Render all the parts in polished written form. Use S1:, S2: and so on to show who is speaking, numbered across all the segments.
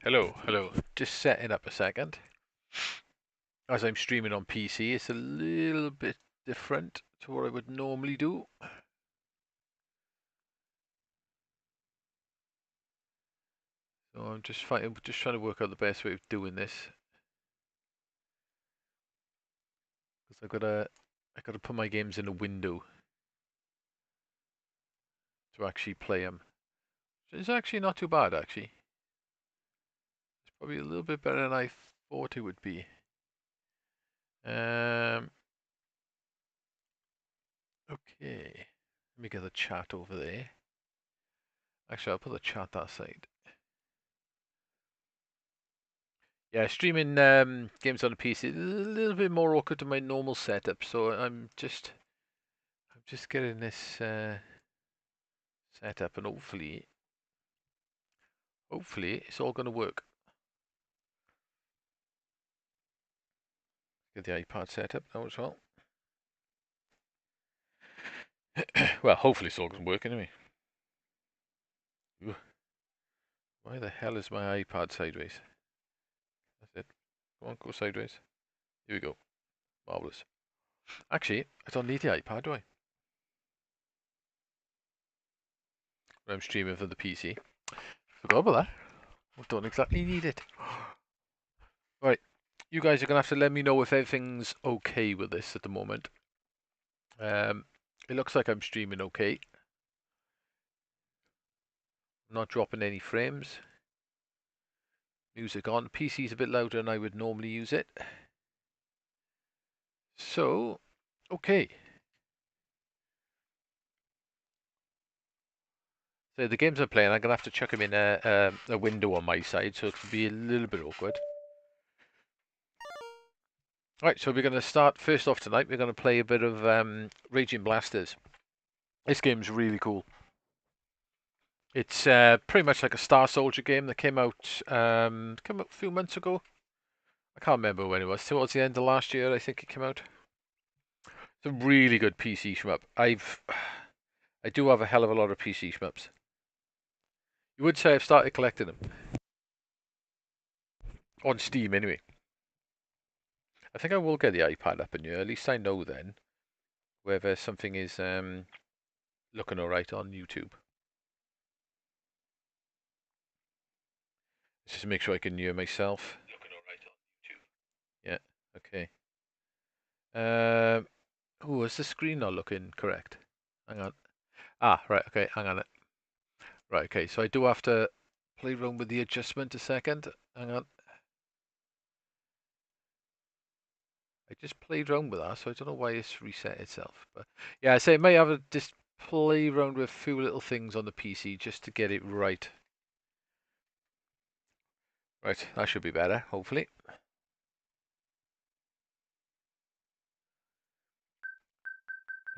S1: Hello, hello. Just setting up a second. As I'm streaming on PC, it's a little bit different to what I would normally do. So I'm just trying to work out the best way of doing this. Because I gotta put my games in a window to actually play them. It's actually not too bad, actually. It's probably a little bit better than I thought it would be. Okay. Let me get the chat over there. Actually, I'll put the chat that side. Yeah, streaming games on a PC is a little bit more awkward than my normal setup, so I'm just getting this set up, and hopefully it's all going to work. Get the iPad set up now as well. Well, hopefully it's all going to work anyway. Ooh, why the hell is my iPad sideways? That's it. Come on, go sideways. Here we go. Marvelous. Actually, I don't need the iPad, do I? When I'm streaming for the PC. Forgot about that. I don't exactly need it. Right. You guys are going to have to let me know if everything's okay with this at the moment. It looks like I'm streaming okay. I'm not dropping any frames. Music on. PC's a bit louder than I would normally use it. So, okay. So the games I'm playing, I'm going to have to chuck them in a window on my side, so it'll be a little bit awkward. Right, so we're going to start, first off tonight, we're going to play a bit of Raging Blasters. This game's really cool. It's pretty much like a Star Soldier game that came out a few months ago. I can't remember when it was. Towards the end of last year, I think it came out. It's a really good PC shmup. I do have a hell of a lot of PC shmups. You would say I've started collecting them on Steam anyway. I think I will get the iPad up in here. At least I know then whether something is looking alright on YouTube. Just to make sure I can hear myself. Looking alright on YouTube. Yeah. Okay. Oh, is the screen not looking correct? Hang on. Ah, right. Okay. Hang on. Right. Okay. So I do have to play around with the adjustment a second. Hang on. I just played around with that, so I don't know why it's reset itself. But yeah, I say it may have to just play around with a few little things on the PC just to get it right. Right, that should be better, hopefully.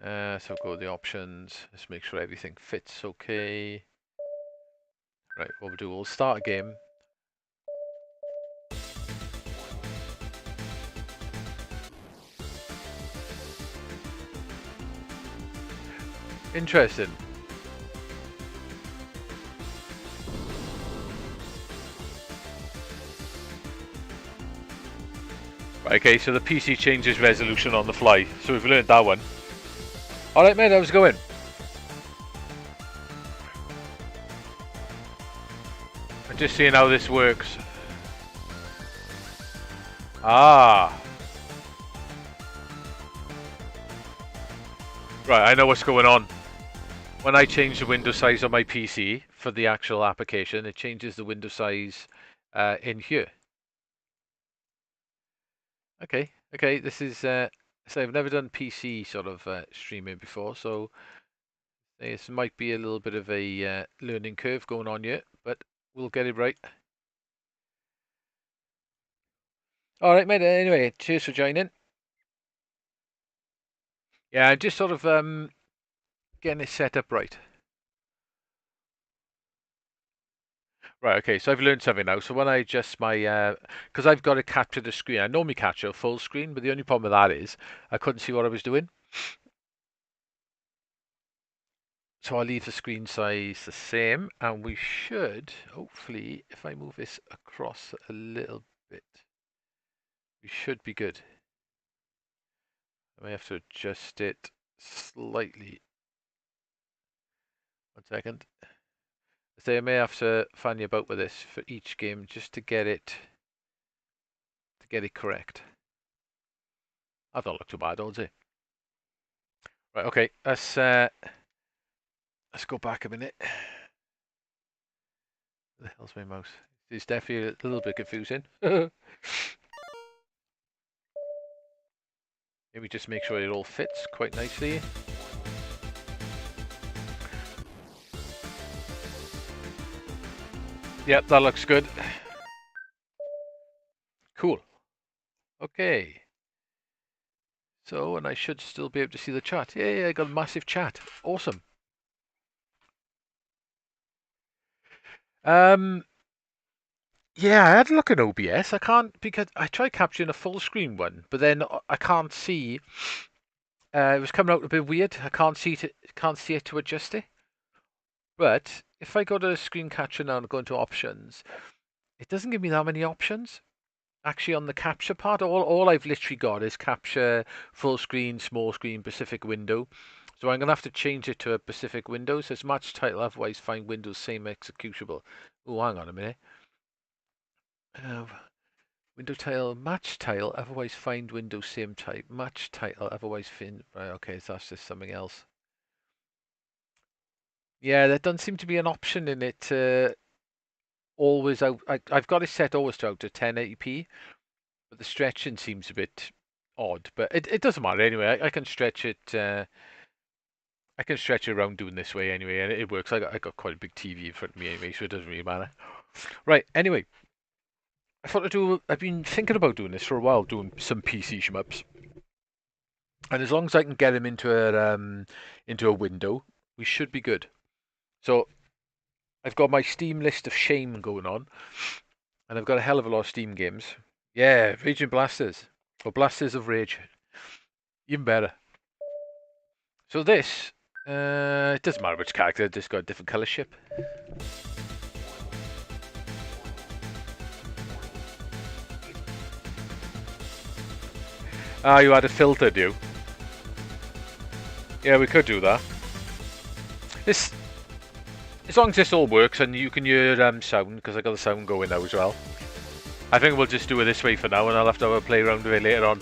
S1: So go to the options. Let's make sure everything fits okay. Right, what we'll do, we'll start a game. Interesting. Right, okay, so the PC changes resolution on the fly. So we've learned that one. Alright, mate, how's it going? I'm just seeing how this works. Ah. Right, I know what's going on. When I change the window size on my PC for the actual application, it changes the window size in here. Okay, this is, so I've never done PC sort of streaming before, so this might be a little bit of a learning curve going on here, but we'll get it right. Alright, mate, anyway, cheers for joining. Yeah, just sort of getting it set up right. Right, okay, so I've learned something now. So when I adjust my, because I've got to capture the screen. I normally capture full screen, but the only problem with that is I couldn't see what I was doing. So I'll leave the screen size the same, and we should, hopefully, if I move this across a little bit, we should be good. I may have to adjust it slightly. 1 second. So I may have to fanny about with this for each game just to get it correct. That don't look too bad, does it? Right, okay, let's go back a minute. Where the hell's my mouse? It's definitely a little bit confusing. Maybe just make sure it all fits quite nicely. Yep, that looks good. Cool. Okay. So, and I should still be able to see the chat. Yeah, I got a massive chat. Awesome. Yeah, I had a look at OBS. I can't, because I tried capturing a full screen one, but then I can't see. It was coming out a bit weird. I can't see it to adjust it. But if I go to screen capture now and go into options, it doesn't give me that many options. Actually, on the capture part, all I've literally got is capture, full screen, small screen, Pacific window. So I'm going to have to change it to a Pacific window. So it's match title, otherwise find Windows same executable. Oh, hang on a minute. Window title, match title, otherwise find Windows same type. Match title, otherwise find. Right, okay, so that's just something else. Yeah, there doesn't seem to be an option in it. Always out. I've got it set always to out to 1080p, but the stretching seems a bit odd. But it doesn't matter anyway. I can stretch it. I can stretch it around doing this way anyway, and it works. I got quite a big TV in front of me anyway, so it doesn't really matter. Right. Anyway, I've been thinking about doing this for a while, doing some PC shmups, and as long as I can get them into a window, we should be good. So I've got my Steam list of shame going on, and I've got a hell of a lot of Steam games. Yeah, Raging Blasters or Blasters of Rage, even better. So this, it doesn't matter which character, just got a different color ship. Ah, you had it filtered, you. Yeah, we could do that. This, as long as this all works and you can hear sound, because I got the sound going now as well. I think we'll just do it this way for now, and I'll have to have a play around with it later on.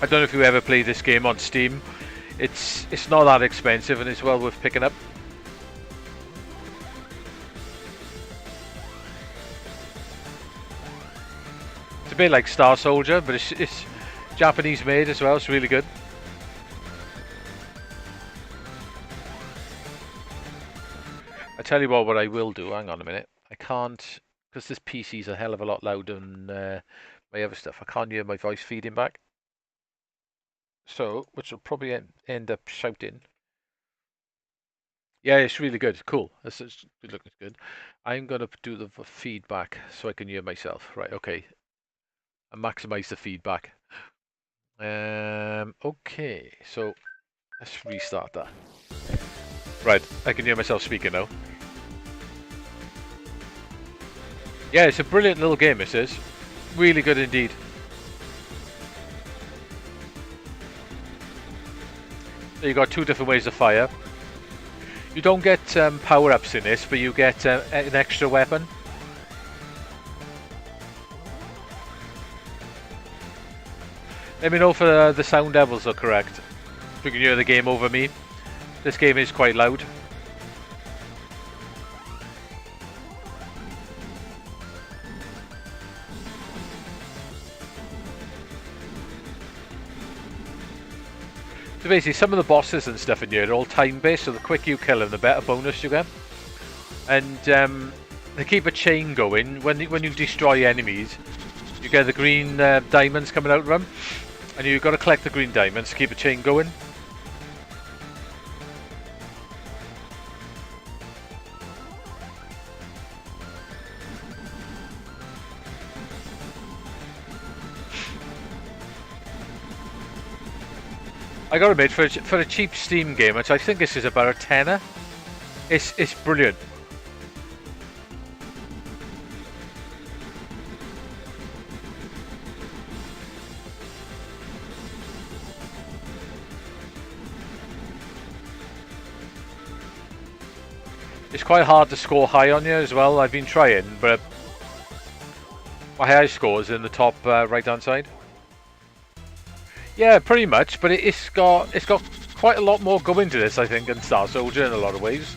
S1: I don't know if you ever played this game on Steam. It's not that expensive, and it's well worth picking up. It's a bit like Star Soldier, but it's Japanese made as well. It's really good. I tell you what I will do. Hang on a minute. I can't, because this PC's a hell of a lot louder than my other stuff. I can't hear my voice feeding back. So, which will probably end up shouting. Yeah, it's really good. Cool. This is good looking. Good. I'm gonna do the feedback so I can hear myself. Right. Okay. And maximize the feedback. Okay. So let's restart that. Right. I can hear myself speaking now. Yeah, it's a brilliant little game. This is really good indeed. So you got two different ways to fire. You don't get power-ups in this, but you get an extra weapon. Let me know if the sound levels are correct. If you can hear the game over me. This game is quite loud. So basically, some of the bosses and stuff in here are all time-based, so the quicker you kill them, the better bonus you get. And they keep a chain going. When you destroy enemies, you get the green diamonds coming out of them, and you've got to collect the green diamonds to keep a chain going. I gotta admit, for a cheap Steam game, which I think this is about a tenner, it's brilliant. It's quite hard to score high on you as well. I've been trying, but my high score is in the top right hand side. Yeah, pretty much, but it's got quite a lot more going to this, I think, than Star Soldier in a lot of ways.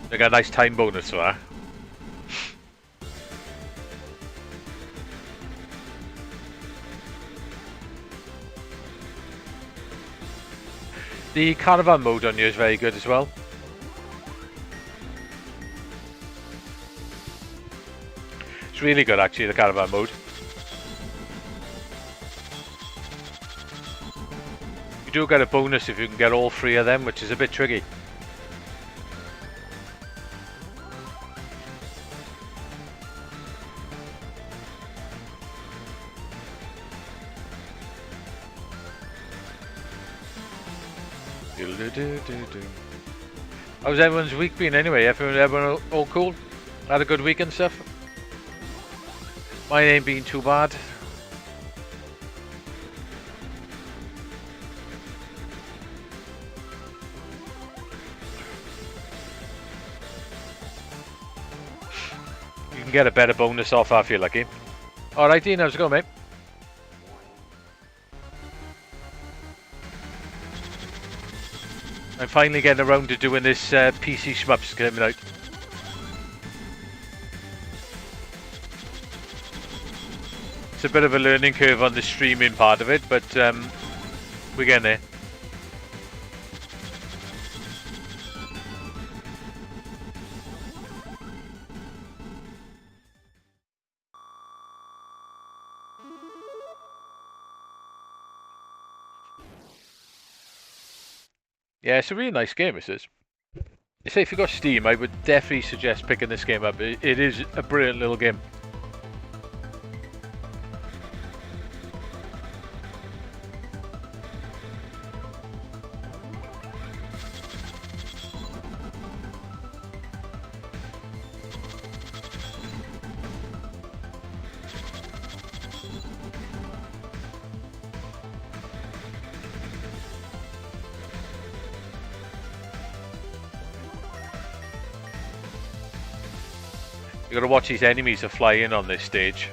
S1: They got a nice time bonus for that. The caravan mode on here is very good as well. It's really good actually, the caravan mode. You do get a bonus if you can get all three of them, which is a bit tricky. How's everyone's week been anyway? Everyone all cool? Had a good week and stuff? Mine ain't been too bad. You can get a better bonus off if you're lucky. Alright Dean, how's it going, mate? I'm finally getting around to doing this PC Shmups coming out. It's a bit of a learning curve on the streaming part of it, but we're getting there. Yeah, it's a really nice game, this is. Say if you've got Steam, I would definitely suggest picking this game up. It is a brilliant little game. You gotta watch these enemies that fly in on this stage.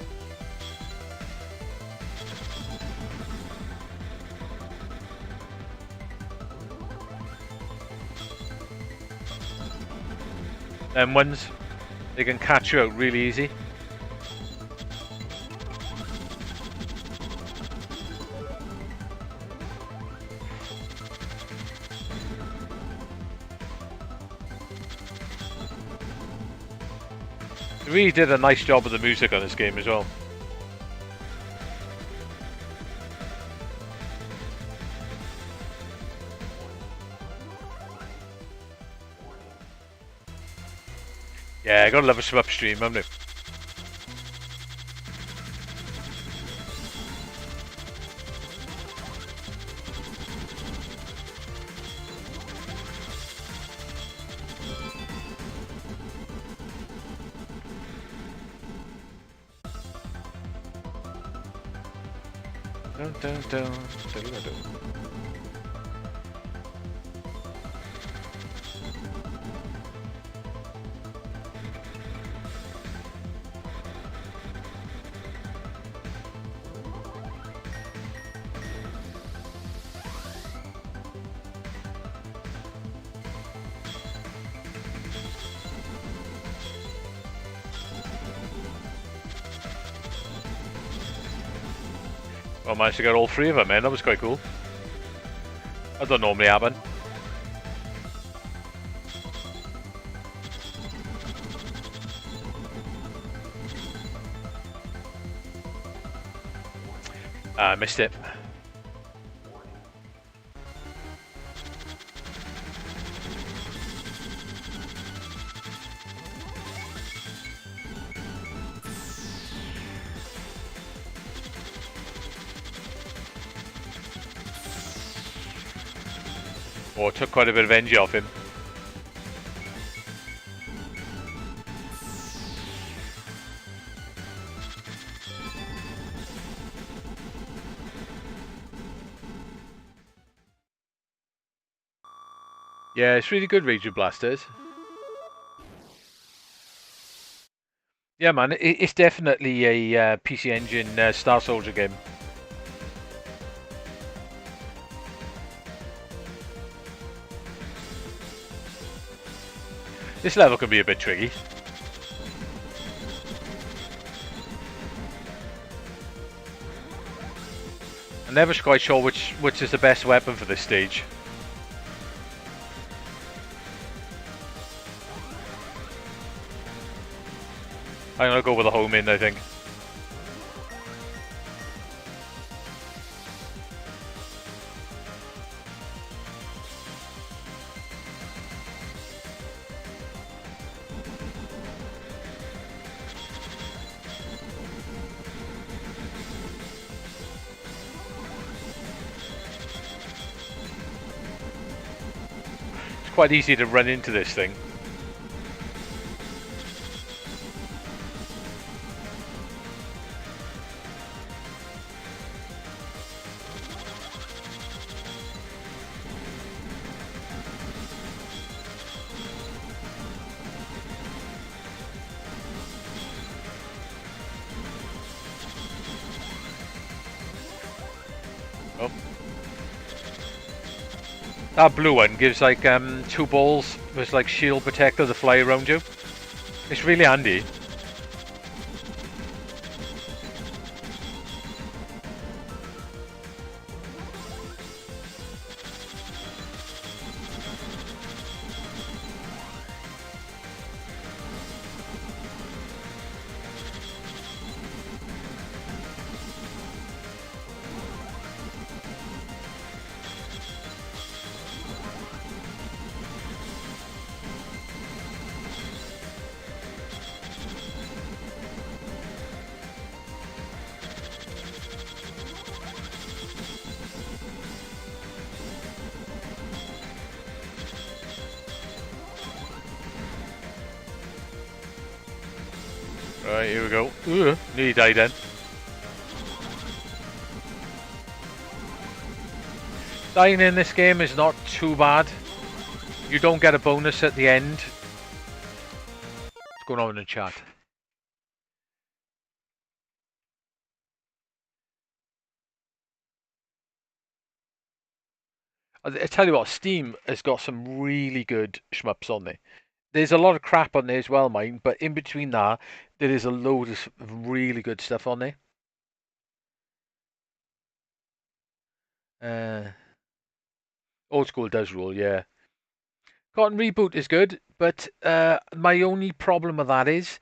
S1: Them ones, they can catch you out really easy. They really did a nice job of the music on this game as well. Yeah, I gotta love a Shmup stream, haven't I? Dun, dun, dun, dun, dun, dun. I managed to get all three of them in, that was quite cool. That don't normally happen. I missed it. Oh, took quite a bit of energy off him. Yeah, it's really good, Raging Blasters. Yeah, man, it's definitely a PC Engine Star Soldier game. This level can be a bit tricky. I'm never quite sure which is the best weapon for this stage. I'm gonna go with the home in, I think. It's quite easy to run into this thing. Oh. That blue one gives like 2 balls with like shield protector to fly around you. It's really handy. Right, here we go. Ooh, nearly died then. Dying in this game is not too bad. You don't get a bonus at the end. What's going on in the chat? I tell you what, Steam has got some really good shmups on there. There's a lot of crap on there as well, mine, but in between that, there is a load of really good stuff on there. Old school does rule, yeah. Cotton Reboot is good, but my only problem with that is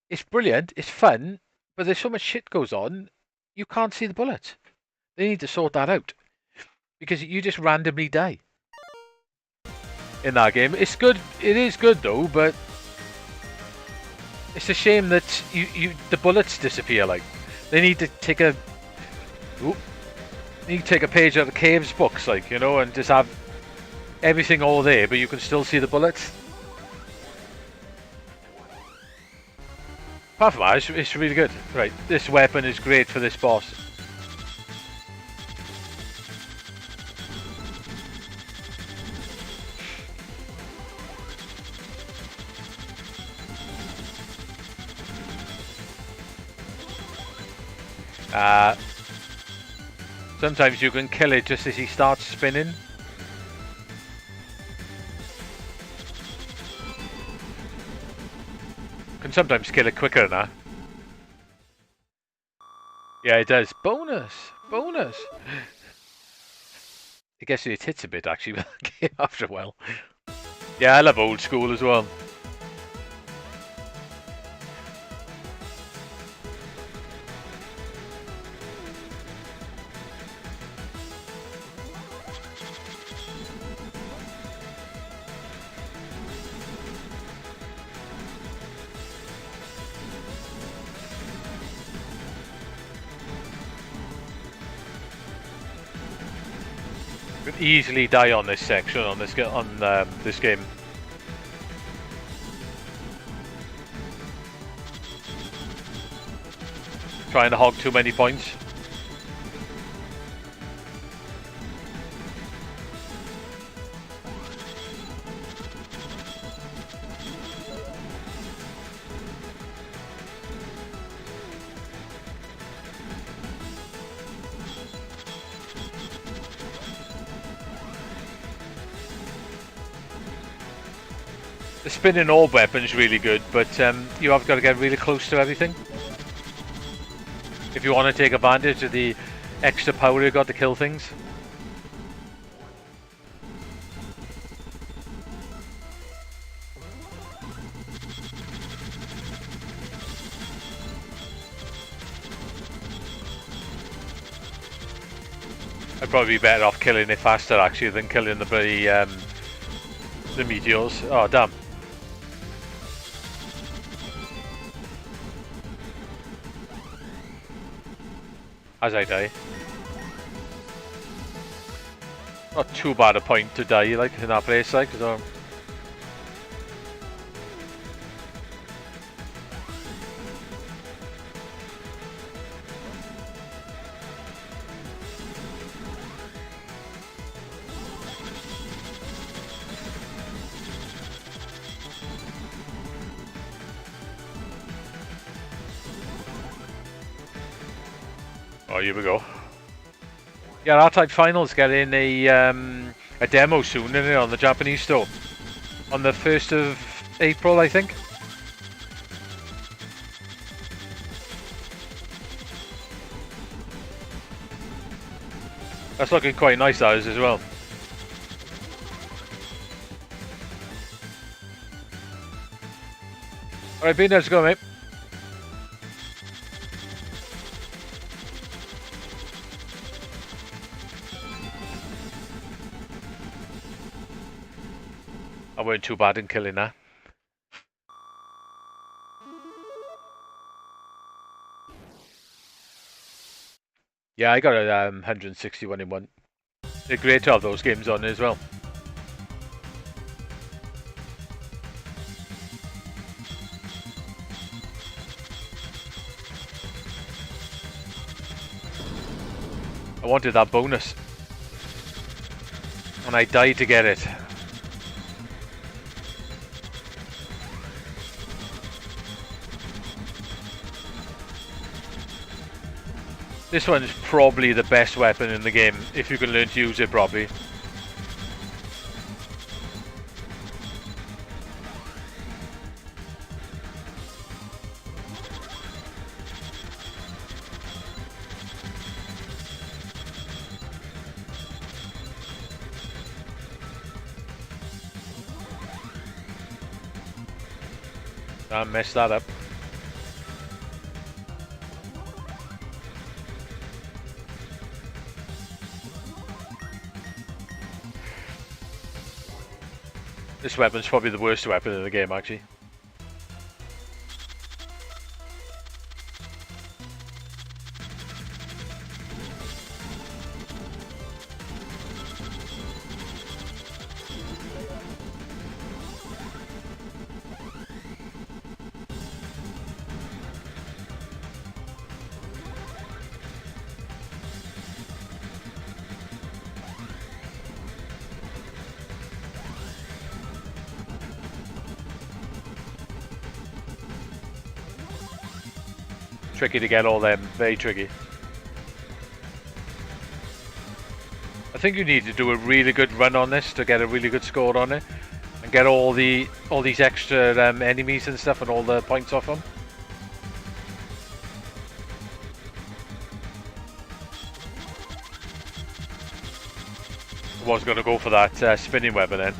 S1: it's brilliant, it's fun, but there's so much shit goes on, you can't see the bullets. They need to sort that out because you just randomly die in that game. It's good. It is good though, but it's a shame that the bullets disappear. Like they need to take a page out of Cave's books, like and just have everything all there, but you can still see the bullets. Apart from that, it's really good. Right, this weapon is great for this boss. Sometimes you can kill it just as he starts spinning. Can sometimes kill it quicker than that. Yeah, it does. Bonus! Bonus! It gets to your tits a bit, actually, after a while. Yeah, I love old school as well. You could easily die on this section on this this game. Trying to hog too many points. The spinning orb weapon's really good, but you have got to get really close to everything if you want to take advantage of the extra power you got to kill things. I'd probably be better off killing it faster actually than killing the meteors. Oh damn. As I die. Not too bad a point to die like in that place like so. Oh, here we go. Yeah, R-Type Finals getting a demo soon, isn't it, on the Japanese store? On the 1st of April, I think. That's looking quite nice, that is, as well. Alright, Bean, let's go, mate. I weren't too bad in killing that. Yeah, I got a 161 in one. They're great to have those games on as well. I wanted that bonus. And I died to get it. This one's probably the best weapon in the game, if you can learn to use it properly. I messed that up. This weapon's probably the worst weapon in the game, actually. Tricky to get all them, very tricky. I think you need to do a really good run on this to get a really good score on it, and get all these extra enemies and stuff and all the points off them. I was going to go for that spinning weapon then.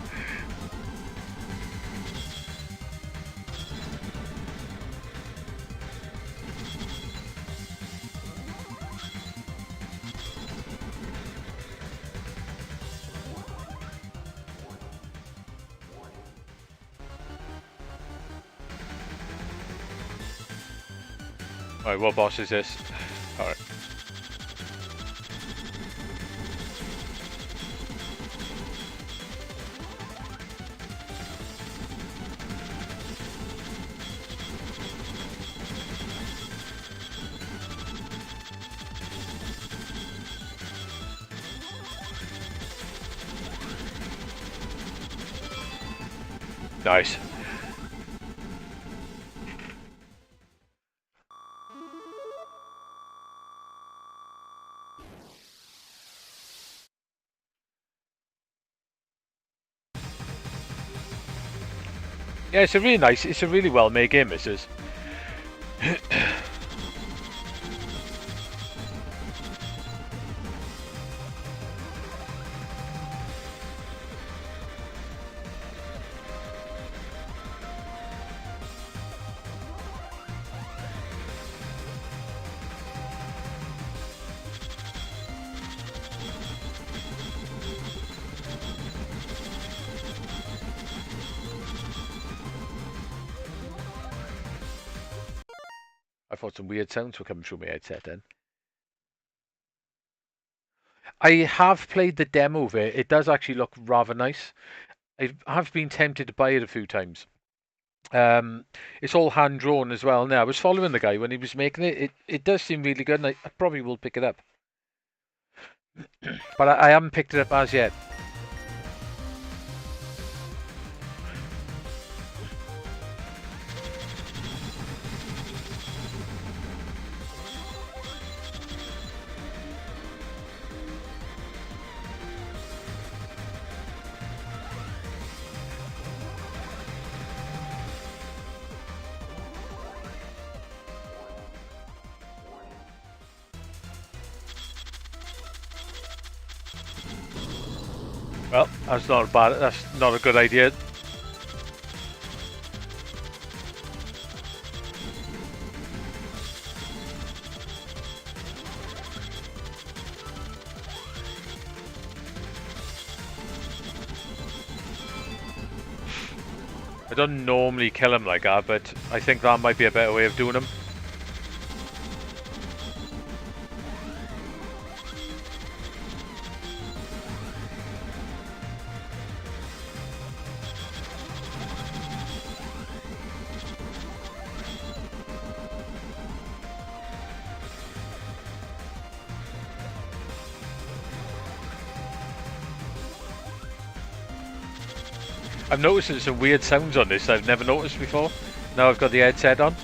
S1: Alright, what boss is this? Alright. Nice. Yeah, it's a really well-made game, this is. I thought some weird sounds were coming through my headset then. I have played the demo of it. It does actually look rather nice. I have been tempted to buy it a few times. It's all hand drawn as well. Now I was following the guy when he was making it. It does seem really good, and I probably will pick it up. But I haven't picked it up as yet. Well, that's not bad. That's not a good idea. I don't normally kill him like that, but I think that might be a better way of doing him. I'm noticing some weird sounds on this I've never noticed before. Now I've got the headset on.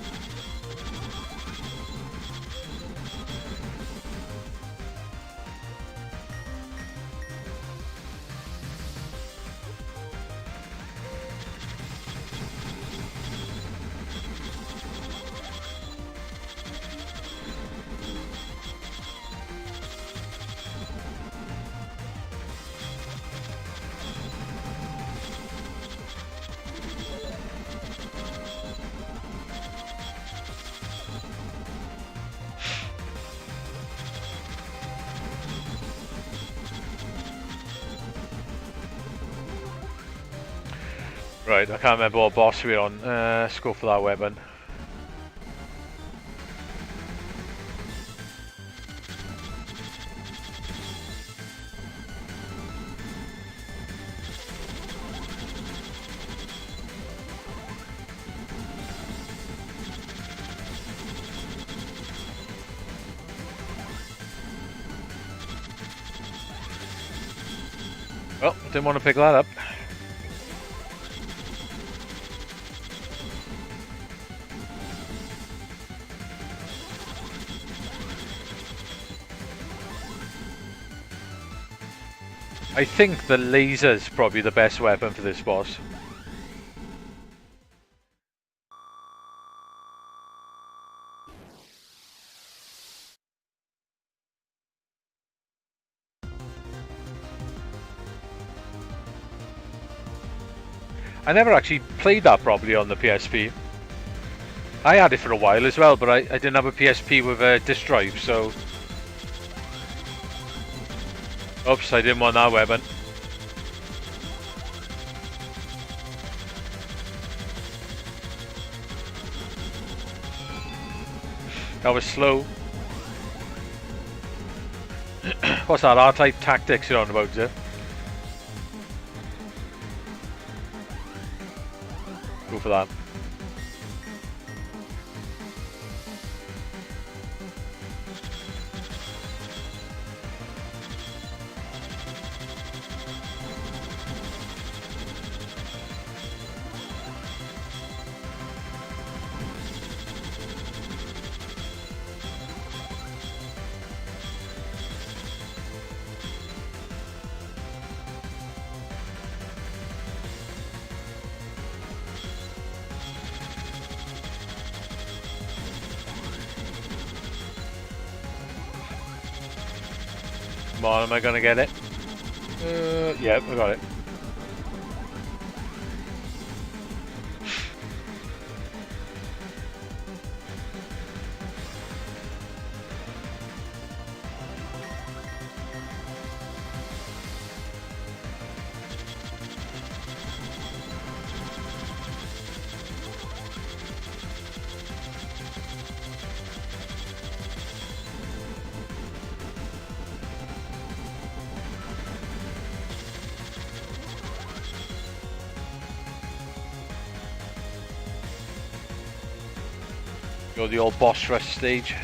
S1: Right, I can't remember what boss we're on. Let's go for that weapon. Well, didn't want to pick that up. I think the laser's probably the best weapon for this boss. I never actually played that properly on the PSP. I had it for a while as well, but I didn't have a PSP with a disc drive, so... Oops, I didn't want that weapon. That was slow. What's that, R-type tactics you're on about, is it? Go for that. Come on, am I gonna get it? Yeah, I got it. Go the old boss rush stage.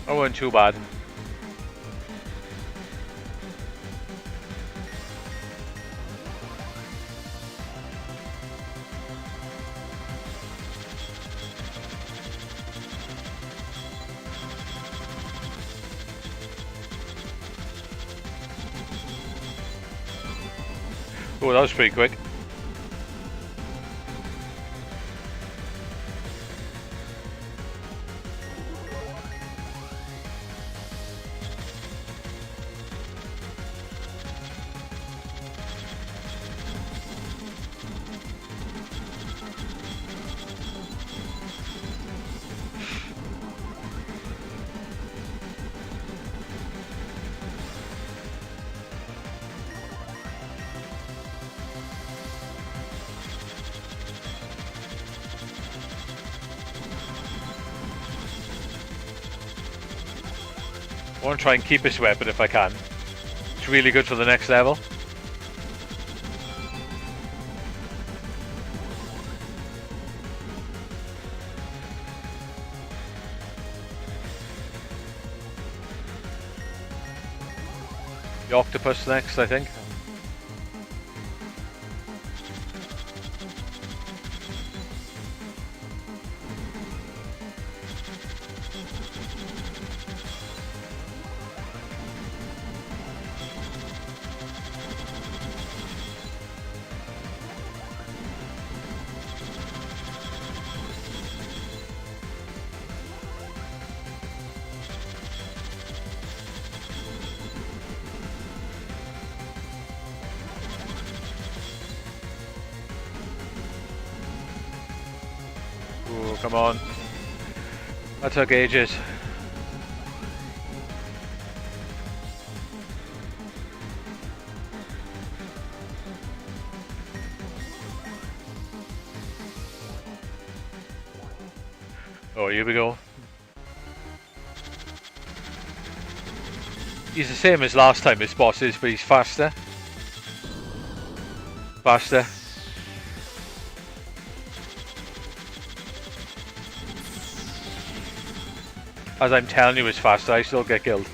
S1: That wasn't too bad. Oh, that was pretty quick. I want to try and keep this weapon if I can. It's really good for the next level. The octopus next, I think. Ooh, come on. That took ages. Oh, here we go. He's the same as last time, this boss is, but he's faster. Faster. As I'm telling you, it's faster, I still get killed.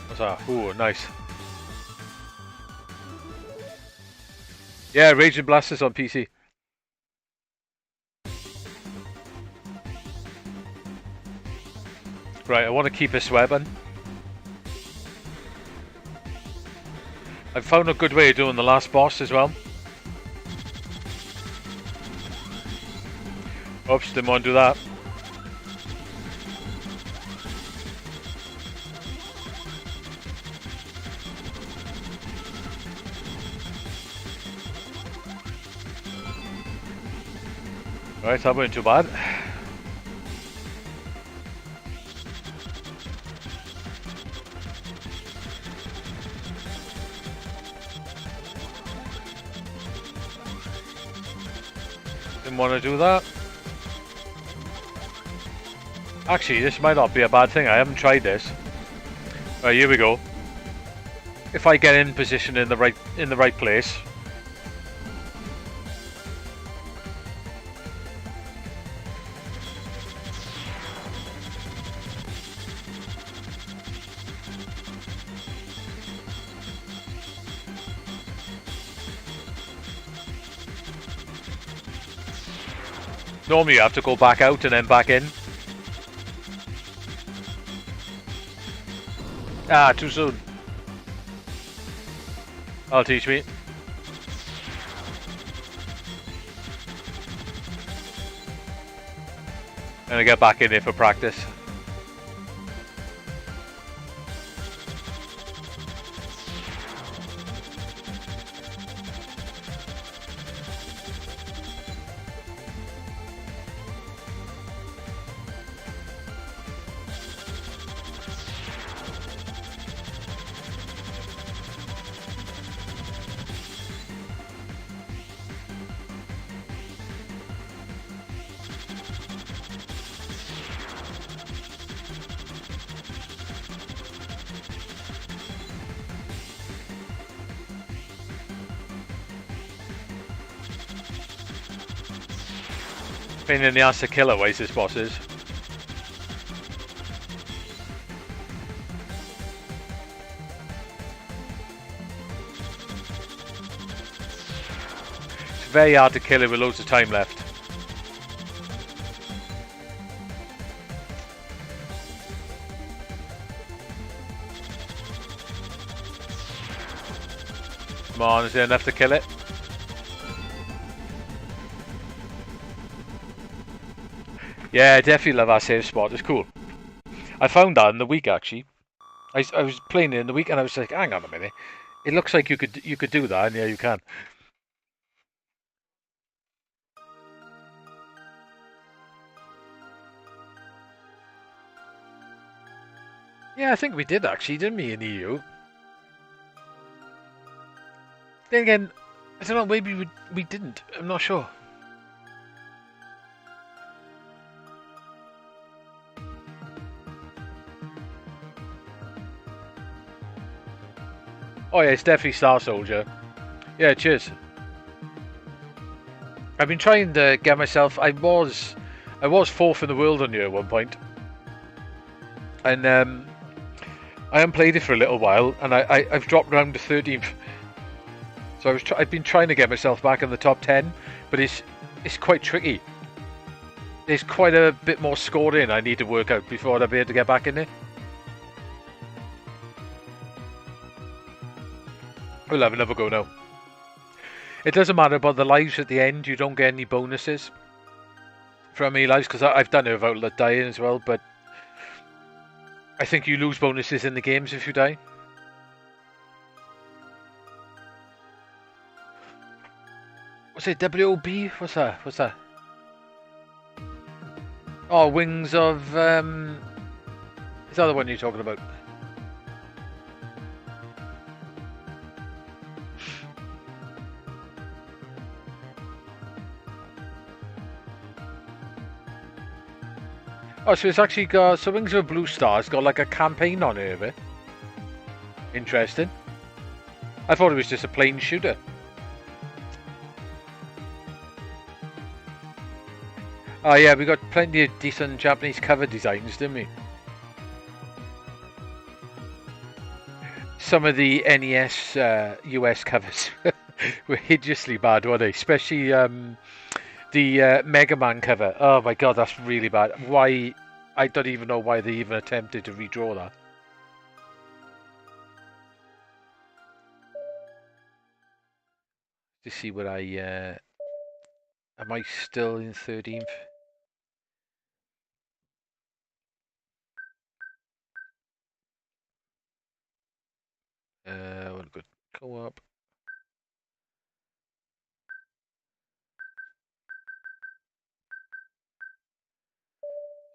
S1: What's that? Ooh, nice. Yeah, Raging Blasters on PC. Right, I want to keep this weapon. I've found a good way of doing the last boss as well. Oops, didn't want to do that. Right, that wasn't too bad. Didn't want to do that. Actually, this might not be a bad thing. I haven't tried this. Right, here we go. If I get in position in the right place. Normally you have to go back out and then back in. Ah, too soon. I'll teach me. And I get back in there for practice. Pain in the ass to kill Oasis bosses. It's very hard to kill it with loads of time left. Come on, is there enough to kill it? Yeah, I definitely love that save spot. It's cool. I found that in the week actually. I was playing it in the week and I was like, hang on a minute. It looks like you could do that, and yeah, you can. Yeah, I think we did actually, didn't we, in EU? Then again, I don't know, maybe we didn't. I'm not sure. Oh yeah, it's definitely Star Soldier. Yeah, cheers. I've been trying to get myself. I was fourth in the world on you at one point, and I haven't played it for a little while, and I've dropped down to 13th. So I've been trying to get myself back in the top 10, but it's quite tricky. There's quite a bit more scoring I need to work out before I'll be able to get back in there. We'll have another go now. It doesn't matter about the lives at the end. You don't get any bonuses from any lives, because I've done it without dying as well, but I think you lose bonuses in the games if you die. What's it? WOB? What's that? What's that? Oh, Wings of... Is that the one you're talking about? Oh, so it's actually got... So Wings of a Blue Star has got like a campaign on it of it. Interesting. I thought it was just a plain shooter. Oh yeah, we got plenty of decent Japanese cover designs, didn't we? Some of the NES US covers were hideously bad, weren't they? Especially the Mega Man cover. Oh my god, that's really bad. Why? I don't even know why they even attempted to redraw that. To see what I... am I still in 13th? What good co-op.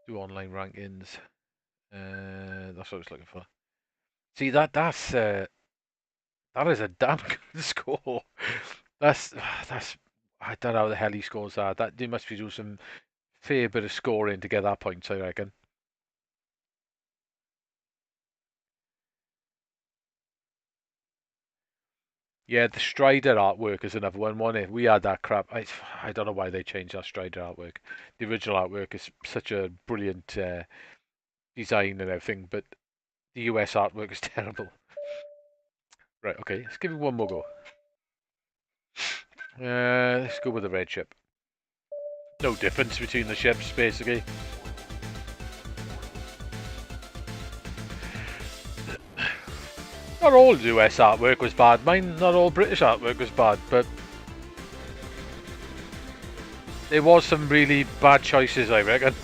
S1: Do online rankings. That's what I was looking for. See that is a damn good score. That's I don't know how the hell he scores that. That they must be doing some fair bit of scoring to get that point, I reckon. Yeah, the Strider artwork is another one, wasn't it? We had that crap. I don't know why they changed that Strider artwork. The original artwork is such a brilliant design and everything, but the US artwork is terrible. Right, okay, let's give it one more go. Let's go with the red ship. No difference between the ships, basically. Not all US artwork was bad, not all British artwork was bad, but there was some really bad choices, I reckon.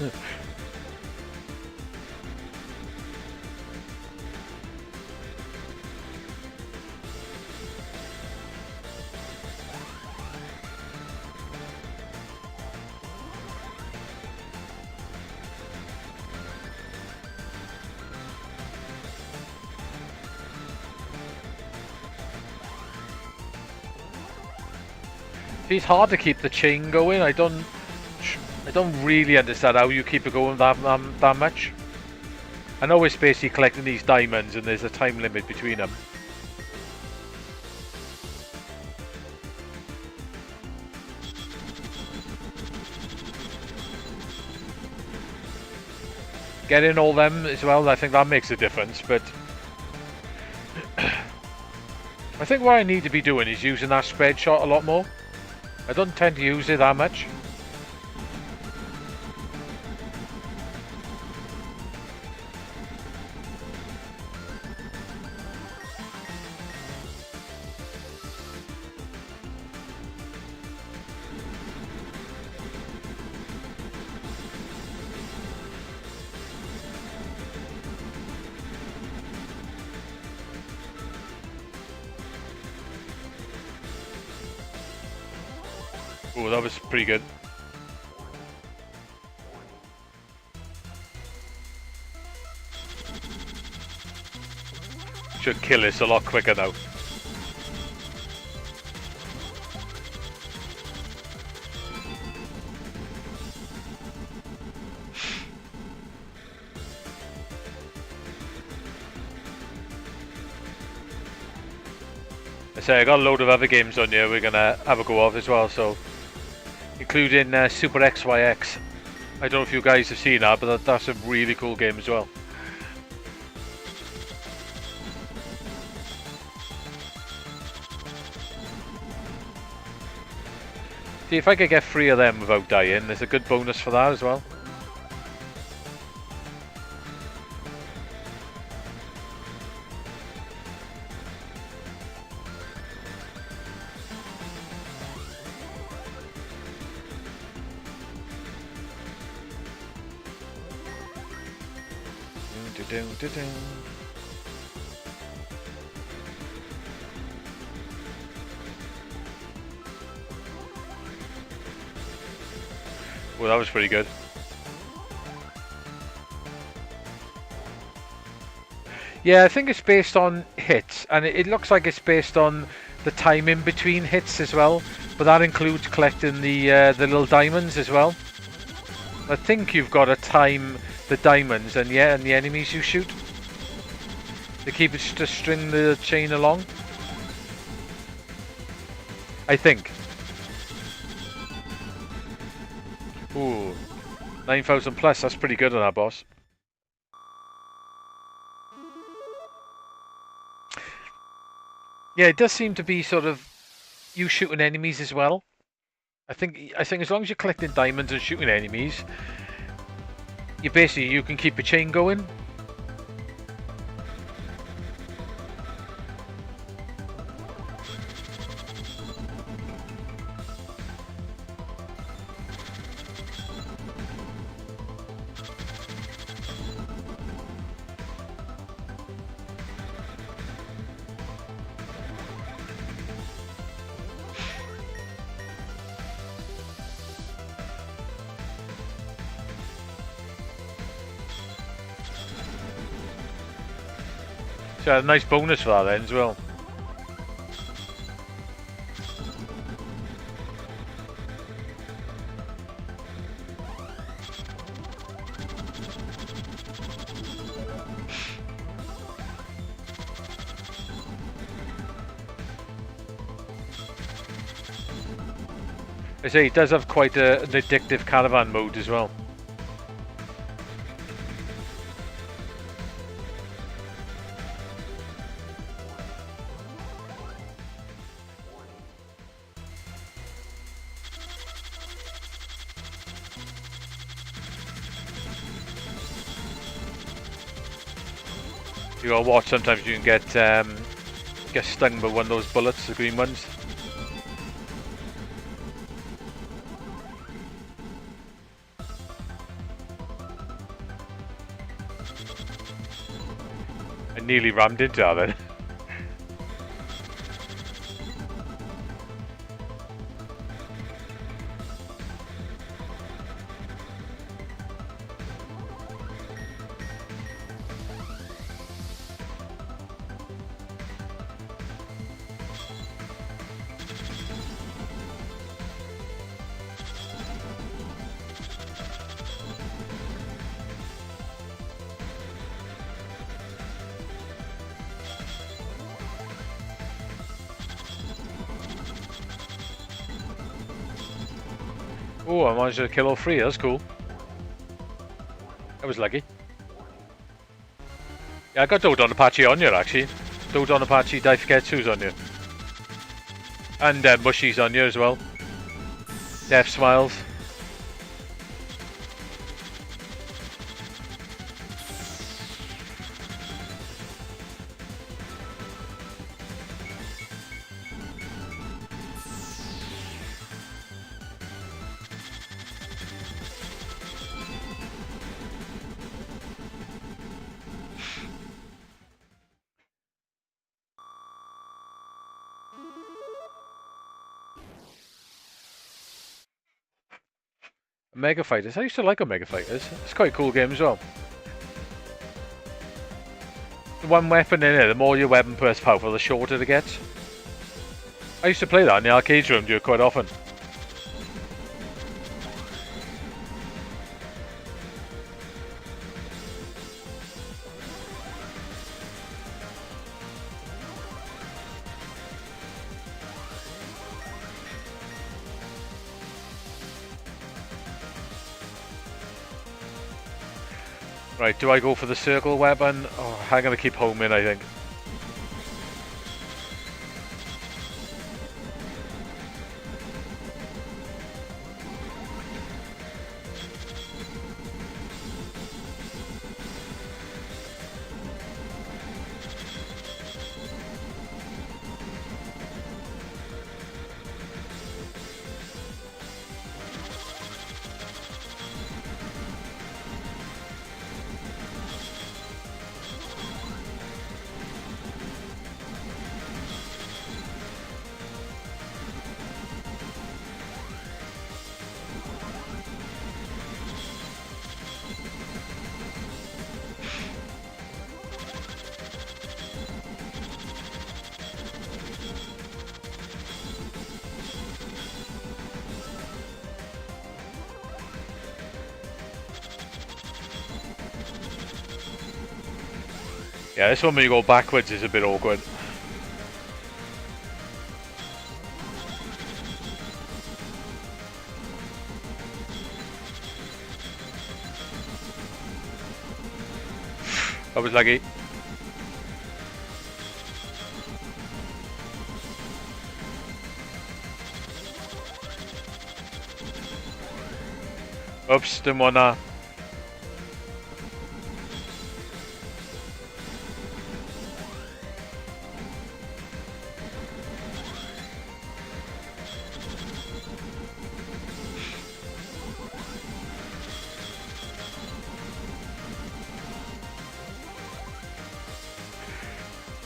S1: It's hard to keep the chain going. I don't really understand how you keep it going that much. I know it's basically collecting these diamonds and there's a time limit between them. Getting all them as well, I think that makes a difference, but I think what I need to be doing is using that spread shot a lot more. I don't tend to use it that much. Oh, that was pretty good. Should kill this a lot quicker now. I say I got a load of other games on here we're gonna have a go of as well, so including Super XYX. I don't know if you guys have seen that, but that's a really cool game as well. See, if I could get 3 of them without dying, there's a good bonus for that as well. Well, that was pretty good. Yeah, I think it's based on hits, and it looks like it's based on the time in between hits as well. But that includes collecting the little diamonds as well. I think you've got to time the diamonds and the enemies you shoot to keep it to string the chain along. I think. Ooh, 9,000 plus. That's pretty good on our boss. Yeah, it does seem to be sort of you shooting enemies as well. I think as long as you're collecting diamonds and shooting enemies, you can keep a chain going. So a nice bonus for that then as well. I say it does have quite an addictive caravan mode as well. You gotta watch. Sometimes you can get stung by one of those bullets, the green ones. I nearly rammed into that then. Oh, I managed to kill all three. That's cool. I was lucky. Yeah, I got Dodon Apache on you actually. Dodon Apache, Daifuketsu's on you. And Mushy's on you as well. Death Smiles. Mega Fighters. I used to like Mega Fighters. It's quite a cool game as well. The one weapon in it, the more your weapon press powerful, the shorter it gets. I used to play that in the arcade room quite often. Right, do I go for the circle weapon? Oh, I'm going to keep homing, I think. Yeah, this one when you go backwards is a bit awkward. I was lucky. Oops, didn't want that.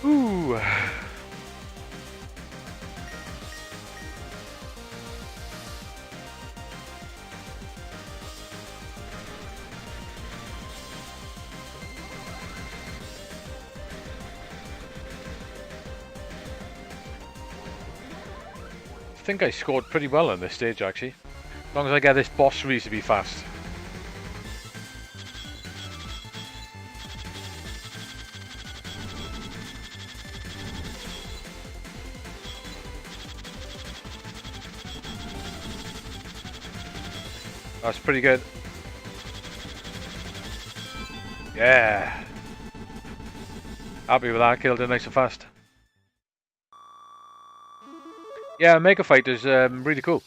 S1: Ooh. I think I scored pretty well on this stage actually. As long as I get this boss reasonably fast. That's pretty good. Yeah. Happy with that, killed it nice and fast. Yeah, Mega Fighter's really cool.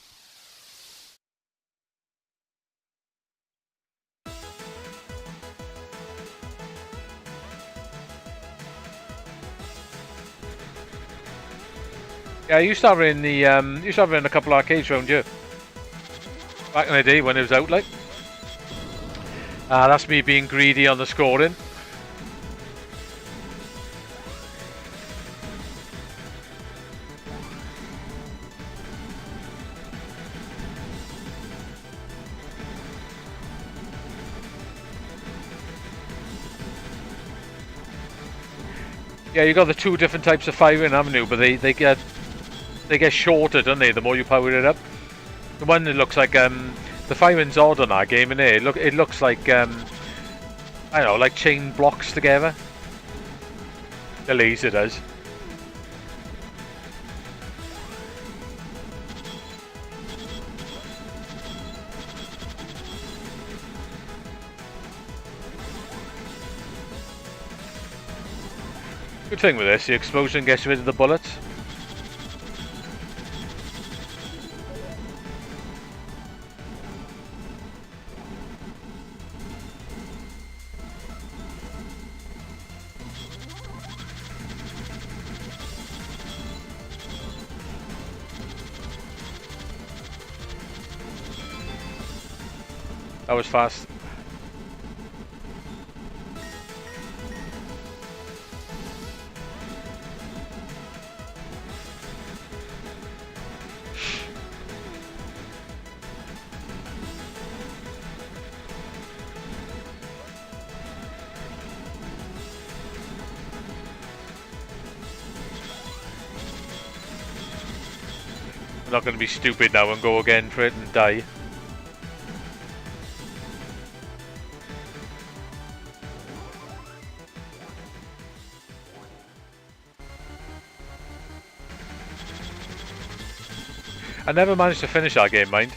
S1: Yeah, I used to have it in the used to have it in a couple of arcades around here. Back in the day when it was out, like. That's me being greedy on the scoring. Yeah, you got the two different types of firing, haven't you? But they get shorter, don't they? The more you power it up. The one that looks like the firing's odd on that game, innit? It looks like I don't know, like chain blocks together. The laser does. Good thing with this, the explosion gets rid of the bullets. That was fast. I'm not going to be stupid now and go again for it and die. I never managed to finish that game, mind.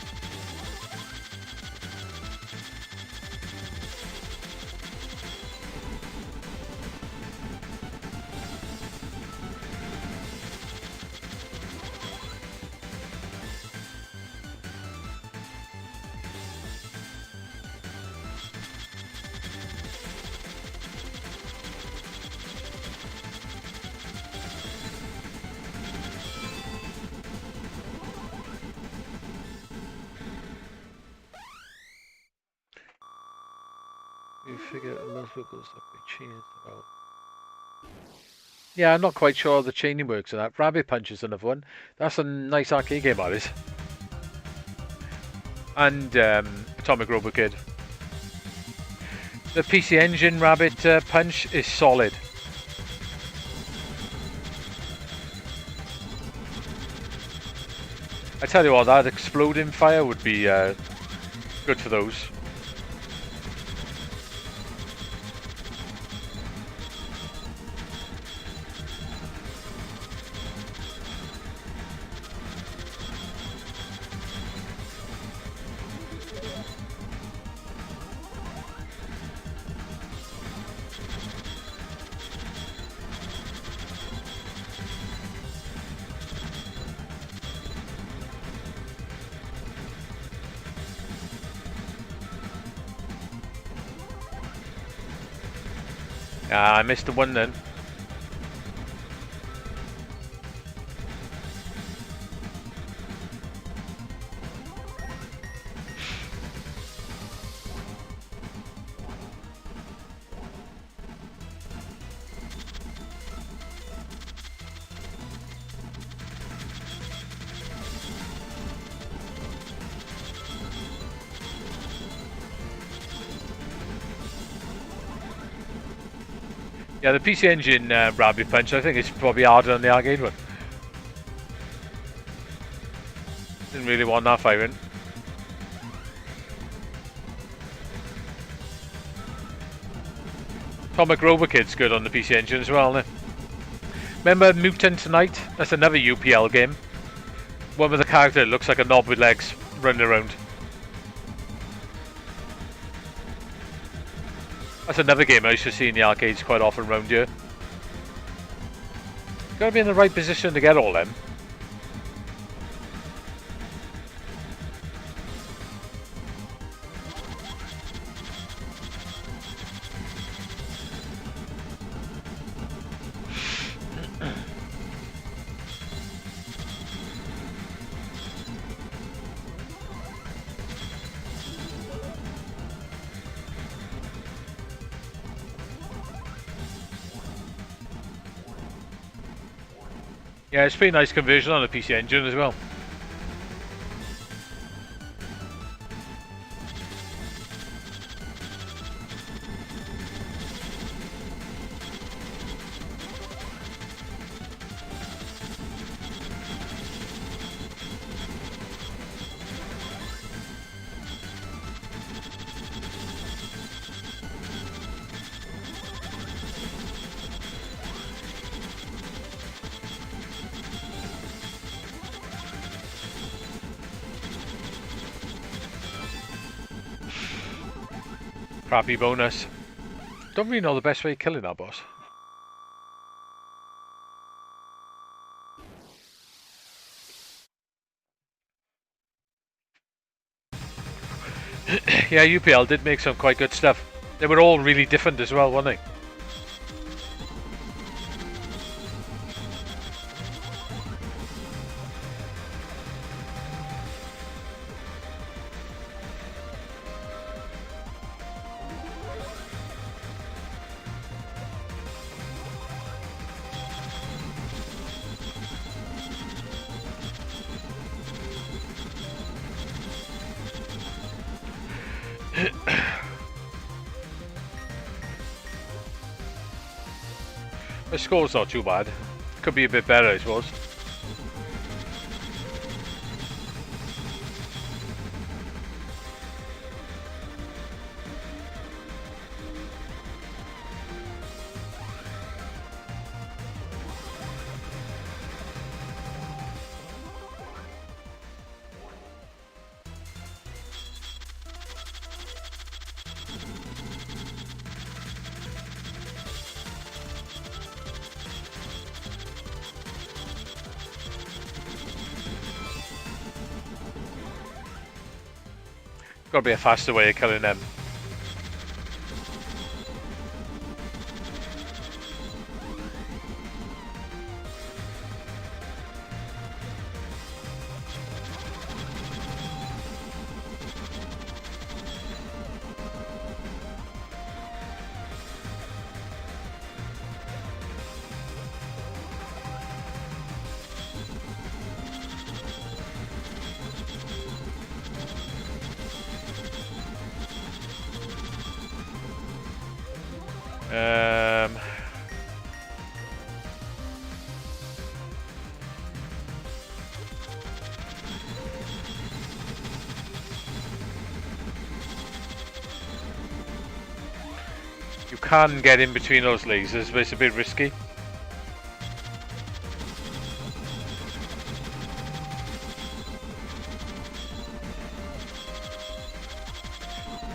S1: You figure most vehicles that we changed about. Yeah, I'm not quite sure how the chaining works on that. Rabbit Punch is another one. That's a nice arcade game, that is. And Atomic Robot Kid. The PC Engine Rabbit Punch is solid. I tell you what, that exploding fire would be good for those. Ah, I missed the one then. Yeah, the PC Engine Rabbit Punch, I think it's probably harder than the arcade one. Didn't really want that firing. Atomic Robot Kid's good on the PC Engine as well, isn't it? Remember Shmups NIght? That's another UPL game. One with a character that looks like a knob with legs running around. That's another game I used to see in the arcades quite often around here. Gotta be in the right position to get all them. Yeah, it's pretty nice conversion on the PC Engine as well. Crappy bonus. Don't really know the best way of killing that boss. Yeah, UPL did make some quite good stuff. They were all really different as well, weren't they? The score's not too bad. Could be a bit better, I suppose. Gotta be a faster way of killing them. You can get in between those lasers, but it's a bit risky.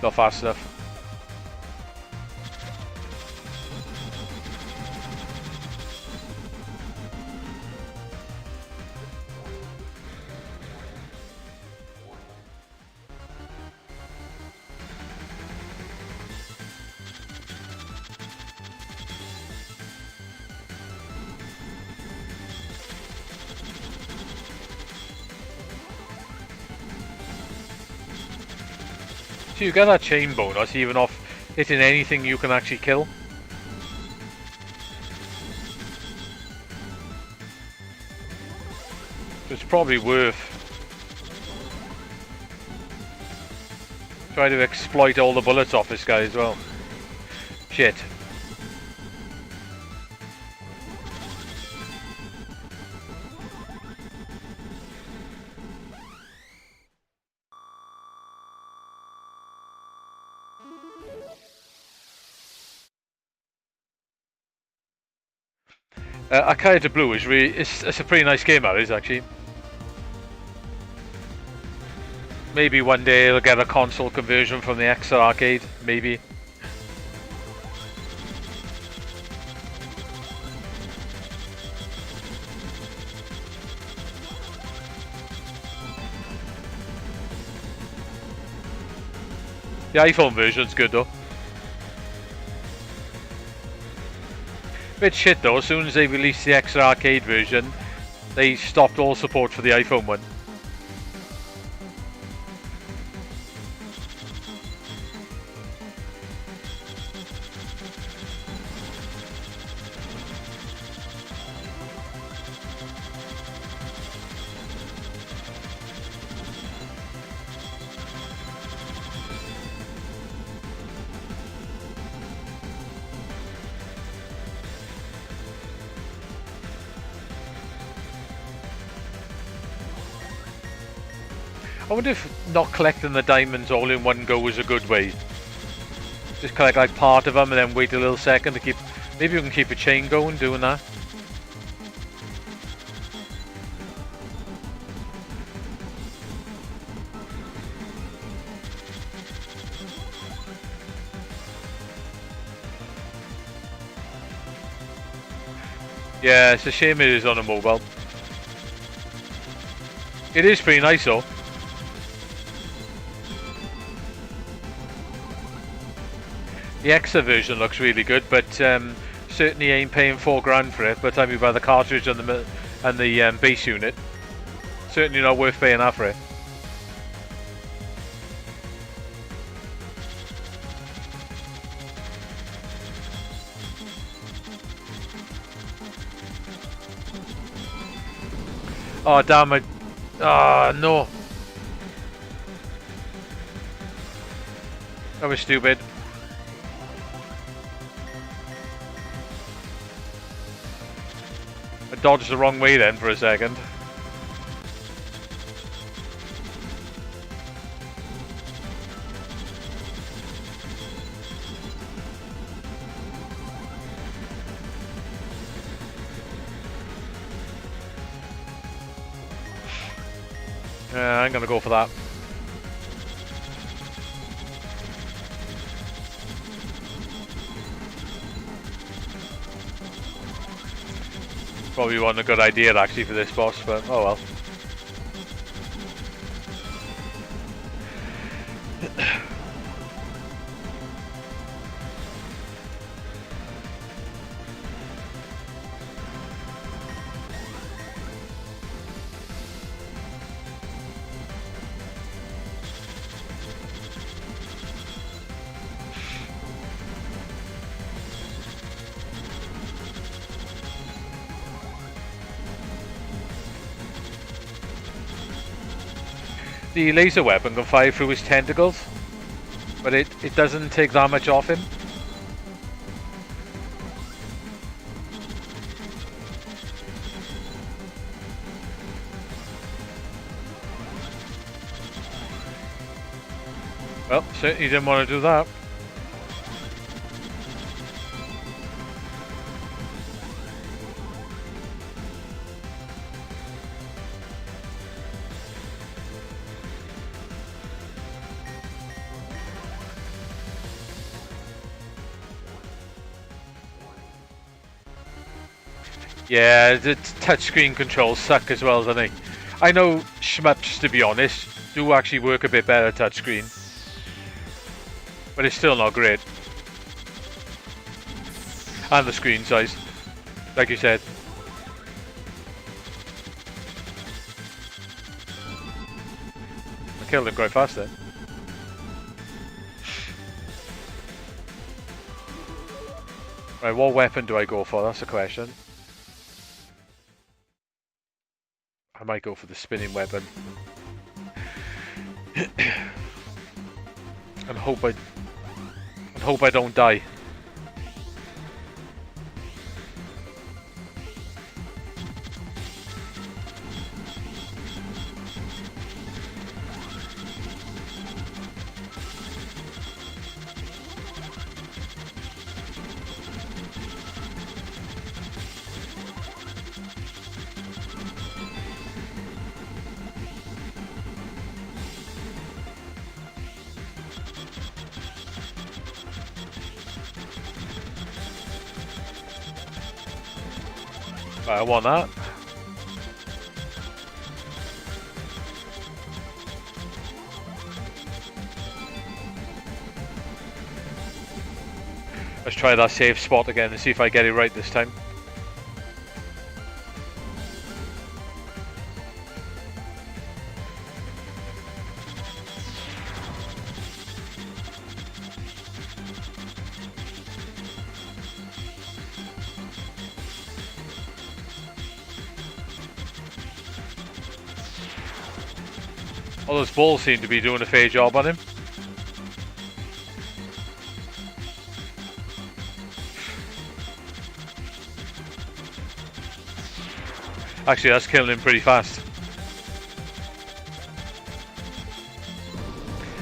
S1: Not fast enough. So you get that chain bonus even off hitting anything you can actually kill. So it's probably worth trying to exploit all the bullets off this guy as well. Shit. Arcade to Blue is really it's a pretty nice game, that is actually. Maybe one day it'll get a console conversion from the X Arcade, maybe. The iPhone version's good though. Bit shit though, as soon as they released the X Arcade version, they stopped all support for the iPhone one. I wonder if not collecting the diamonds all in one go is a good way. Just collect like part of them and then wait a little second to keep... Maybe you can keep a chain going doing that. Yeah, it's a shame it is on a mobile. It is pretty nice though. The Exa version looks really good, but certainly ain't paying $4 for it by the time you buy the cartridge and the base unit. Certainly not worth paying that for it. Oh damn it! Ah no! That was stupid. I dodged the wrong way then for a second. I'm gonna go for that. Probably wasn't a good idea actually for this boss, but oh well. The laser weapon can fire through his tentacles, but it doesn't take that much off him. Well, certainly didn't want to do that. Yeah, the touchscreen controls suck as well, don't they? I know shmups, to be honest, do actually work a bit better touchscreen, but it's still not great. And the screen size, like you said. I killed him quite fast then. Right, what weapon do I go for? That's the question. I might go for the spinning weapon. and hope I don't die. I want that. Let's try that safe spot again and see if I get it right this time. All those balls seem to be doing a fair job on him. Actually, that's killing him pretty fast.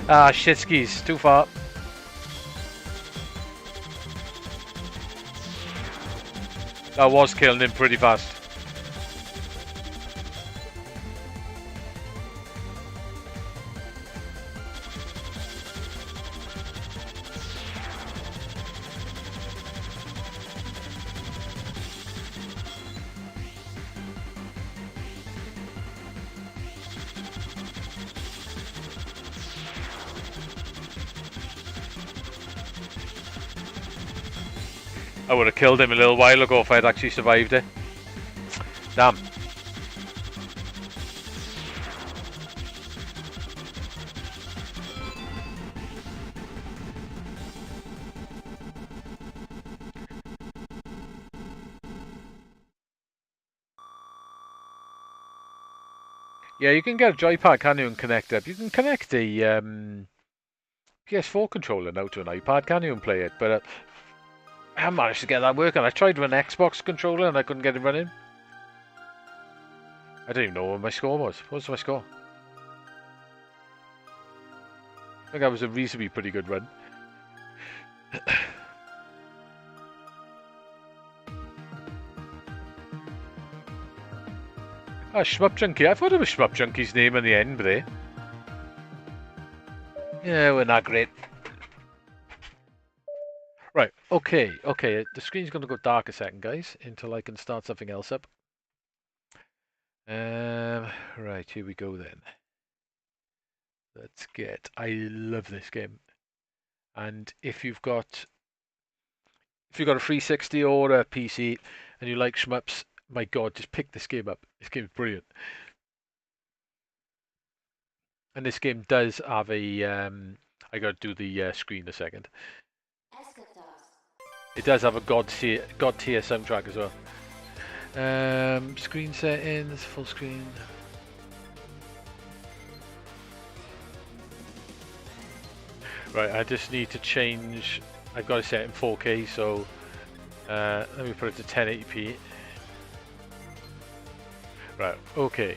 S1: Ah, shit skis, too far. That was killing him pretty fast. I would have killed him a little while ago if I'd actually survived it. Damn. Yeah, you can get a joypad, can you, and connect up. You can connect a PS4 controller now to an iPad, can you, and play it. But I haven't managed to get that working. I tried with an Xbox controller and I couldn't get it running. I don't even know what my score was. What was my score? I think that was a reasonably pretty good run. Ah, Shmup Junkie. I thought it was Shmup Junkie's name in the end, but yeah, we're not great. Right, okay. The screen's going to go dark a second, guys, until I can start something else up. Right, here we go then. Let's get... I love this game. And if you've got a 360 or a PC and you like shmups, my god, just pick this game up. This game is brilliant. And this game does have a I gotta do the screen a second. It does have a god tier soundtrack as well. Screen settings, full screen. Right, I just need to change. I've got to set it in 4K, so let me put it to 1080p. Right, okay.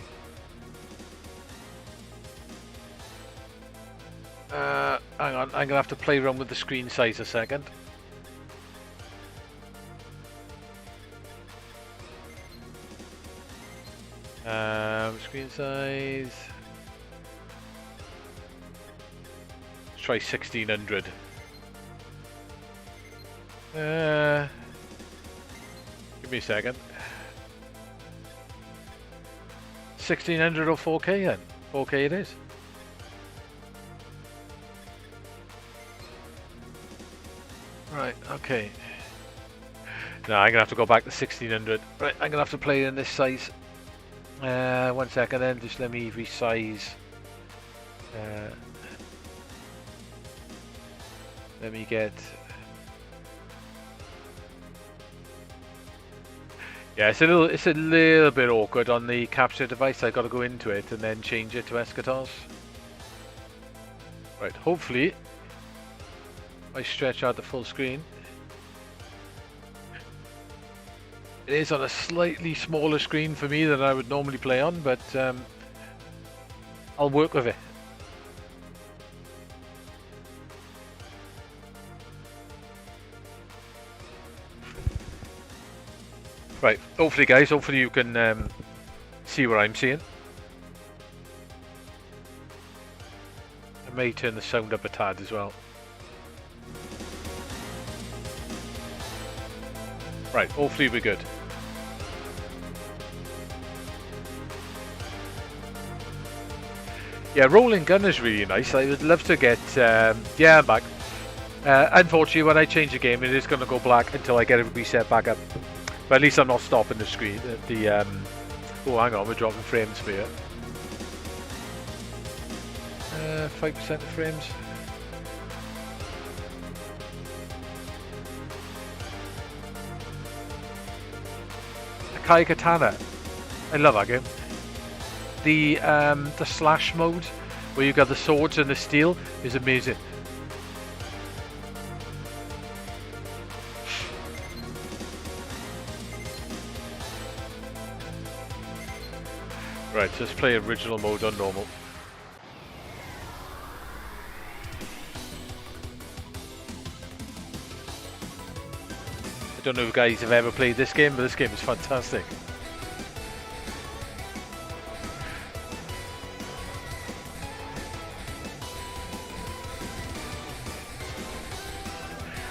S1: Hang on, I'm gonna have to play around with the screen size a second. Screen size. Let's try 1600. Give me a second. 1600 or 4K then? 4K it is. Right, okay. Now I'm gonna have to go back to 1600. Right, I'm gonna have to play in this size. 1 second then, just let me resize. Let me get... Yeah, it's a little bit awkward on the capture device. I got to go into it and then change it to eschatos. Right, hopefully I stretch out the full screen. It is on a slightly smaller screen for me than I would normally play on, but I'll work with it. Right, hopefully guys, hopefully you can see what I'm seeing. I may turn the sound up a tad as well. Right, hopefully we're good. Yeah, rolling gun is really nice. I would love to get... yeah, I'm back. Unfortunately, when I change the game, it is going to go black until I get it reset back up. But at least I'm not stopping the screen. Oh, hang on, we're dropping frames for you. 5% of frames. Akai Katana. I love that game. The slash mode, where you got the swords and the steel, is amazing. Right, let's play original mode on normal. don't know if you guys have ever played this game, but this game is fantastic.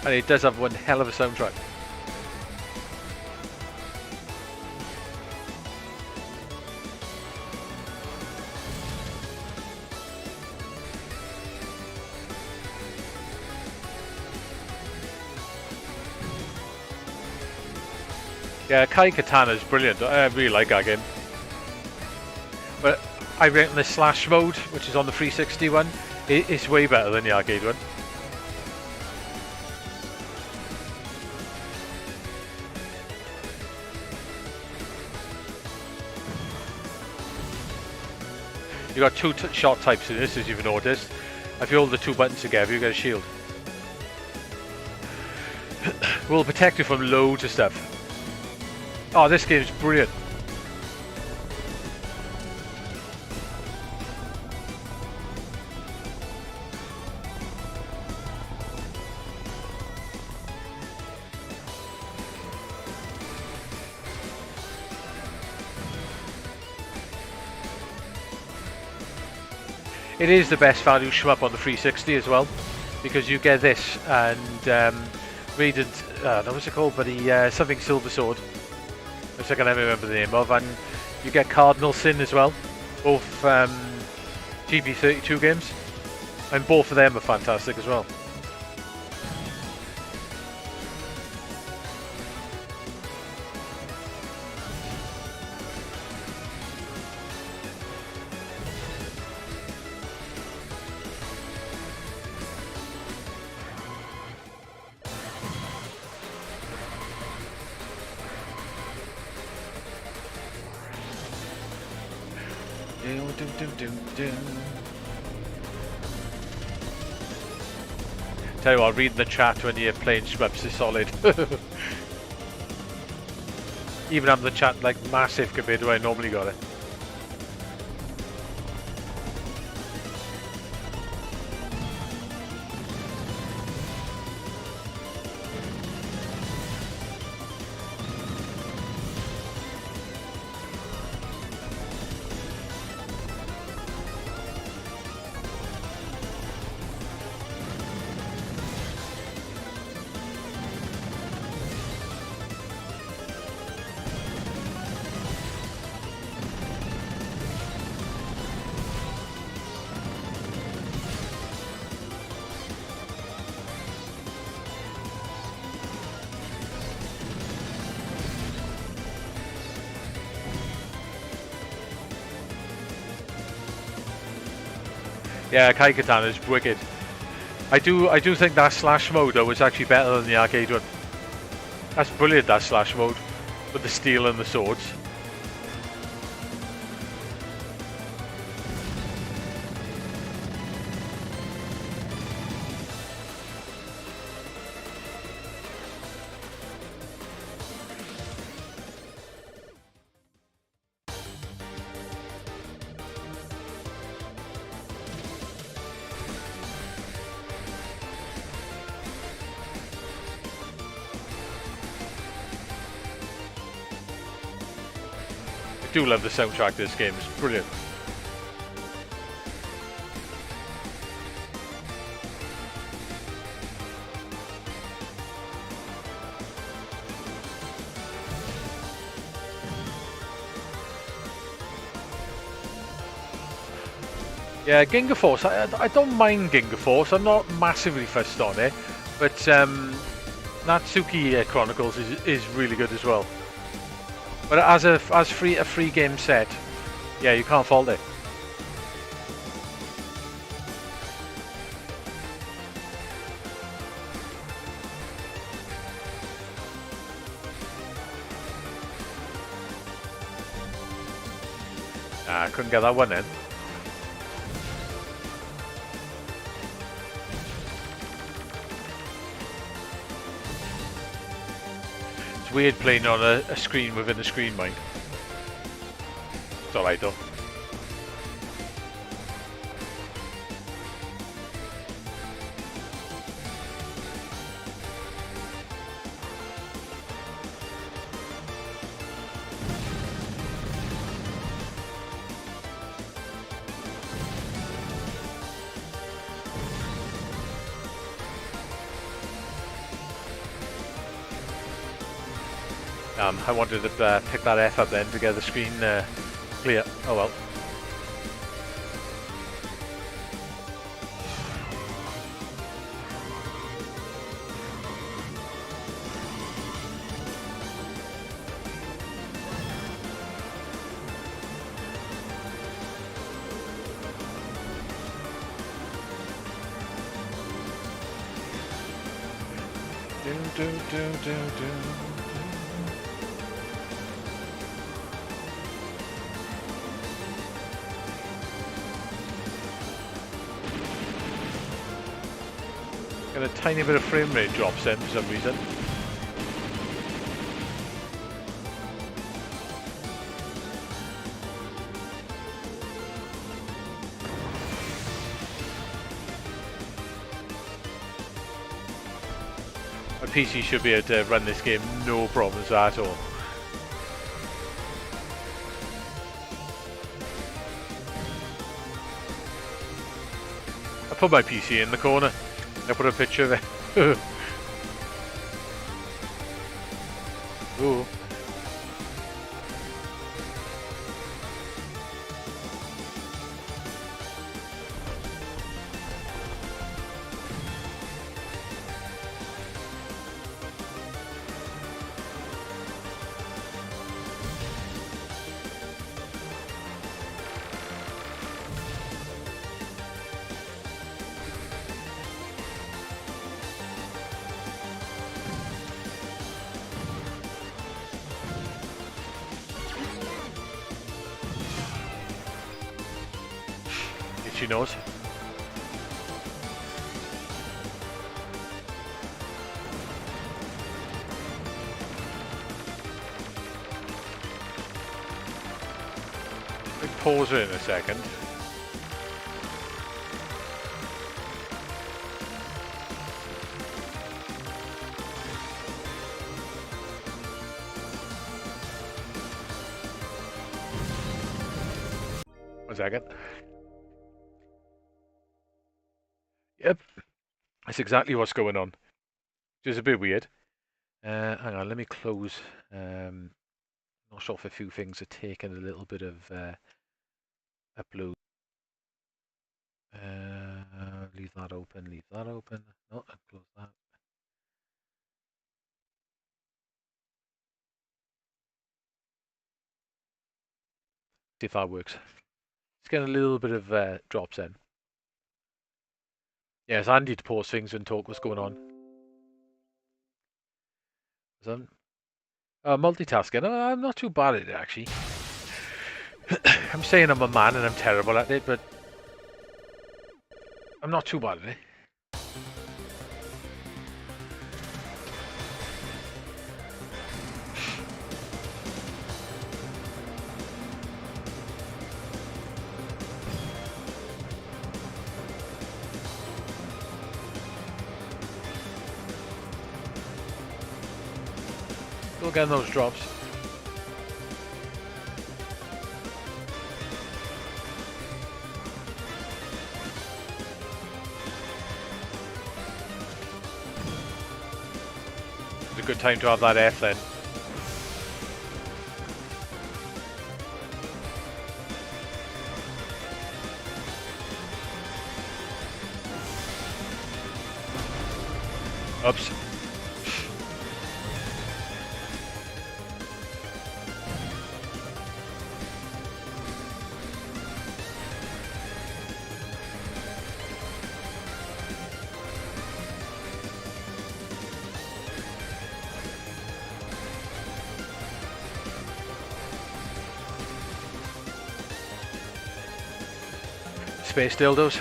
S1: And it does have one hell of a soundtrack. Yeah, Kai Katana is brilliant. I really like that game. But I reckon the slash mode, which is on the 360 one, is way better than the arcade one. You got two shot types in this, as you've noticed. If you hold the two buttons together, you get a shield. Will protect you from loads of stuff. Oh, this game's brilliant. It is the best value shmup on the 360 as well, because you get this and Radiant, what's it called? But something Silver Sword, which I can never remember the name of, and you get Cardinal Sin as well, both GB32 games, and both of them are fantastic as well. Tell you what, reading the chat when you're playing Shmups is solid. Even having the chat like massive compared to where I normally got it. Yeah, Kai Katana is wicked. I do think that slash mode though was actually better than the arcade one. That's brilliant, that slash mode with the steel and the swords. I do love the soundtrack of this game, it's brilliant. Yeah, Ginga Force, I don't mind Ginga Force, I'm not massively fussed on it, but Natsuki Chronicles is really good as well. But as a free game set, yeah, you can't fault it. Nah, I couldn't get that one in. It's weird playing on a screen within a screen, mind. It's alright though. I wanted to pick that F up then to get the screen clear. Oh well. Got a tiny bit of frame rate drops in for some reason. My PC should be able to run this game no problems at all. I put my PC in the corner. I put a picture of it. Ooh. She knows. Big pause in a second. One second. Yep, that's exactly what's going on. Which is a bit weird. Hang on, let me close. Not sure if a few things are taking a little bit of upload. Leave that open, leave that open. No, close that. See if that works. It's getting a little bit of drops in. Yeah, it's handy to pause things and talk what's going on. Multitasking, I'm not too bad at it actually. I'm saying I'm a man and I'm terrible at it, but I'm not too bad at it. Still getting those drops. It's a good time to have that F then. Oops. Space dildos.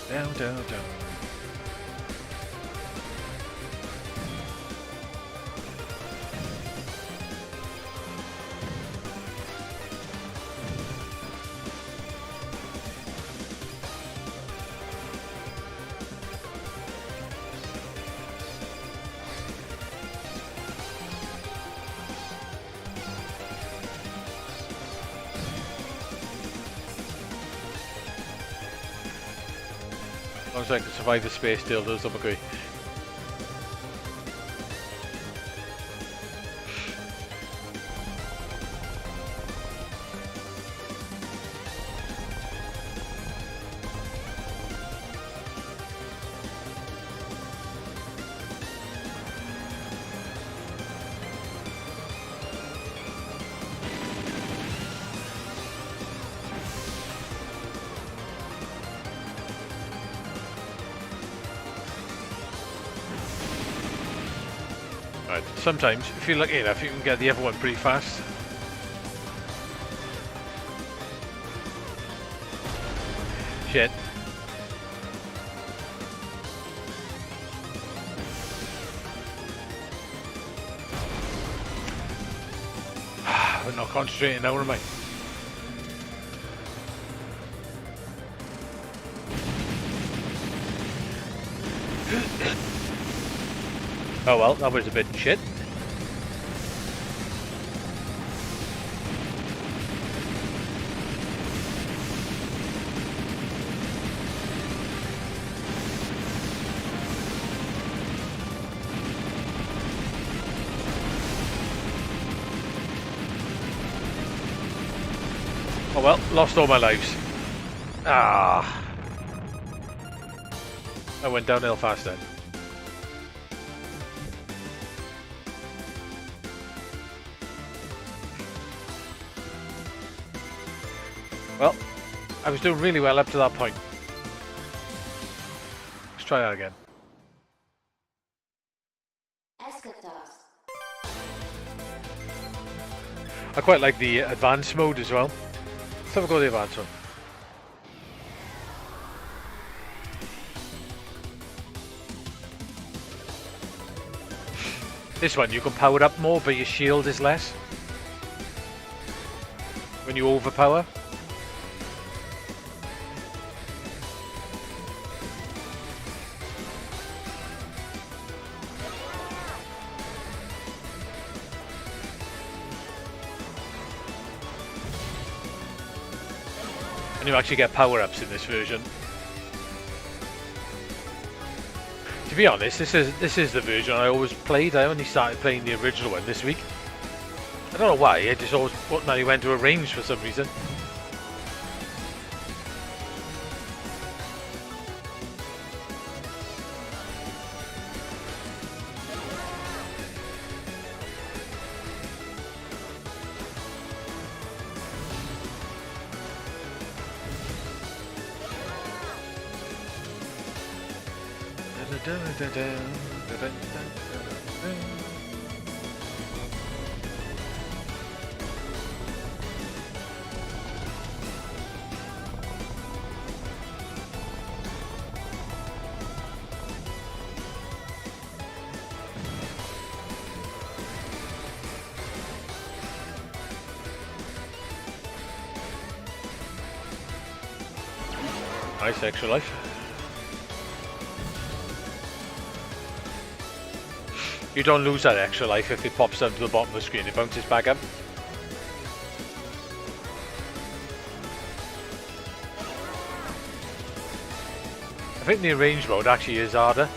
S1: Down, down, down. long as I can survive the space dildos, I'm okay. Right, sometimes, if you're lucky enough, you can get the other one pretty fast. Shit. I'm not concentrating now, am I? Oh well, that was a bit shit. Oh well, lost all my lives. Ah. I went downhill fast then. Well, I was doing really well up to that point. Let's try that again. I quite like the advanced mode as well. Let's have a go at the advanced one. This one you can power up more, but your shield is less when you overpower. And you actually get power-ups in this version. To be honest, this is the version I always played. I only started playing the original one this week. I don't know why, I just always automatically went to a range for some reason. Nice extra life. You don't lose that extra life if it pops down to the bottom of the screen, it bounces back up. I think the arrange mode actually is harder.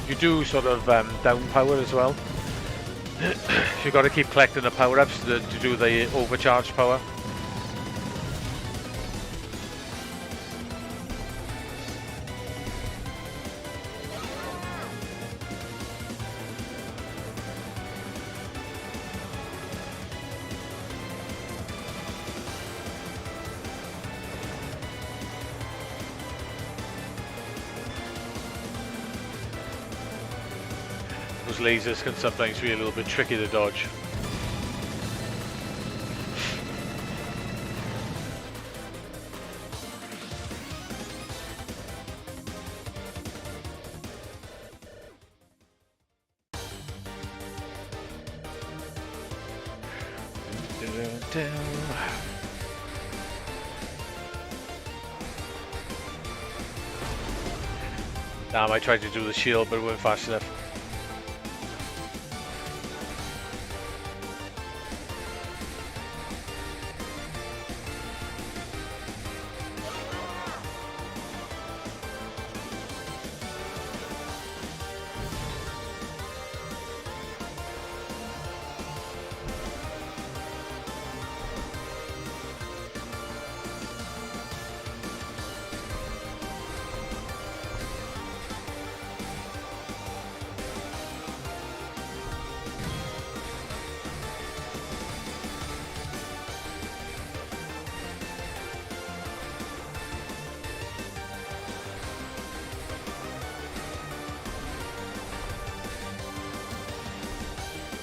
S1: You do sort of down power as well. You've got to keep collecting the power-ups to do the overcharge power. Those lasers can sometimes be a little bit tricky to dodge. Damn, I tried to do the shield, but it wasn't fast enough.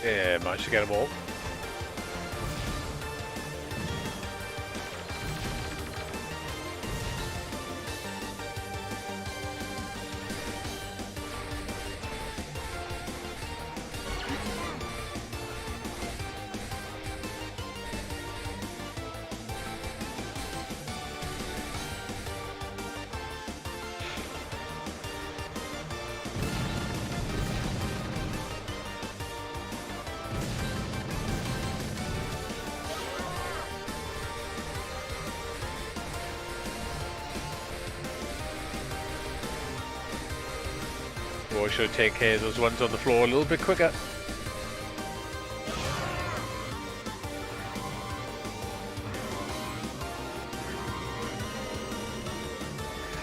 S1: Yeah, managed to get them all. Oh, I should take care of those ones on the floor a little bit quicker.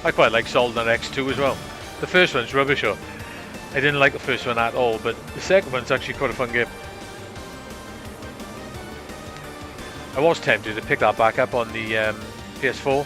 S1: I quite like Solid on X2 as well. The first one's rubbish though. I didn't like the first one at all, but the second one's actually quite a fun game. I was tempted to pick that back up on the PS4.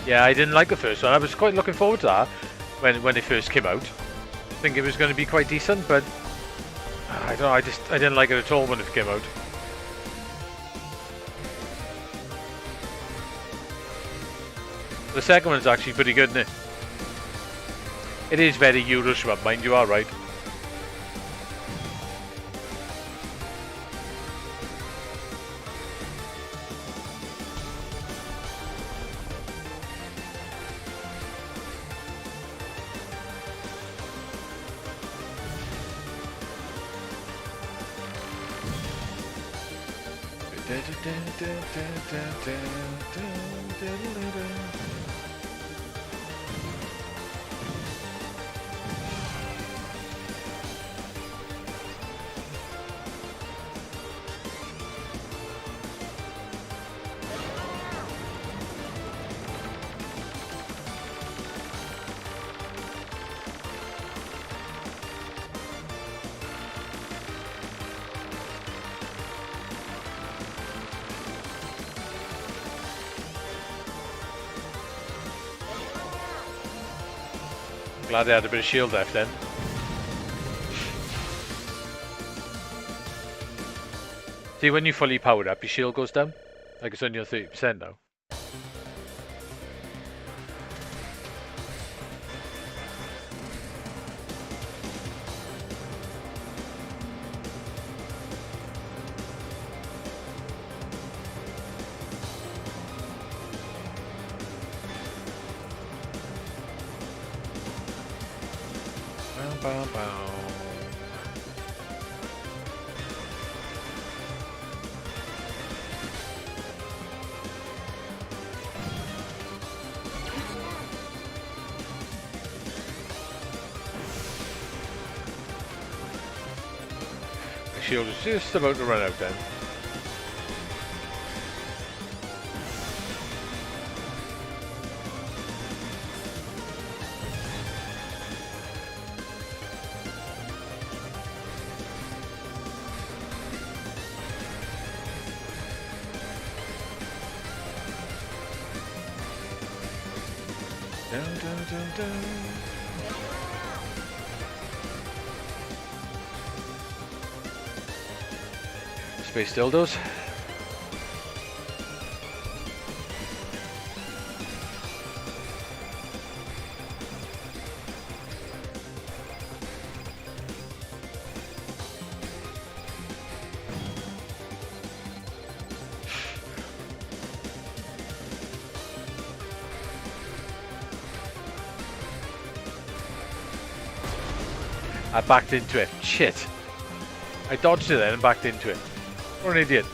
S1: Yeah, I didn't like the first one. I was quite looking forward to that when it first came out. I think it was going to be quite decent, but I don't know. I didn't like it at all when it came out. The second one's actually pretty good, isn't it? It is very Euro Shmup, mind you, are right. Glad they had a bit of shield left then. See, when you fully powered up, your shield goes down. Like it's only on 30% now. Shield is just about to run out then. Space dildos. I backed into it. Shit. I dodged it then and backed into it. What an idiot.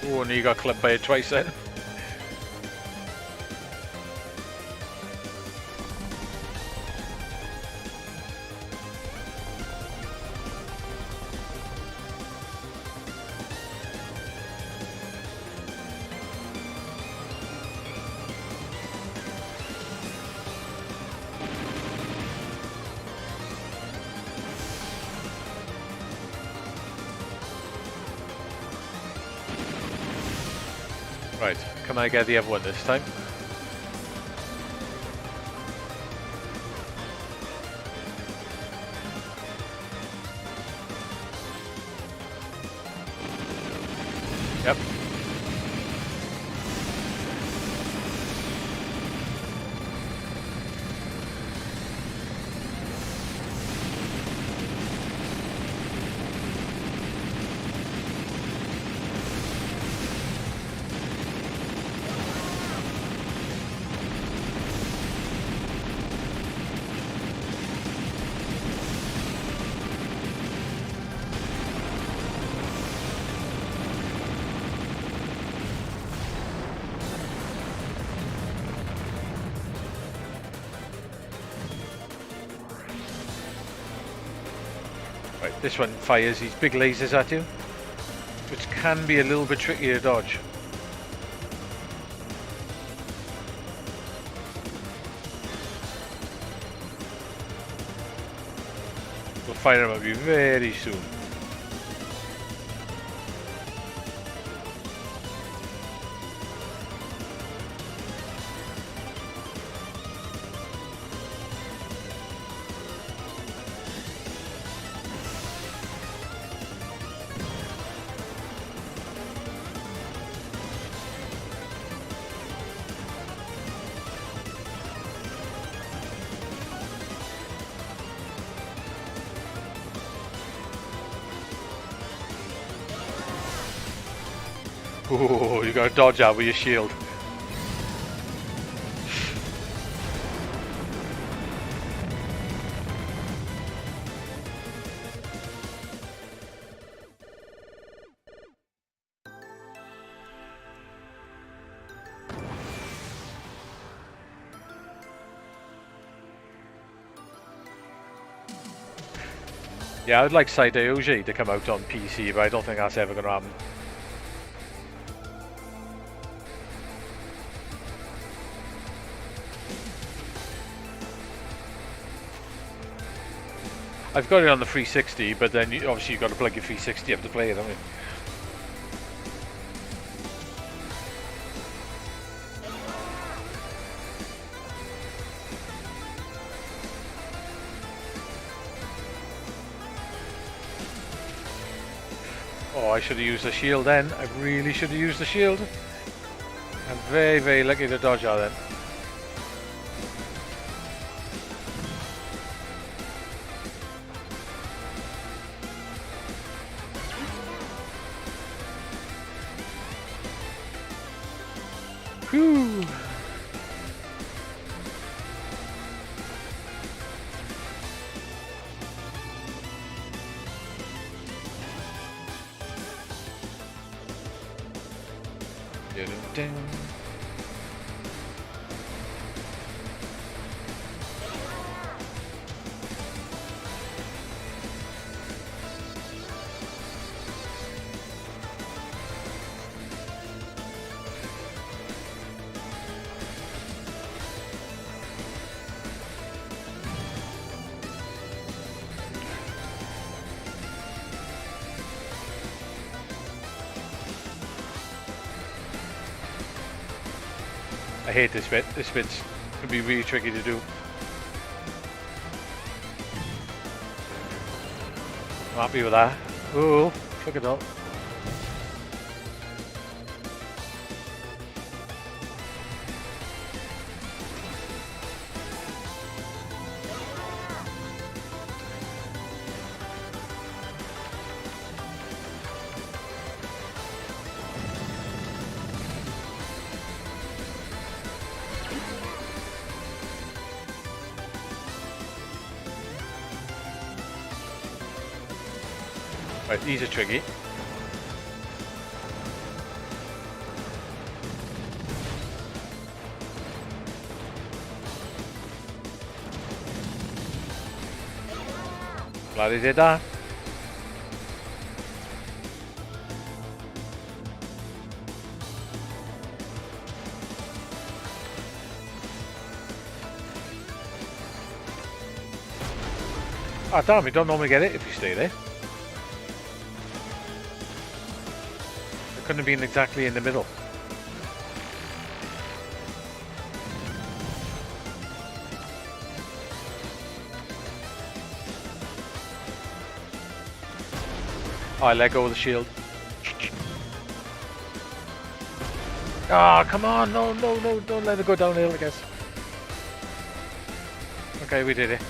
S1: Oh, and you got clipped by it twice then. Right, can I get the other one this time? Yep. Right, this one fires these big lasers at you, which can be a little bit tricky to dodge. We'll fire them at you very soon. Oh, you got to dodge out with your shield. Yeah, I would like Side AOG to come out on PC, but I don't think that's ever going to happen. I've got it on the 360, but then obviously you've got to plug your 360 up to play it, haven't you? Oh, I should have used the shield then. I really should have used the shield. I'm very, very lucky to dodge out then. Whew. Ding. hate this bit. This bit's gonna be really tricky to do. I'm happy with that. Oh, look at that. Right, these are tricky. Glad he did that. Ah, damn, you don't normally get it if you stay there. It couldn't have been exactly in the middle. Oh, I let go of the shield. Ah, come on, no, no, no, don't let it go downhill, I guess. Okay, we did it.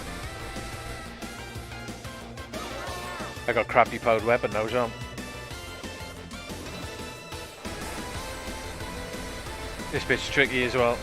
S1: I got a crappy powered weapon now, John. This bit's tricky as well.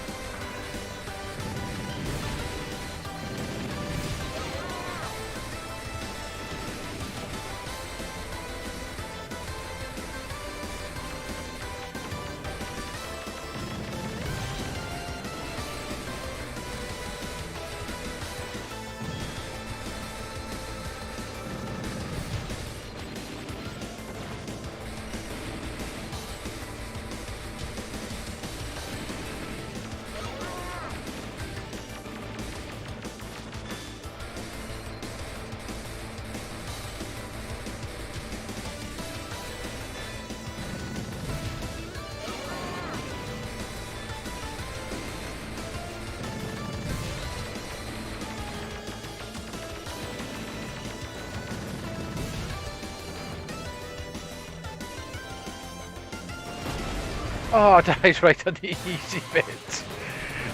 S1: Oh, I died right on the easy bit.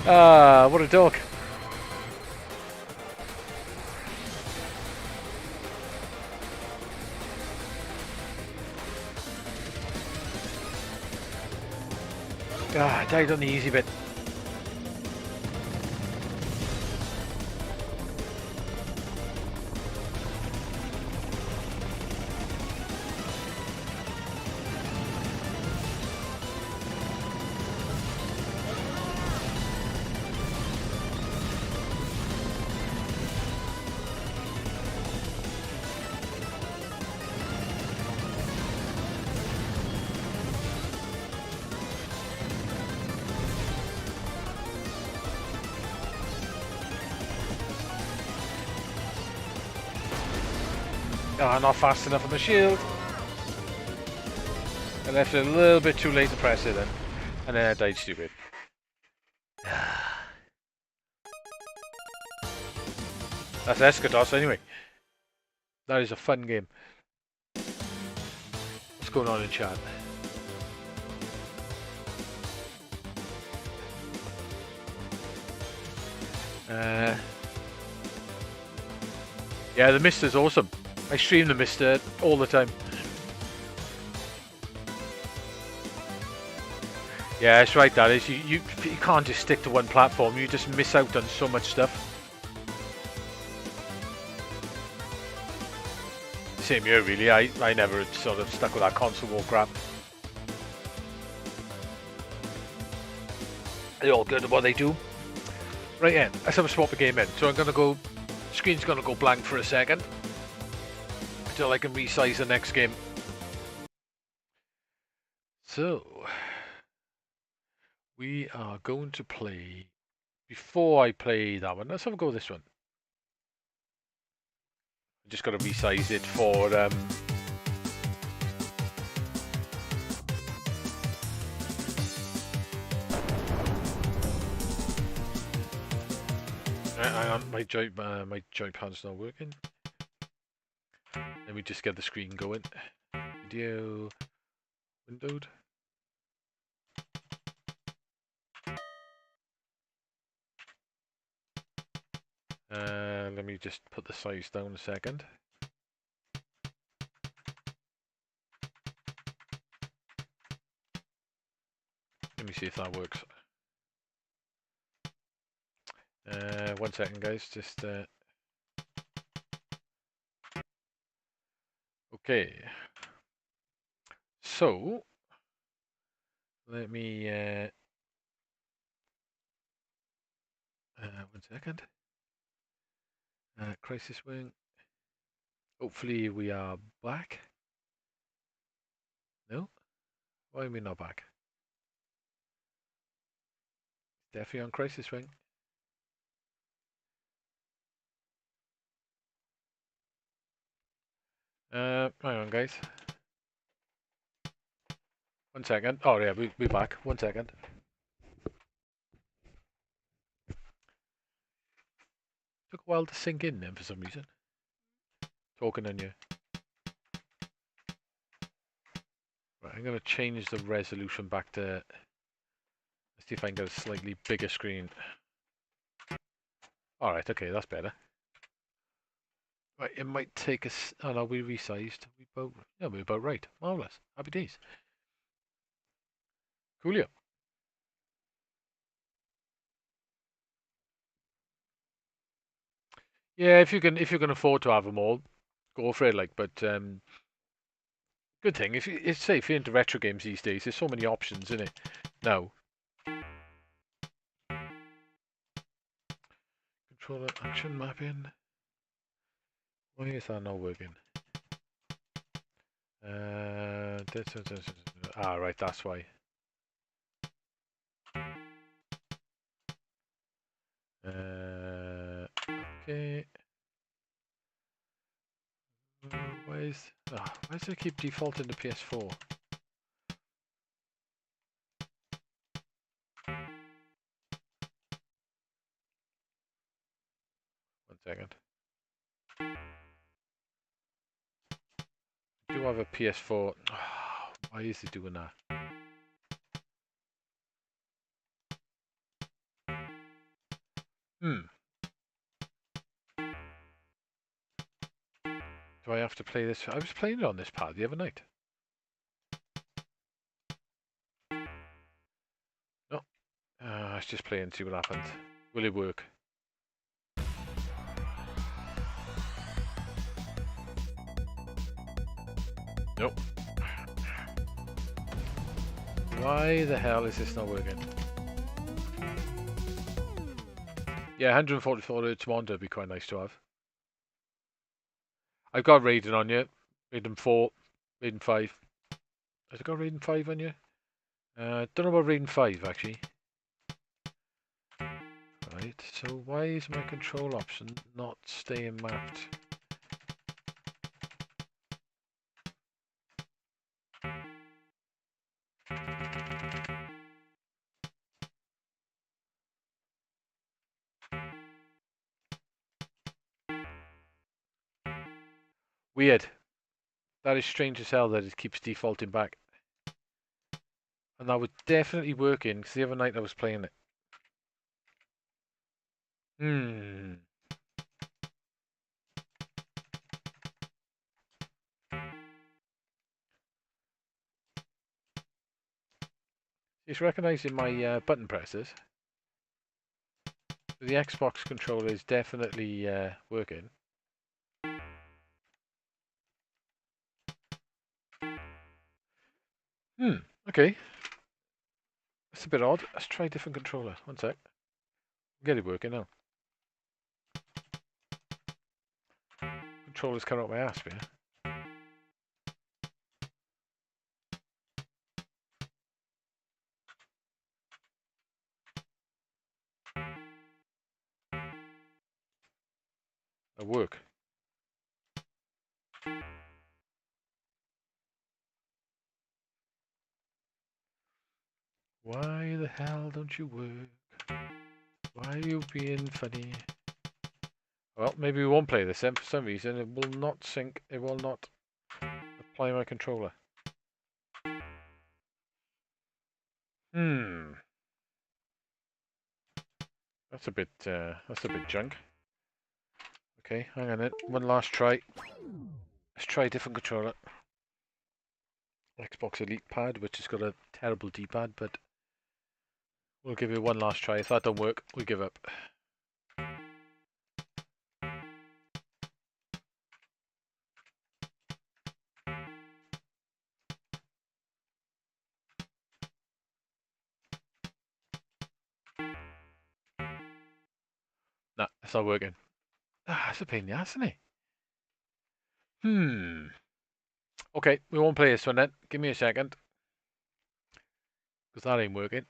S1: Ah, what a dog. Ah, I died on the easy bit. Oh, not fast enough on the shield. I left it a little bit too late to press it then. And then I died stupid. That's Escados anyway. That is a fun game. What's going on in chat? Yeah, the Mister's awesome. I stream the Mister all the time. Yeah, that's right, that is. You can't just stick to one platform, you just miss out on so much stuff. Same here really, I never sort of stuck with that console war crap. They're all good at what they do. Right then, let's have a swap a game in. So I'm gonna go, screen's gonna go blank for a second. Until I can resize the next game. So, we are going to play, before I play that one, let's have a go with this one. I just got to resize it for Hang on, my joypad's not working. Let me just get the screen going. Video windowed. Let me just put the size down a second. Let me see if that works. 1 second, guys. Just okay. So let me 1 second. Crisis wing. Hopefully we are back. No? Why are we not back? Definitely on crisis wing. Hang on, guys. 1 second. Oh yeah, we're back. 1 second. Took a while to sink in then for some reason. Talking on you. Right, I'm going to change the resolution back to... Let's see if I can get a slightly bigger screen. Alright, okay, that's better. Right, it might take us... Oh no, we resized. We're about right. Marvellous. Happy days. Coolio. Yeah, if you can afford to have them all, go for it. Like, but good thing if you're into retro games these days, there's so many options in it. Now, controller action mapping. Why is that not working? Right, that's why. Okay. Why does it keep defaulting to PS4? 1 second. I do have a PS4. Why is it doing that? Do I have to play this? I was playing it on this pad the other night. No. Let's just play and see what happens. Will it work? Nope. Why the hell is this not working? Yeah, 144 Hz monitor would be quite nice to have. I've got Raiden on you. Raiden 4, Raiden 5. Has it got Raiden 5 on you? Don't know about Raiden 5 actually. Right, so why is my control option not staying mapped? Weird. That is strange as hell that it keeps defaulting back. And that was definitely working because the other night I was playing it. It's recognising my button presses. The Xbox controller is definitely working. Okay. That's a bit odd. Let's try a different controller. 1 sec. Get it working now. Controller's cut out my ass, yeah. It'll work. Why the hell don't you work? Why are you being funny? Well, maybe we won't play this then. For some reason, it will not sync. It will not apply my controller. That's a bit junk. Okay, hang on then. One last try. Let's try a different controller. Xbox Elite Pad, which has got a terrible D-pad, but we'll give it one last try. If that don't work, we give up. Nah, it's not working. Ah, it's a pain in the ass, isn't it? Okay, we won't play this one then. Give me a second. Because that ain't working.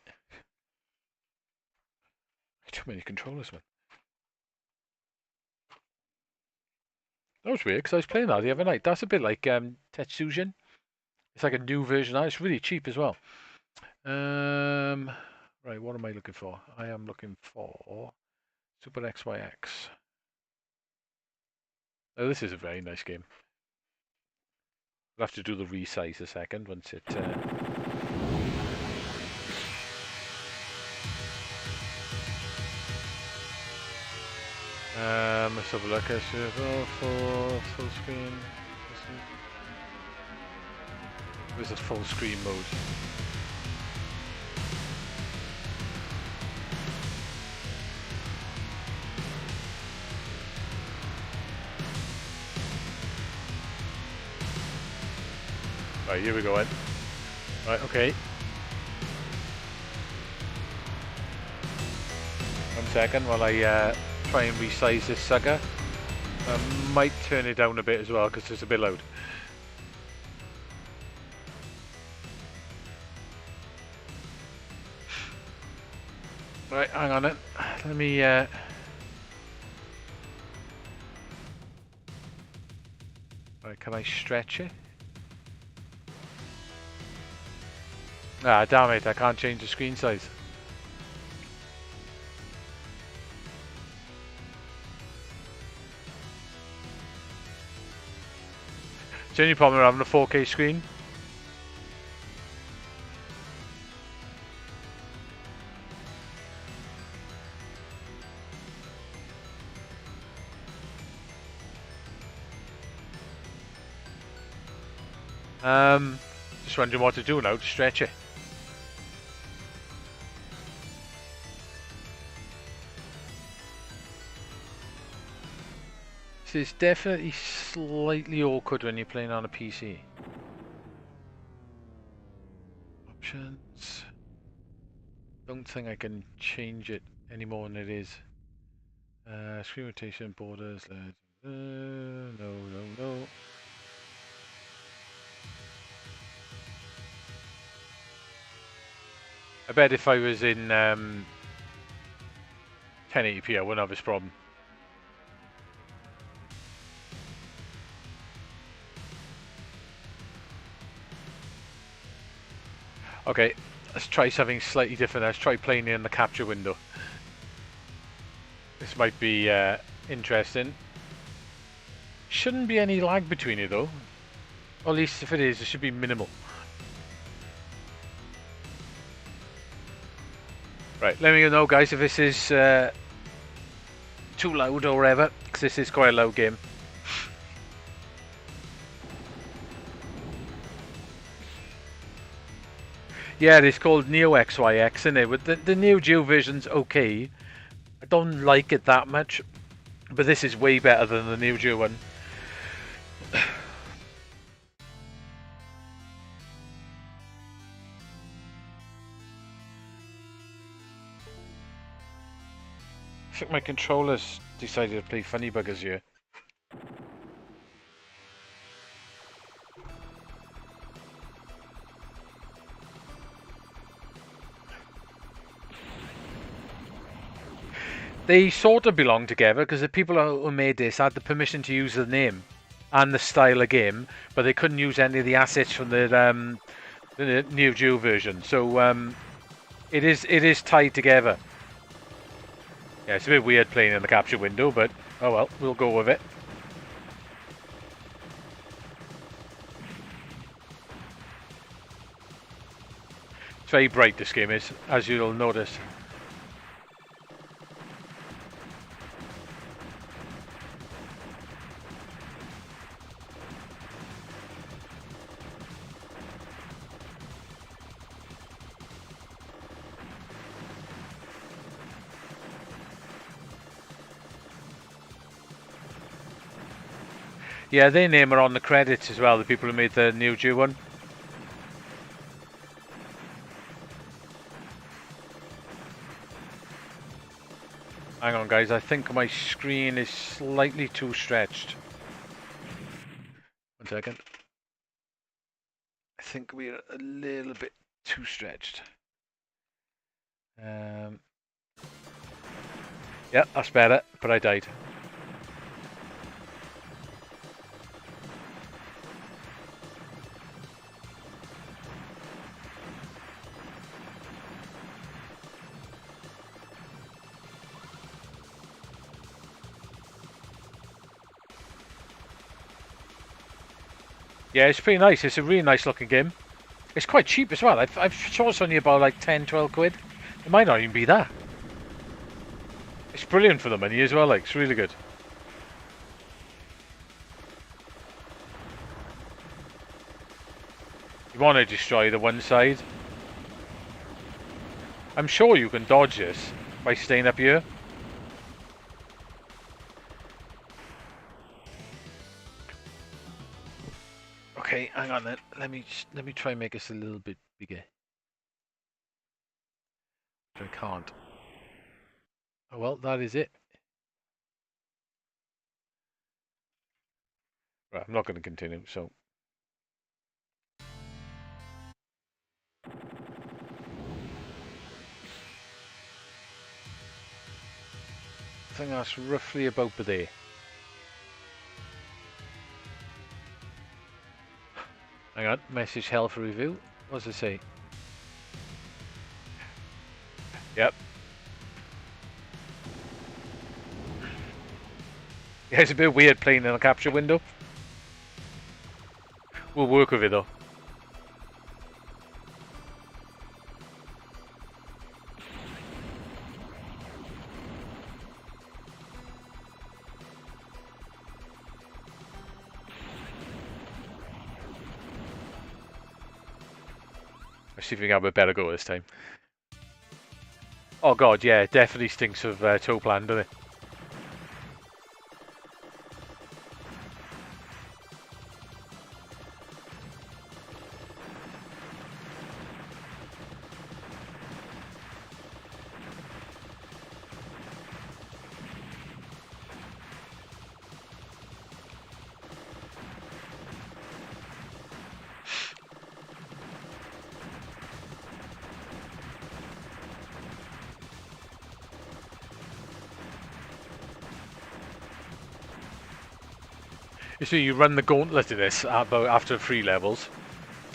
S1: Too many controllers, man. That was weird, because I was playing that the other night. That's a bit like Tetsujin. It's like a new version. It's really cheap as well. Right, what am I looking for? I am looking for Super XYX. Oh, this is a very nice game. I'll have to do the resize a second once it... let's have a look. Full screen. Where's the full screen mode? Right, here we go then. Right, okay. 1 second while I try and resize this sucker. I might turn it down a bit as well because it's a bit loud. Right, hang on then. Let me... Right, can I stretch it? Ah, damn it, I can't change the screen size. It's the only problem with having a 4K screen. Just wondering what to do now to stretch it. This is definitely slightly awkward when you're playing on a PC. Options. Don't think I can change it any more than it is. Screen rotation, borders. No. I bet if I was in 1080p, I wouldn't have this problem. Okay, let's try something slightly different. Let's try playing in the capture window. This might be interesting. Shouldn't be any lag between it though. Or at least if it is, it should be minimal. Right, let me know guys if this is too loud or whatever, because this is quite a loud game. Yeah, it's called Neo XYX, isn't it? But the Neo Geo version's okay. I don't like it that much, but this is way better than the Neo Geo one. I think my controller's decided to play funny buggers here. They sort of belong together because the people who made this had the permission to use the name and the style of game, but they couldn't use any of the assets from the Neo Geo version. So it is tied together. Yeah, it's a bit weird playing in the capture window, but oh well, we'll go with it. It's very bright, this game is, as you'll notice. Yeah, their name are on the credits as well, the people who made the Neo Geo one. Hang on, guys, I think my screen is slightly too stretched. 1 second. I think we're a little bit too stretched. Yeah, that's better, but I died. Yeah, it's pretty nice. It's a really nice looking game. It's quite cheap as well. I've sure it's only about like 10, 12 quid. It might not even be that. It's brilliant for the money as well, like, it's really good. You want to destroy the one side. I'm sure you can dodge this by staying up here. Okay, hang on then. Let me try and make this a little bit bigger. I can't. Oh well, that is it. Right, I'm not going to continue, so. I think that's roughly about there. Hang on, message hell for review. What does it say? Yep. Yeah, it's a bit weird playing in a capture window. We'll work with it though. Let's see if we can have a better go this time. Oh god, yeah, it definitely stinks of toe plan, doesn't it? You see, you run the gauntlet of this about after 3 levels.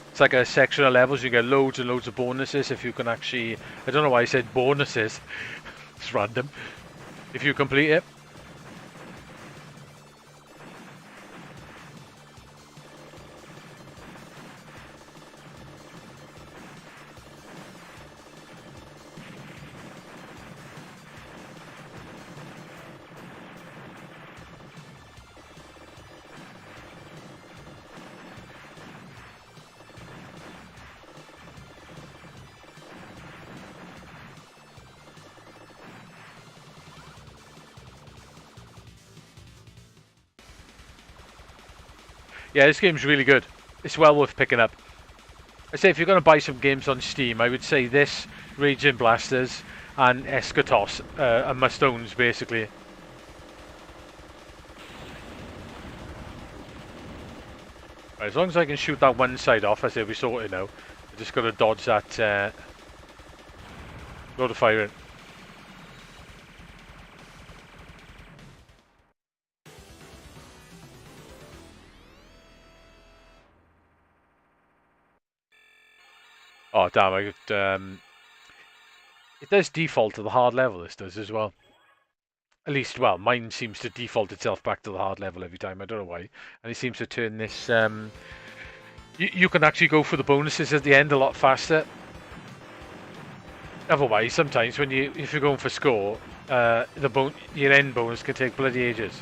S1: It's like a section of levels, you get loads and loads of bonuses if you can actually... I don't know why I said bonuses. It's random. If you complete it. Yeah, this game's really good. It's well worth picking up. I say if you're going to buy some games on Steam, I would say this, Raging Blasters, and Eschatos are must-owns, basically. Right, as long as I can shoot that one side off, I say we sorted now. I just got to dodge that load of fire in. Oh damn! It does default to the hard level. This does as well. At least, well, mine seems to default itself back to the hard level every time. I don't know why. And it seems to turn this. You can actually go for the bonuses at the end a lot faster. Otherwise, sometimes if you're going for score, your end bonus can take bloody ages.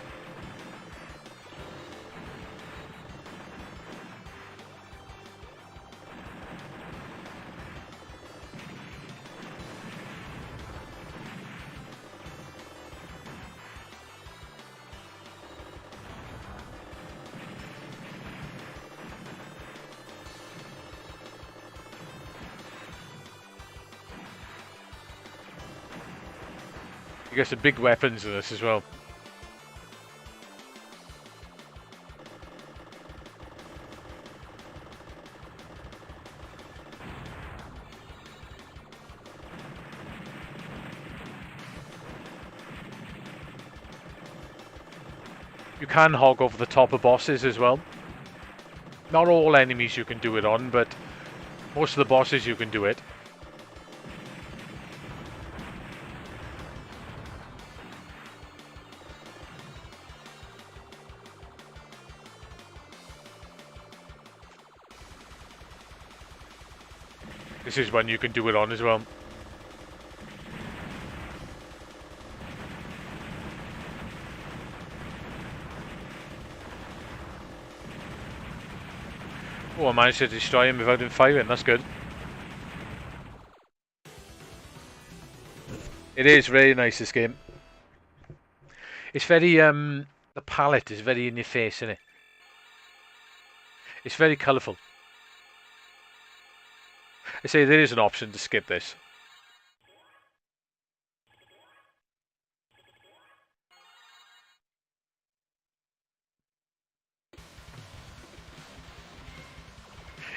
S1: You get some big weapons in this as well. You can hog over the top of bosses as well. Not all enemies you can do it on, but most of the bosses you can do it. This is one you can do it on as well. Oh, I managed to destroy him without him firing, that's good. It is really nice, this game. It's very, the palette is very in your face, isn't it? It's very colourful. I say there is an option to skip this.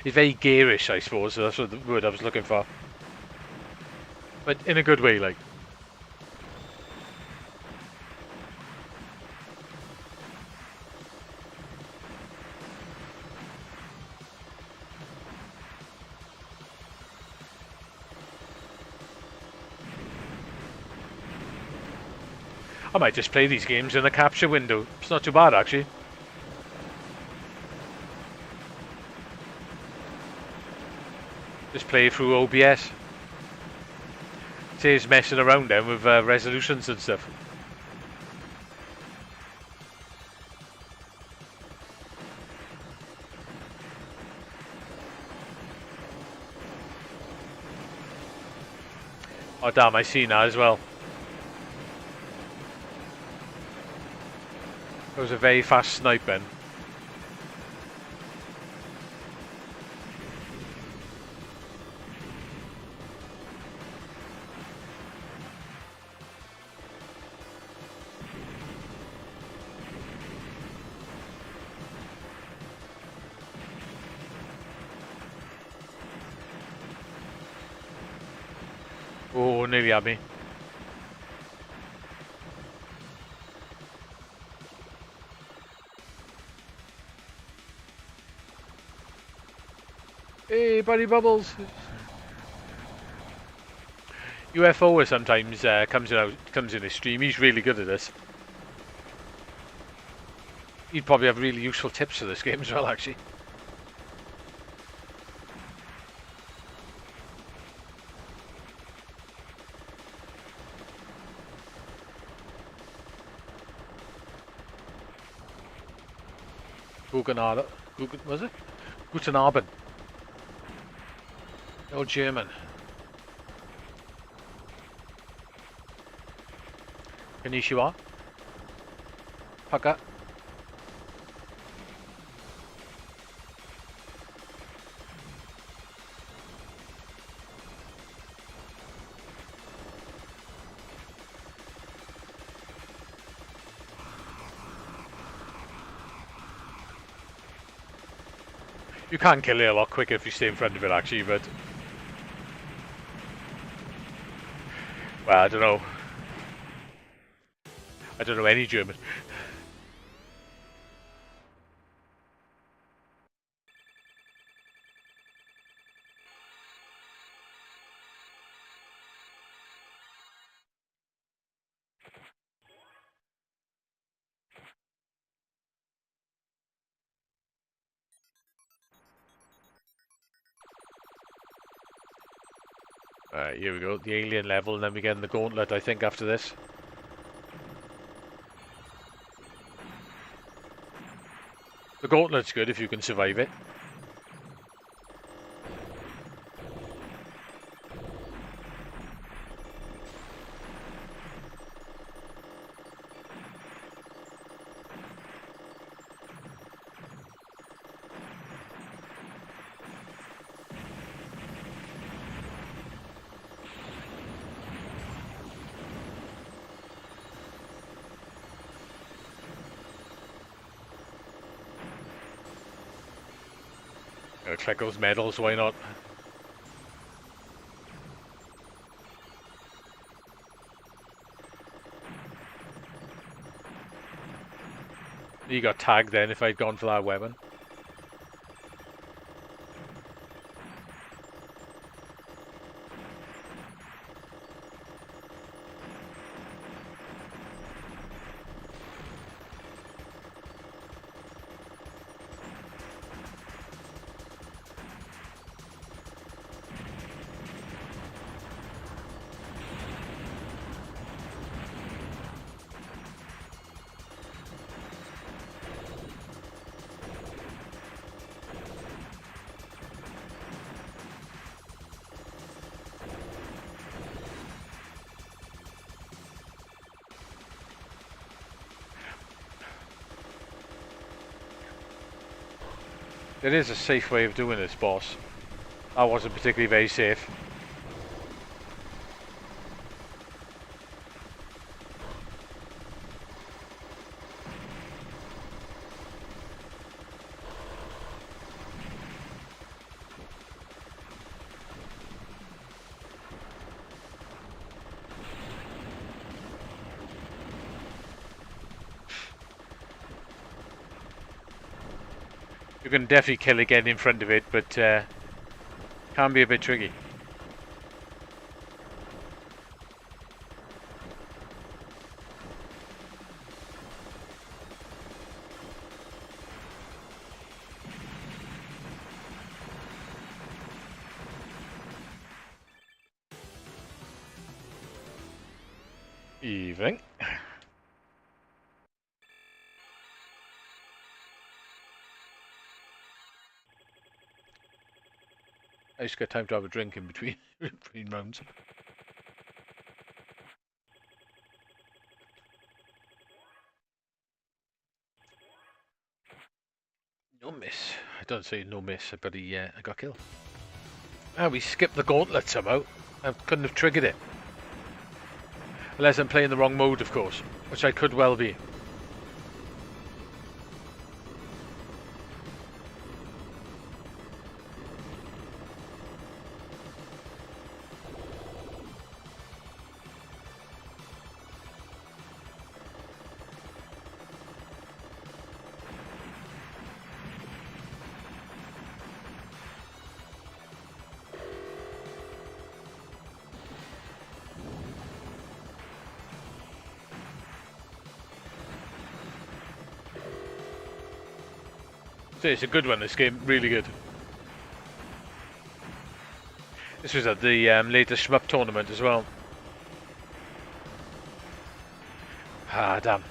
S1: It's very garish, I suppose. That's what the word I was looking for. But in a good way, like. I might just play these games in the capture window. It's not too bad, actually. Just play through OBS. Saves messing around then with resolutions and stuff. Oh damn, I see now as well. It was a very fast snipe then. Oh, nearly had me. Hey, buddy Bubbles! UFO sometimes comes in his stream. He's really good at this. He'd probably have really useful tips for this game as well, actually. Was it? Guten Abend. Oh, German. Konnichiwa. Paka. You can kill it a lot quicker if you stay in front of it, actually, but... Well, I don't know. I don't know any German. Alright, here we go. The alien level, and then we get in the gauntlet, I think, after this. The gauntlet's good if you can survive it. Gotta collect those medals, why not? You got tagged then if I'd gone for that weapon. There is a safe way of doing this, boss. That wasn't particularly very safe. You can definitely kill again in front of it, but can be a bit tricky. Evening. I just got time to have a drink in between, between rounds. No miss. I don't say no miss, but I got killed. Ah, we skipped the gauntlet somehow. I couldn't have triggered it. Unless I'm playing the wrong mode, of course, which I could well be. So it's a good one, this game, really good. This was at the latest Shmup tournament as well. Ah, damn.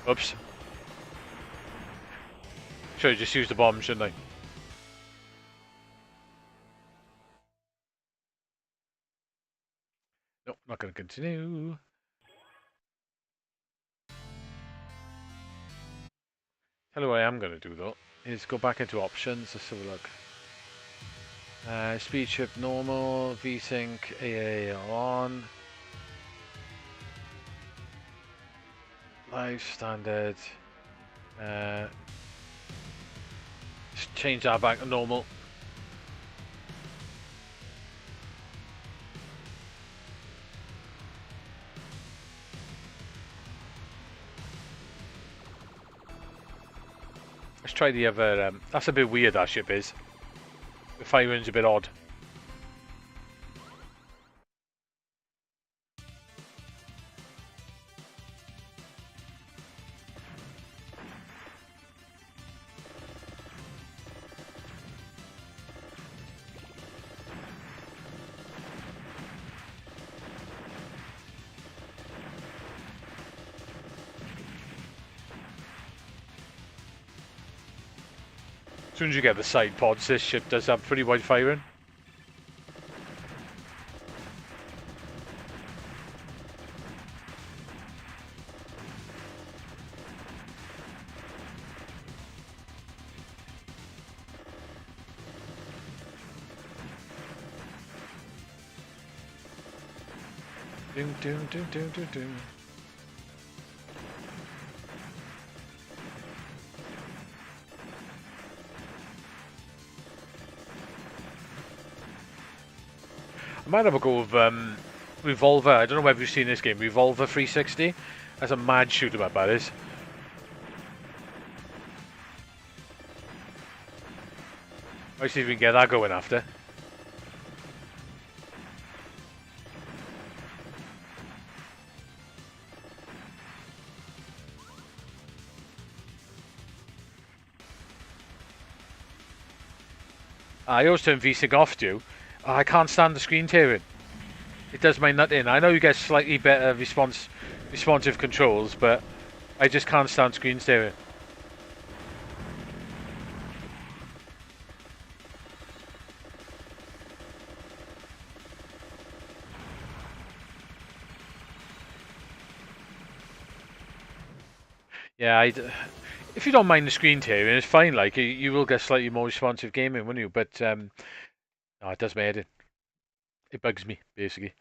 S1: Oops. Should have just used the bomb, shouldn't I? Nope, not going to continue. Tell you what I am going to do though, is go back into options. Let's have a look. Speed shift normal, VSync, AA on. Live standard. Just change that back to normal. Let's try the other. That's a bit weird, that ship is. The firing's a bit odd. As soon as you get the side pods, this ship does have pretty wide firing. Doom, doom, doom, doom, doom, doom. I might have a go of Revolver. I don't know whether you've seen this game, Revolver 360. That's a mad shoot 'em up, that is. Let's see if we can get that going after. I always turn VSync off, do. I can't stand the screen tearing. It does my nut in. I know you get slightly better responsive controls, but I just can't stand screen tearing. Yeah, if you don't mind the screen tearing, it's fine. Like you will get slightly more responsive gaming, won't you? But no, it does my head in. It bugs me basically.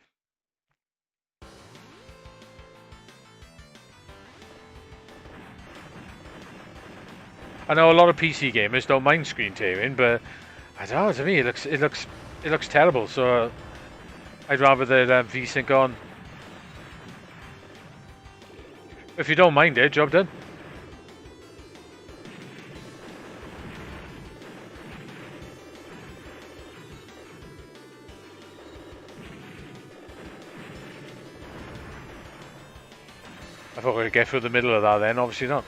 S1: I know a lot of PC gamers don't mind screen tearing, but I don't know. To me, it looks terrible. So I'd rather the VSync on. If you don't mind it, job done. I thought we'd get through the middle of that then, obviously not.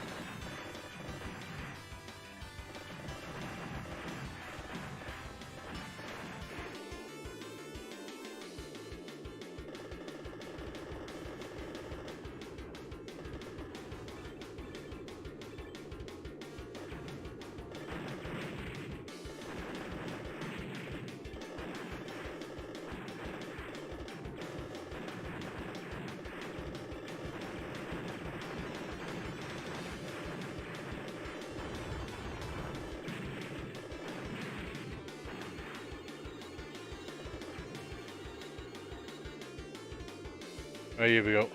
S1: Oh, here we go.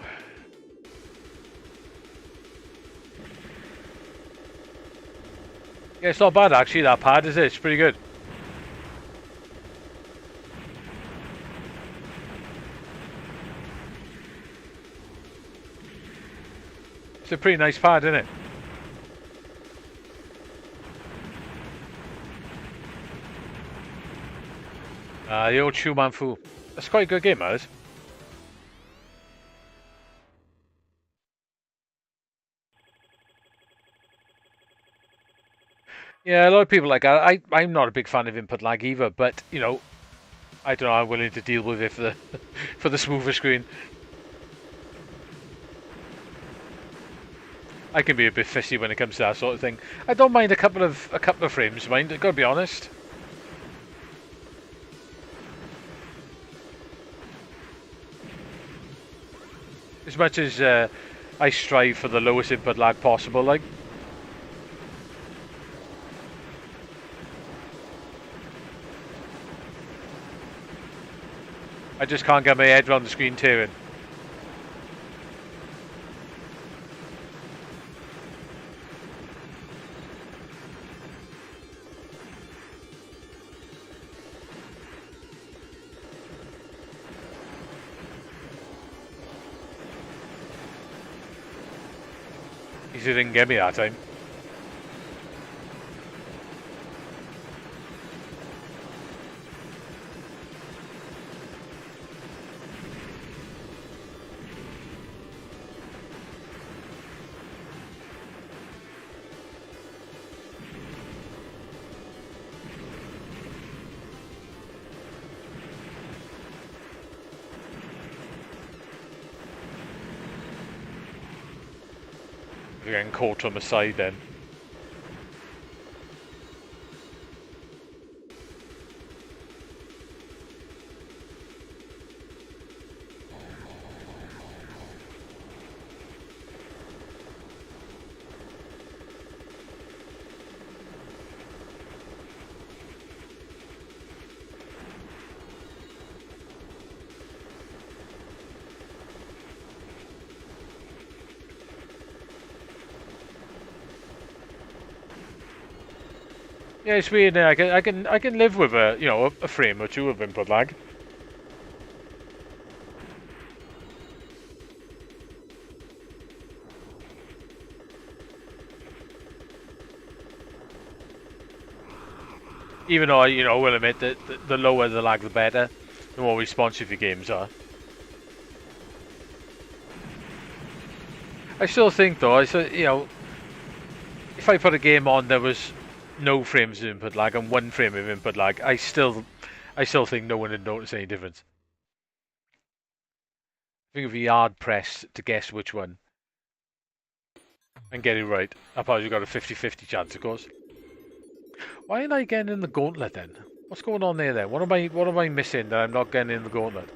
S1: Yeah, it's not bad actually, that pad, is it? It's pretty good. It's a pretty nice pad, isn't it? The old Shoeman Fu. That's quite a good game, that is. Yeah, a lot of people like that. I'm not a big fan of input lag either, but you know, I don't know. I'm willing to deal with it for the for the smoother screen. I can be a bit fissy when it comes to that sort of thing. I don't mind a couple of frames, mind. I've got to be honest. As much as I strive for the lowest input lag possible, like. I just can't get my head around the screen tearing. He didn't get me that time. We're getting caught on the side then. Yeah, it's weird. I can live with a frame or two of input lag. Even though I will admit that the lower the lag, the better. The more responsive your games are. I still think though, if I put a game on there was no frames of input lag and 1 frame of input lag, I still think no one would notice any difference. I think it'd be hard pressed to guess which one and get it right. I've probably got a 50-50 chance, of course. Why ain't I getting in the gauntlet then? What's going on there then? What am I missing that I'm not getting in the gauntlet?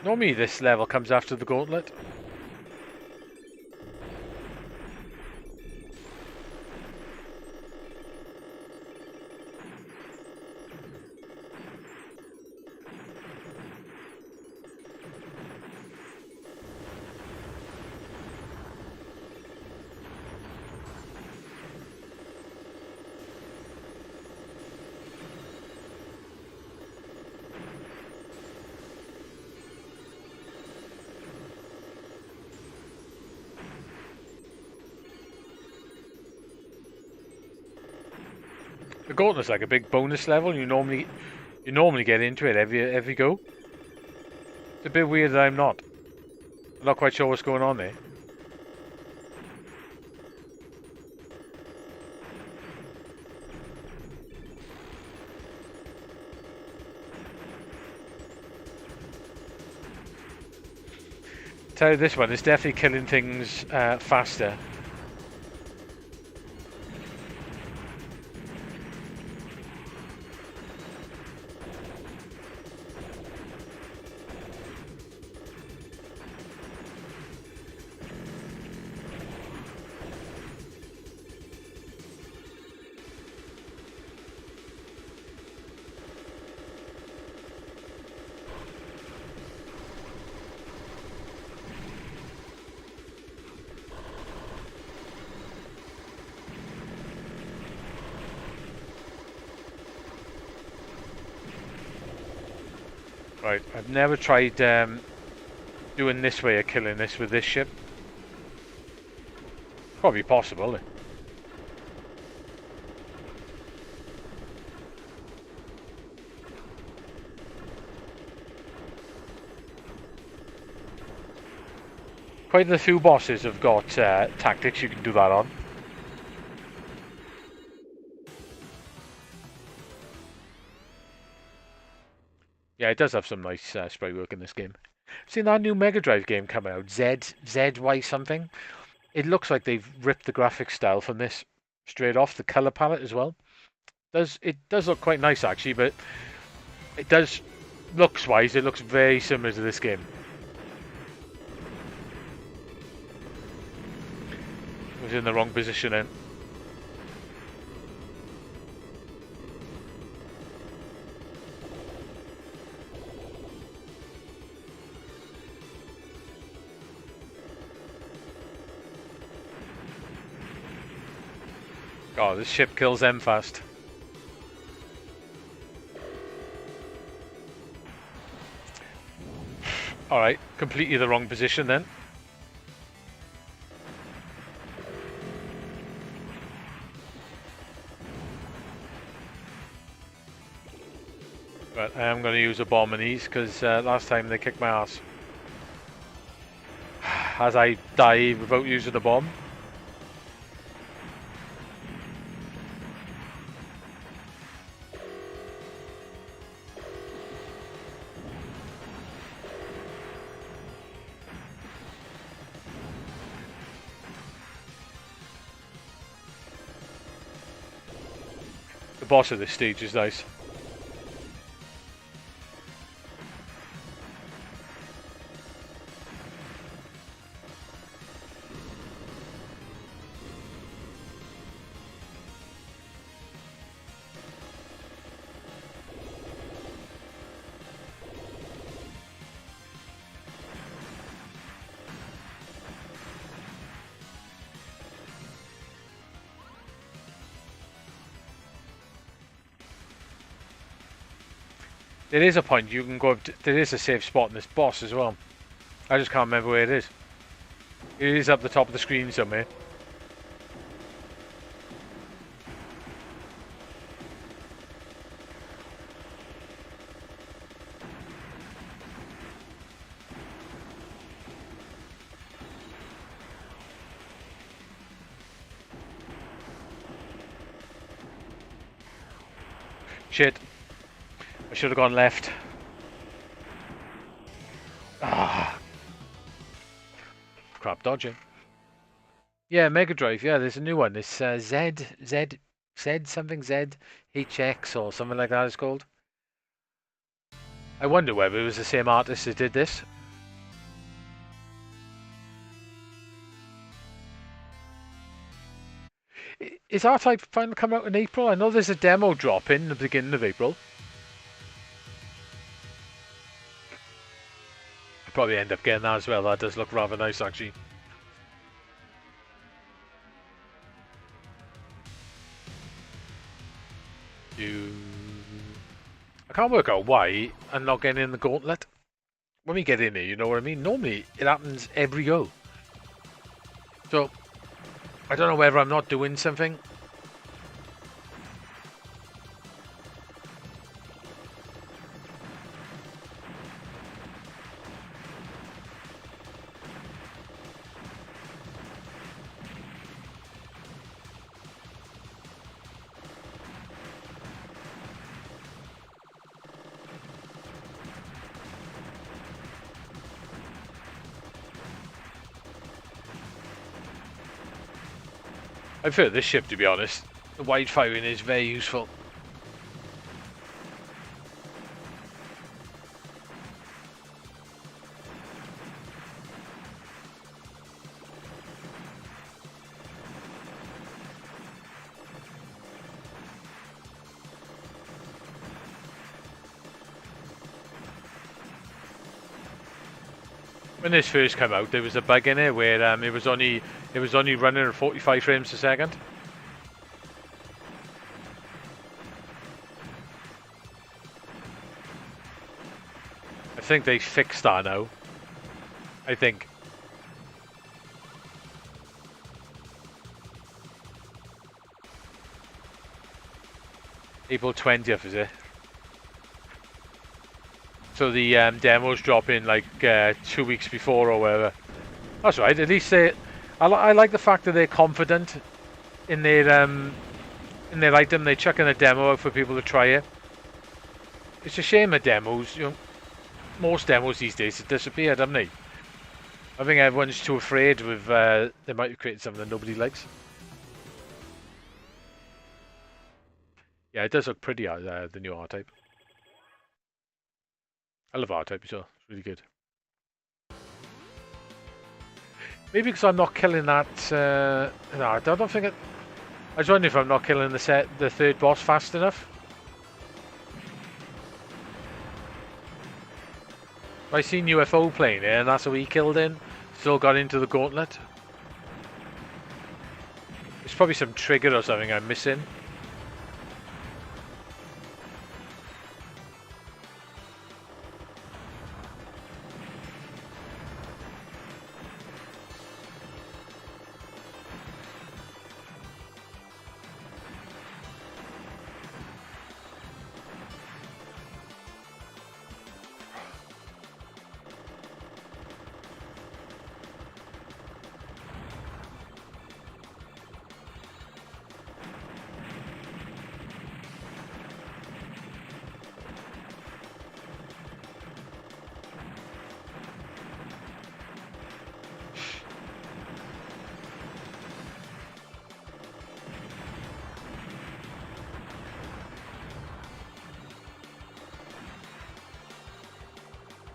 S1: Normally this level comes after the gauntlet. The gauntlet's like a big bonus level. You normally get into it every go. It's a bit weird that I'm not. I'm not quite sure what's going on there. Tell you this one, it's definitely killing things faster. Right, I've never tried doing this way of killing this with this ship. Probably possible. Quite a few bosses have got tactics you can do that on. Yeah, it does have some nice spray work in this game. Seen that new Mega Drive game come out, ZY something? It looks like they've ripped the graphic style from this straight off, the color palette as well. It does look quite nice actually, but it does, looks-wise, it looks very similar to this game. I was in the wrong position then. Oh, this ship kills them fast. Alright, completely the wrong position then. But I am going to use a bomb in these because last time they kicked my ass. As I die without using a bomb. The boss of this stage is nice. There is a point you can go up to, there is a safe spot in this boss as well. I just can't remember where it is. It is up the top of the screen somewhere. Shit. I should have gone left. Ah. Crap dodging. Yeah, Mega Drive. Yeah, there's a new one. It's Z something Z HX or something like that. It's called. I wonder whether it was the same artist that did this. Is R-Type finally come out in April? I know there's a demo drop in the beginning of April. I'll probably end up getting that as well. That does look rather nice, actually. I can't work out why I'm not getting in the gauntlet. When we get in here, you know what I mean? Normally, it happens every go. So, I don't know whether I'm not doing something. I prefer this ship, to be honest. The wide firing is very useful. When this first came out, there was a bug in it where it was only running at 45 frames a second. I think they fixed that now. I think. April 20th, is it? So the demos drop in like 2 weeks before or whatever. That's right. At least I like the fact that they're confident in their item. They chuck in a demo out for people to try it. It's a shame that demos, you know, most demos these days have disappeared, haven't they? I think everyone's too afraid with they might have created something that nobody likes. Yeah, it does look pretty, the new R-Type. I love R-Type as well. It's really good. Maybe because I'm not killing that. No, I don't think it. I was wondering if I'm not killing the third boss fast enough. I seen UFO playing it, and that's how he killed in. Still got into the gauntlet. There's probably some trigger or something I'm missing.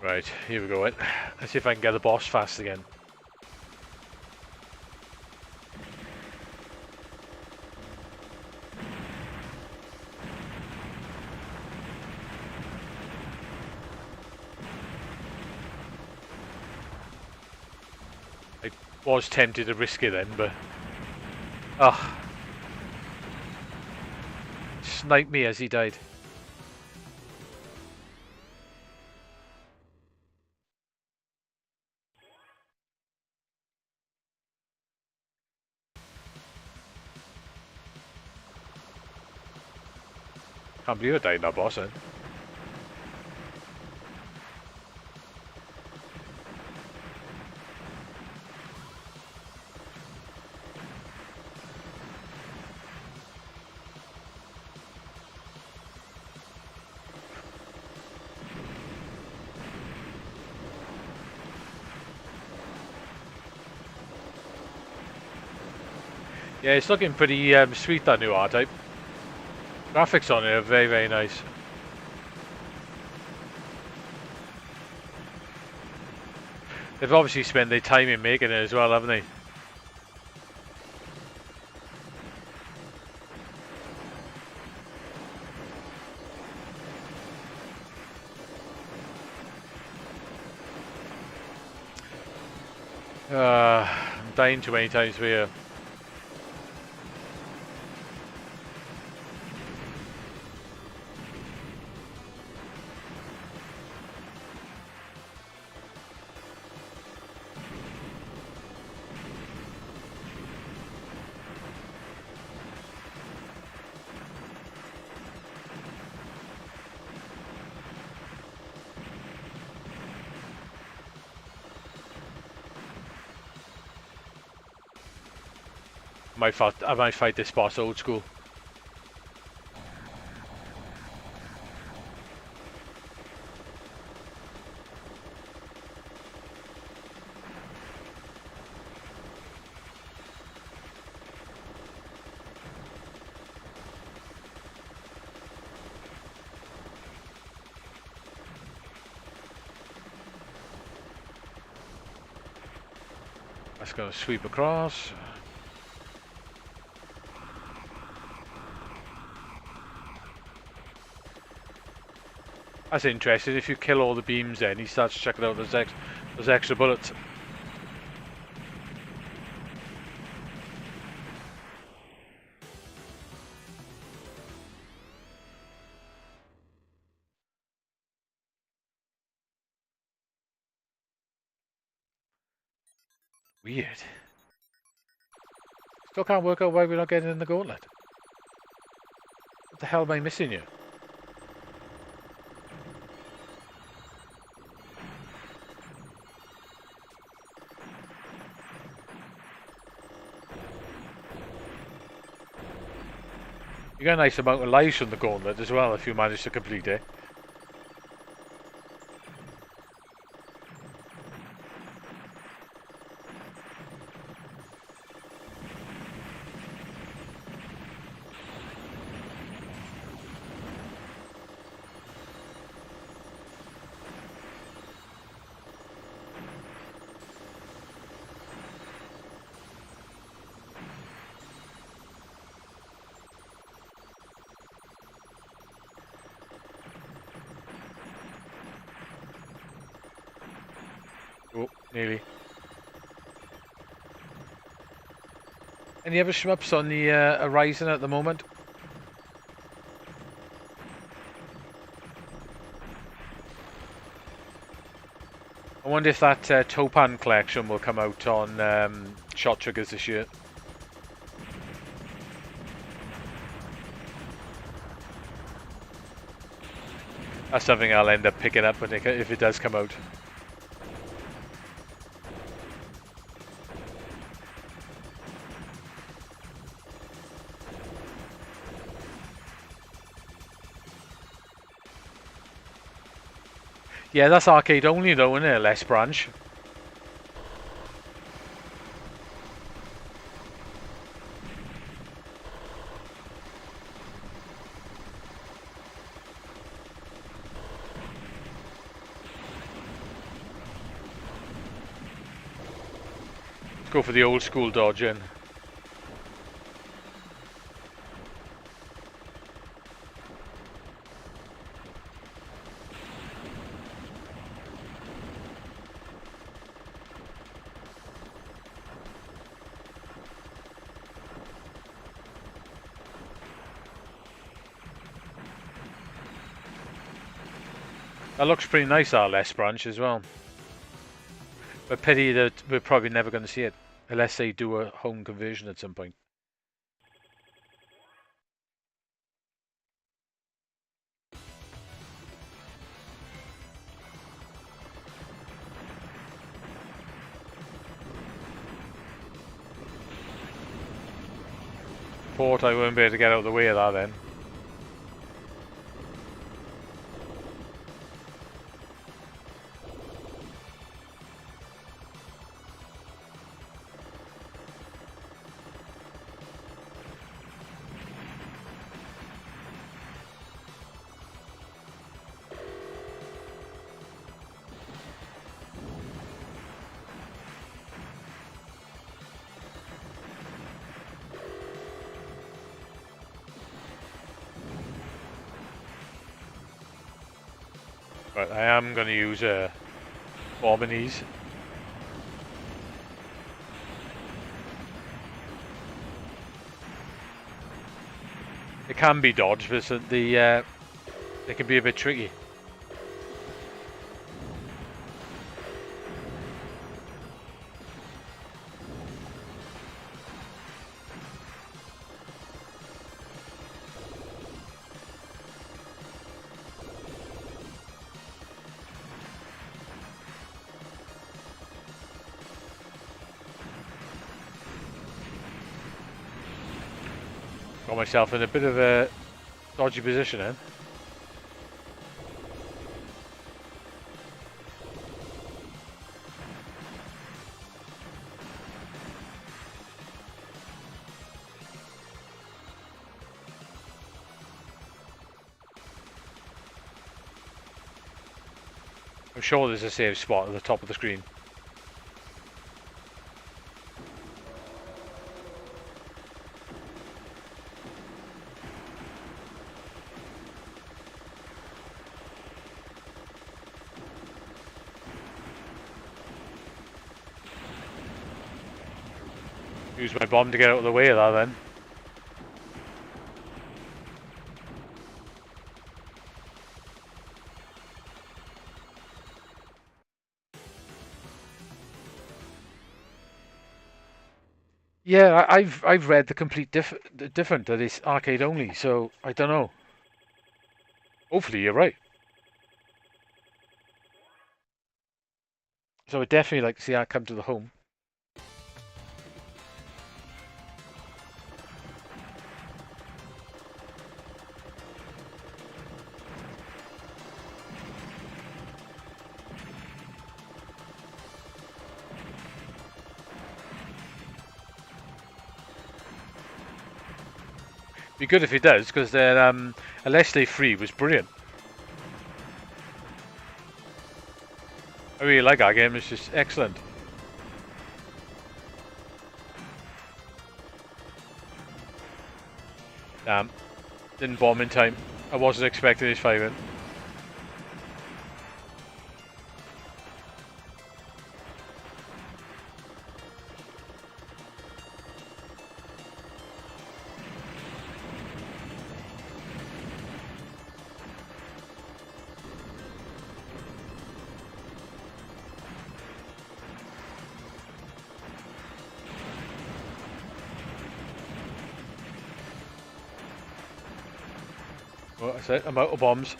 S1: Right, here we go. Let's see if I can get the boss fast again. I was tempted to risk it then, but... Oh. Sniped me as he died. Can't believe I died in that boss then. Yeah, it's looking pretty sweet, that new R-Type. Graphics on it are very, very nice. They've obviously spent their time in making it as well, haven't they? I'm dying too many times here. I might fight this boss old school. That's going to sweep across. That's interesting. If you kill all the beams, then he starts checking out those extra bullets. Weird. Still can't work out why we're not getting in the gauntlet. What the hell am I missing here? You get a nice amount of lives from the gauntlet as well if you manage to complete it. Oh, nearly. Any other shmups on the horizon at the moment? I wonder if that Topan collection will come out on Shot Triggers this year. That's something I'll end up picking up when if it does come out. Yeah, that's arcade only though, isn't it? Less branch. Let's go for the old school dodging. That looks pretty nice, our less branch as well. But pity that we're probably never going to see it unless they do a home conversion at some point. thought I wouldn't be able to get out of the way of that then. But I am going to use a bomb in these. It can be dodged, but they can be a bit tricky. Got myself in a bit of a dodgy position then. I'm sure there's a save spot at the top of the screen. Use my bomb to get out of the way of that then. Yeah, I've read the complete different that it's arcade only, so I don't know. Hopefully you're right. So I'd definitely like to see that come to the home. Be good if he does, because their Leslie Free was brilliant. I really like that game. It's just excellent. Damn, didn't bomb in time. I wasn't expecting his 5 in. Well, that's it. I'm out of bombs.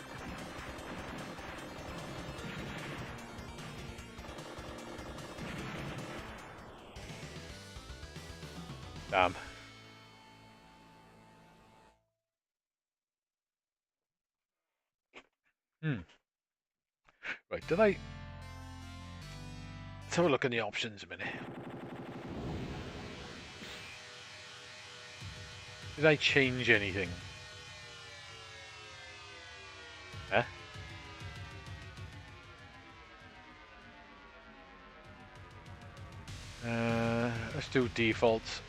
S1: Damn. Right, did I... Let's have a look in the options a minute. Did I change anything? Huh? Let's do defaults.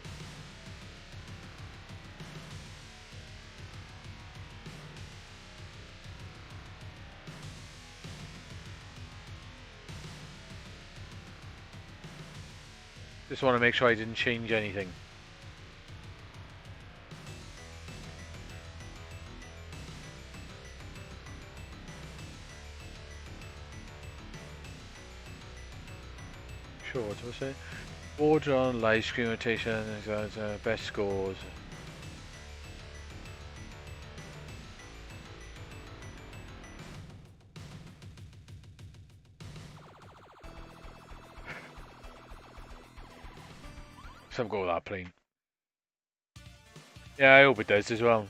S1: Just want to make sure I didn't change anything. Sure, what was it? Order on live screen rotation, best scores. Some go with that plane. Yeah, I hope it does as well.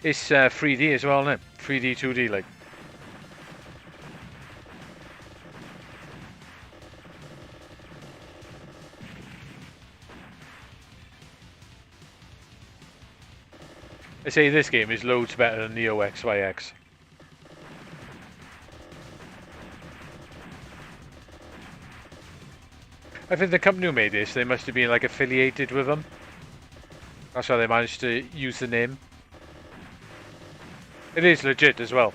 S1: It's 3D as well, isn't it? 3D, 2D, like. I say this game is loads better than Neo XYX. I think the company who made this, they must have been like affiliated with them. That's how they managed to use the name. It is legit as well.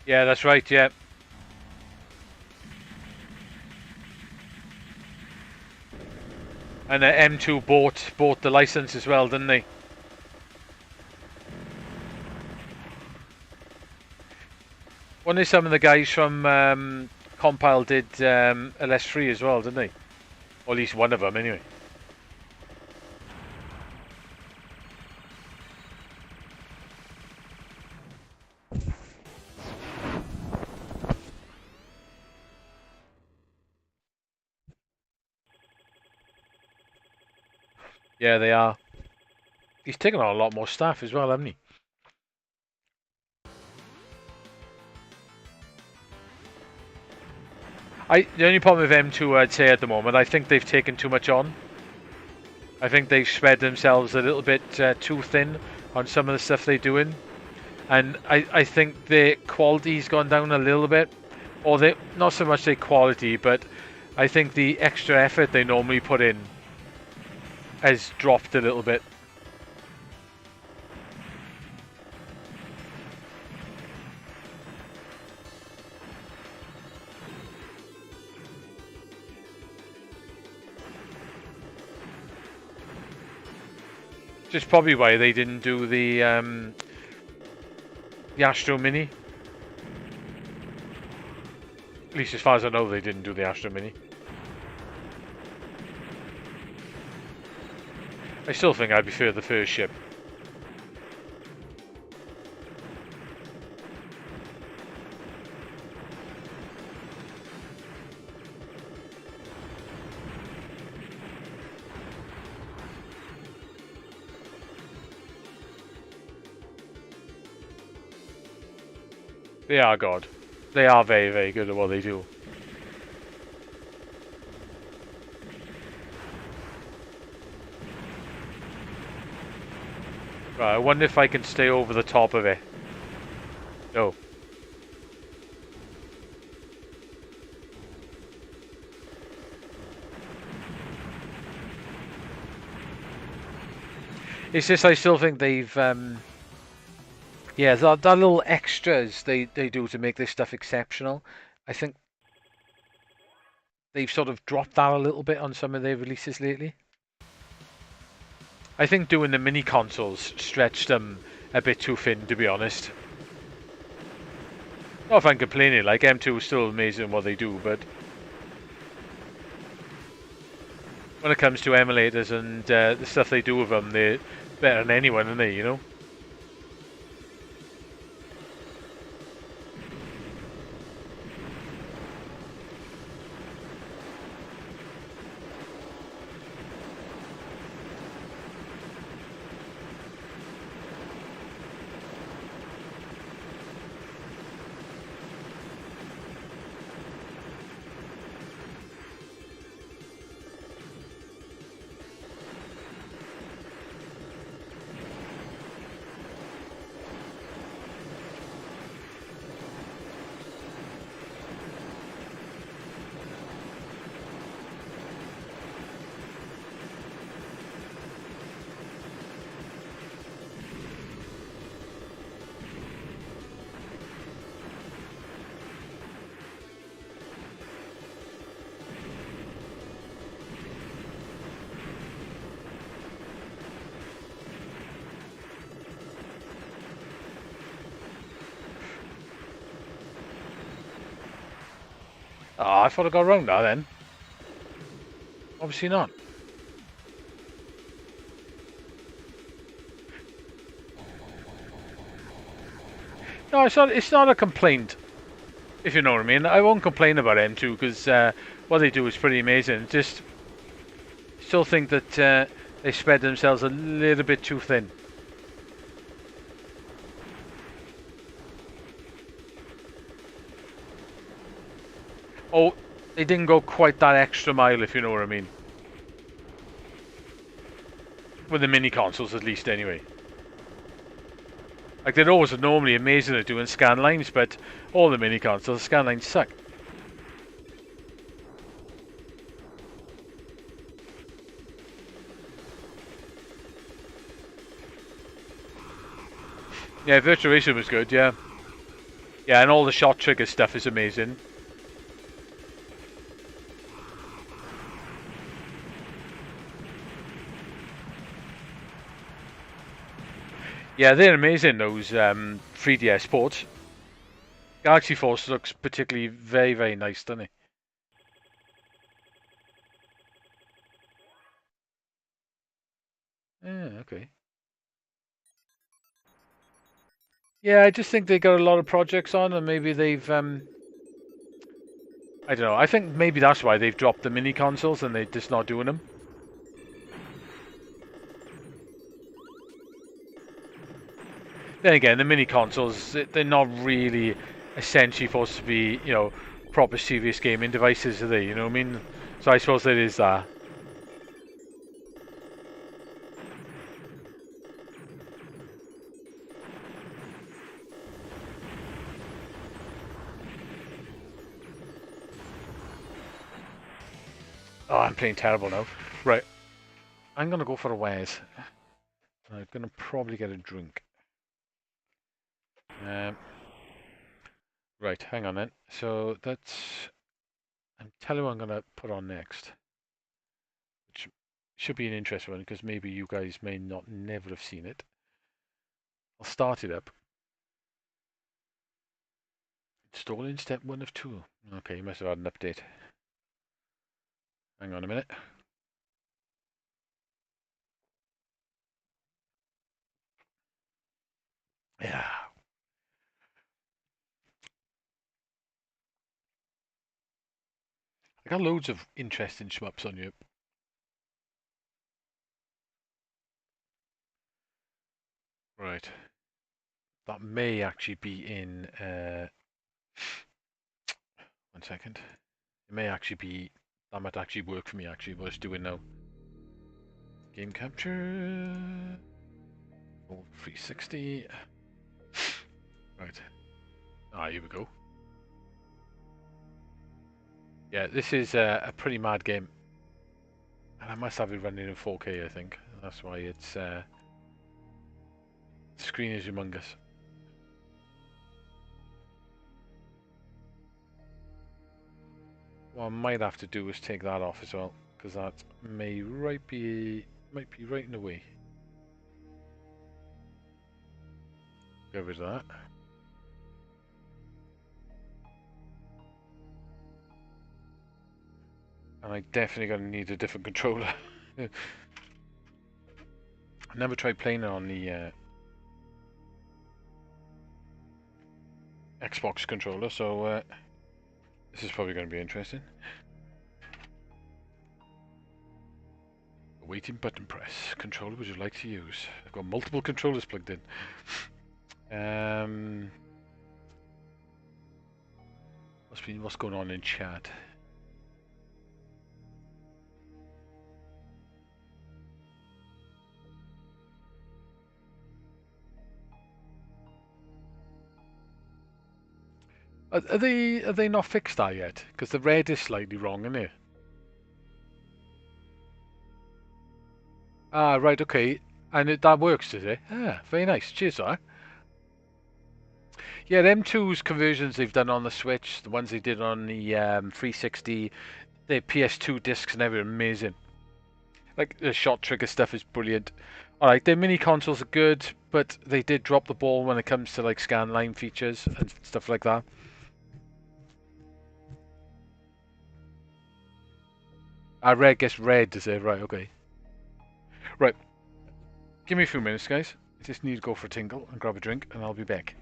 S1: Yeah, that's right, yeah. And M2 bought the license as well, didn't they? One of some of the guys from Compile did LS3 as well, didn't they? Or at least one of them, anyway. Yeah, they are. He's taken on a lot more staff as well, hasn't he? The only problem with M2, I'd say at the moment, I think they've taken too much on. I think they've spread themselves a little bit too thin on some of the stuff they're doing. And I think the quality's gone down a little bit. Or not so much the quality, but I think the extra effort they normally put in has dropped a little bit. Which is probably why they didn't do the Astro Mini. At least as far as I know, they didn't do the Astro Mini. I still think I'd prefer the first ship. They are God. They are very, very good at what they do. Right, I wonder if I can stay over the top of it. No. It's just I still think they've yeah, that little extras they do to make this stuff exceptional. I think they've sort of dropped that a little bit on some of their releases lately. I think doing the mini consoles stretched them a bit too thin, to be honest. Not if I'm complaining, like M2 is still amazing what they do, but when it comes to emulators and the stuff they do with them, they're better than anyone, aren't they, you know? Oh, I thought I got around that then. Obviously not. No, it's not a complaint, if you know what I mean. I won't complain about M2 because what they do is pretty amazing. Just still think that they spread themselves a little bit too thin. Oh, they didn't go quite that extra mile, if you know what I mean. With the mini consoles, at least, anyway. Like, they're always normally amazing at doing scan lines, but all the mini consoles, scan lines suck. Yeah, Virtua Racing was good, yeah. Yeah, and all the shot trigger stuff is amazing. Yeah, they're amazing, those 3DS ports. Galaxy Force looks particularly very, very nice, doesn't it? Yeah, okay. Yeah, I just think they got a lot of projects on, and maybe they've I don't know. I think maybe that's why they've dropped the mini consoles and they're just not doing them. Then again, the mini consoles, they're not really essentially supposed to be, you know, proper serious gaming devices, are they? You know what I mean? So I suppose there is that. Oh, I'm playing terrible now. Right. I'm going to go for a Wes. I'm going to probably get a drink. Right, hang on then. So that's... I'm telling you what I'm going to put on next. Which should be an interesting one because maybe you guys may not never have seen it. I'll start it up. Installing step 1 of 2. Okay, you must have had an update. Hang on a minute. Yeah. I got loads of interesting shmups on you. Right. That may actually be in... 1 second. It may actually be... That might actually work for me, actually, what it's doing now. Game capture... 360. Right. Ah, here we go. Yeah, this is a pretty mad game. And I must have it running in 4K, I think. That's why it's... the screen is humongous. What I might have to do is take that off as well, because that might be right in the way. Get rid of that. And I definitely gonna need a different controller. I never tried playing it on the Xbox controller, so this is probably going to be interesting. Waiting button press. Controller would you like to use? I've got multiple controllers plugged in. What's going on in chat? Are they not fixed that yet? Because the red is slightly wrong, isn't it? Ah, right, okay. And that works, does it? Ah, very nice. Cheers, sir. Yeah, them two's conversions they've done on the Switch, the ones they did on the 360, the PS2 discs and everything, amazing. Like, the shot trigger stuff is brilliant. Alright, their mini consoles are good, but they did drop the ball when it comes to, like, scan line features and stuff like that. Red gets red, does it? Right, okay. Right. Give me a few minutes, guys. I just need to go for a tingle and grab a drink, and I'll be back.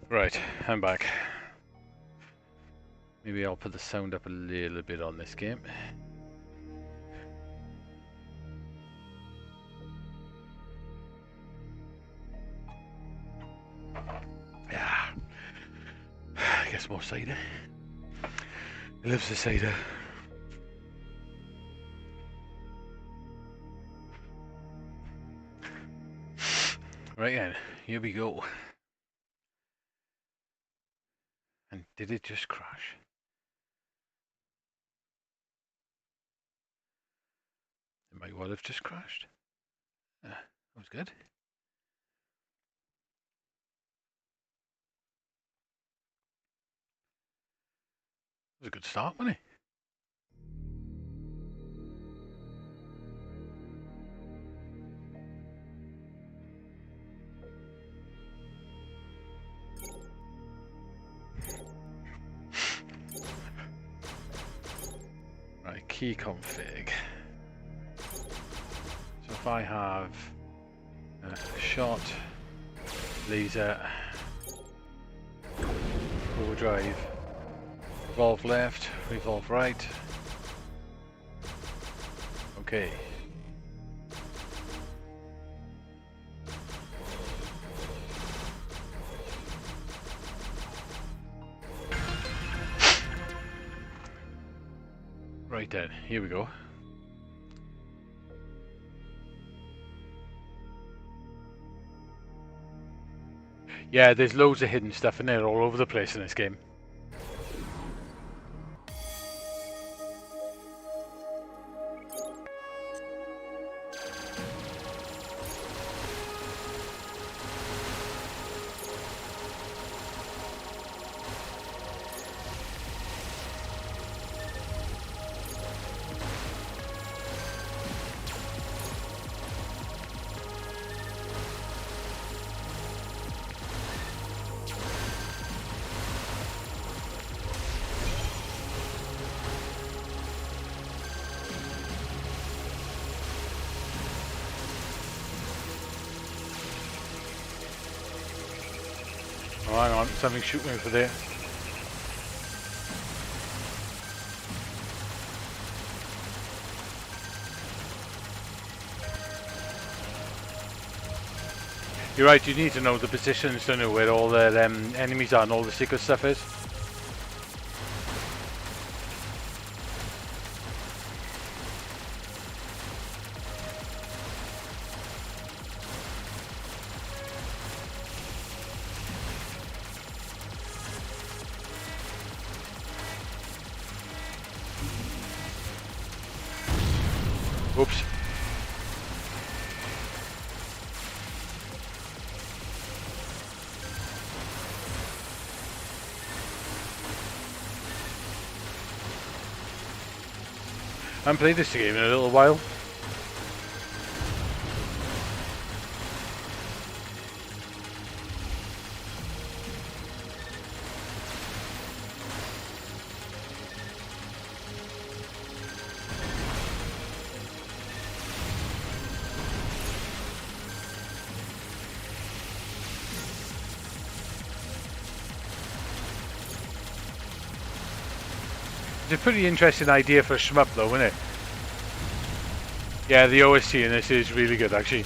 S1: Right, I'm back. Maybe I'll put the sound up a little bit on this game. Yeah. I guess more cider. He loves the cider. Right then, here we go. And did it just crash? It might well have just crashed. That was good. It was a good start, wasn't it? Right, key config. So if I have shot, laser, overdrive, revolve left, revolve right. Okay. Right then, here we go.
S2: Yeah, there's loads of hidden stuff in there all over the place in this game. Oh, hang on, something shooting over there. You're right, you need to know the positions, don't you, where all the enemies are and all the secret stuff is. Oops. I haven't played this game in a little while. It's a pretty interesting idea for a shmup though, isn't it? Yeah, the OST in this is really good actually.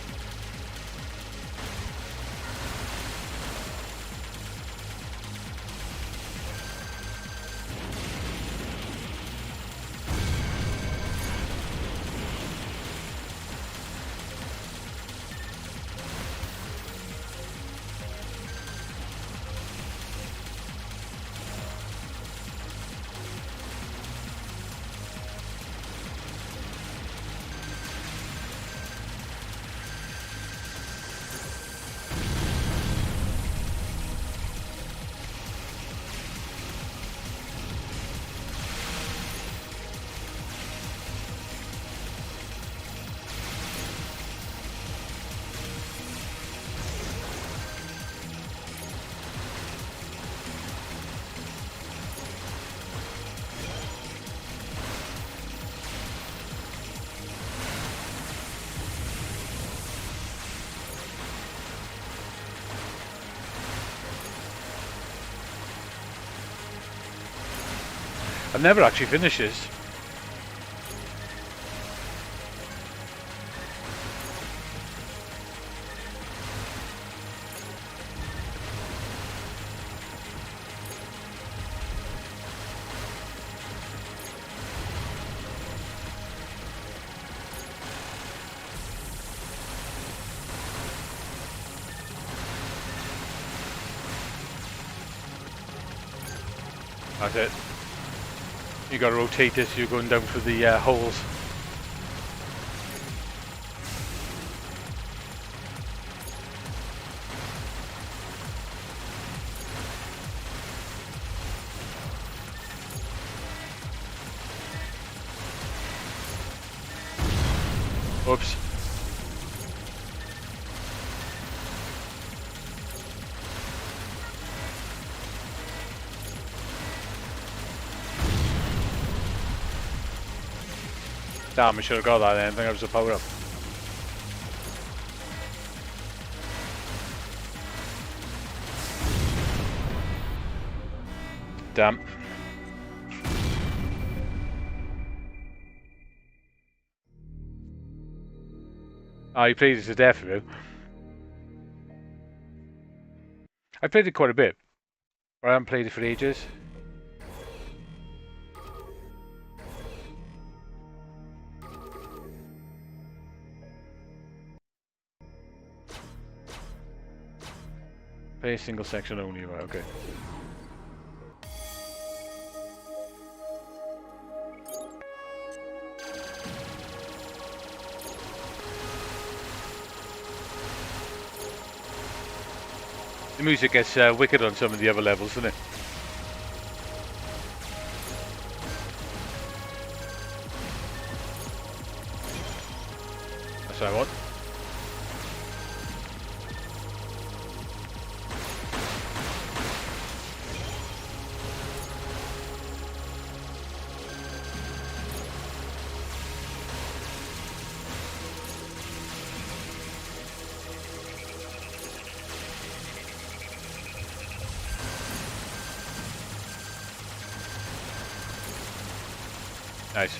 S2: I've never actually finished this. That's it. You got to rotate this, you're going down through the holes. Oops. Damn, I should have got that then. I think I was a power up. Damn. Oh, you played it to death, have you? I played it quite a bit. I haven't played it for ages. Play a single section only, right, okay. The music gets wicked on some of the other levels, doesn't it? That's what I want. Nice.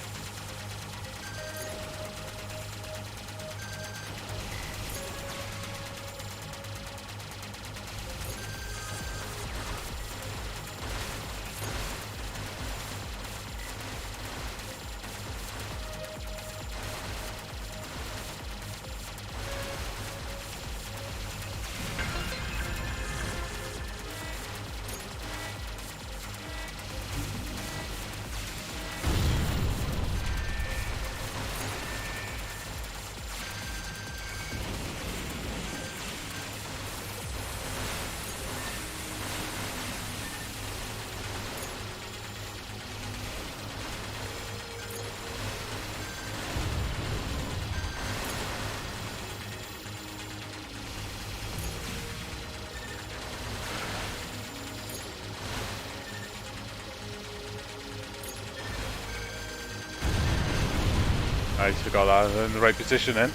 S2: Nice, we got that in the right position then.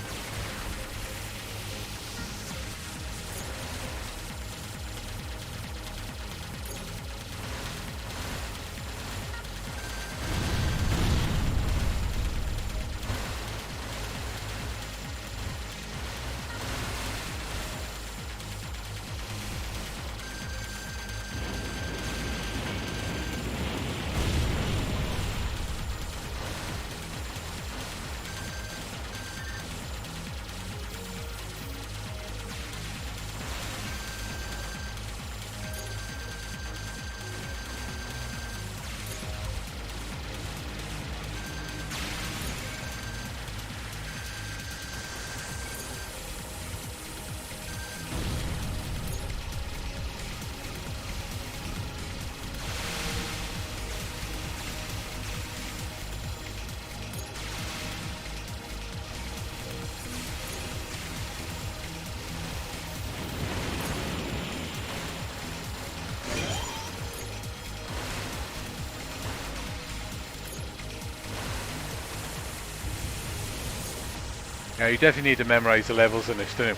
S2: Yeah, you definitely need to memorize the levels in this, don't you?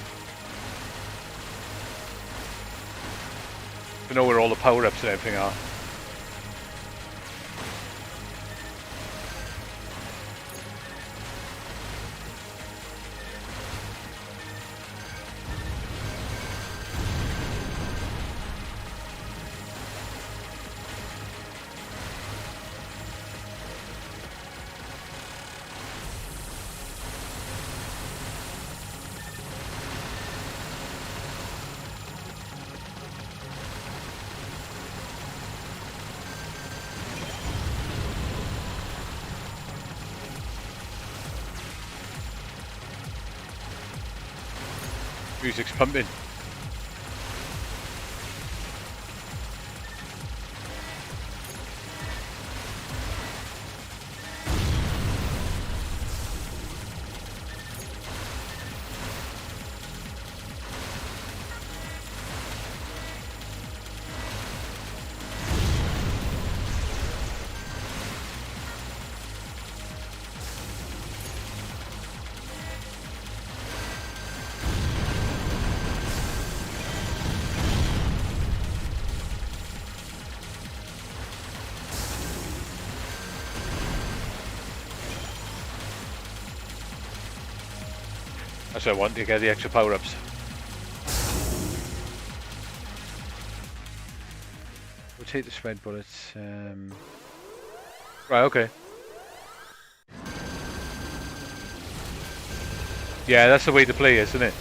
S2: To know where all the power-ups and everything are. Music's pumping. That's what I want, to get the extra power-ups. Rotate the spread bullets. Right, okay. Yeah, that's the way to play, isn't it?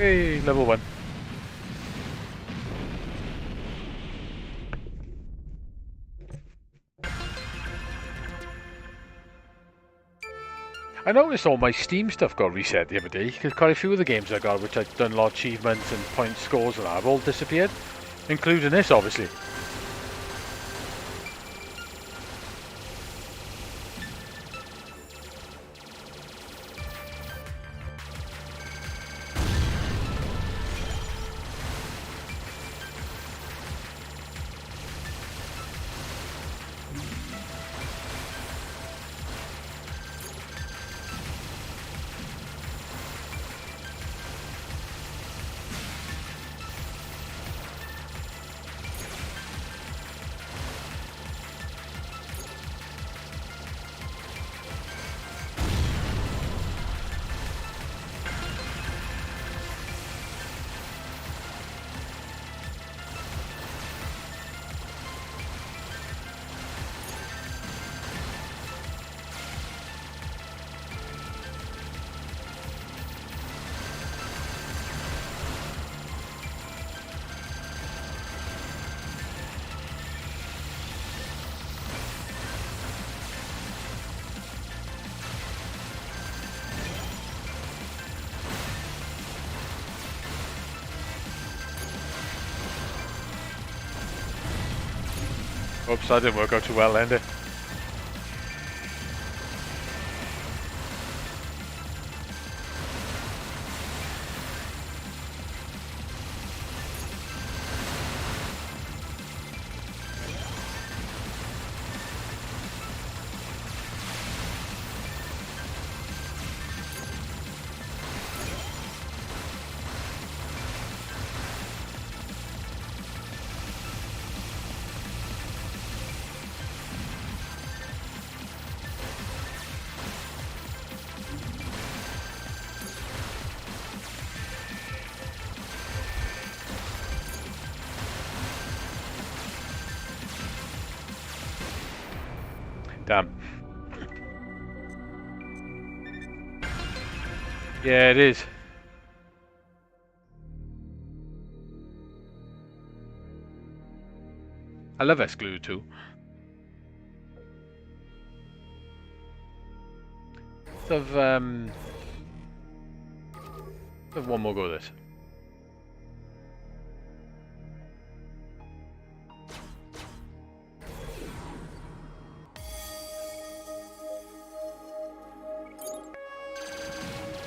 S2: Hey, level 1. I noticed all my Steam stuff got reset the other day, because quite a few of the games I got, which I've done a lot of achievements and point scores and that, have all disappeared, including this, obviously. Oops, that didn't work out too well, did it? Damn. Yeah, it is. I love S-Glue too. Have one more go at this.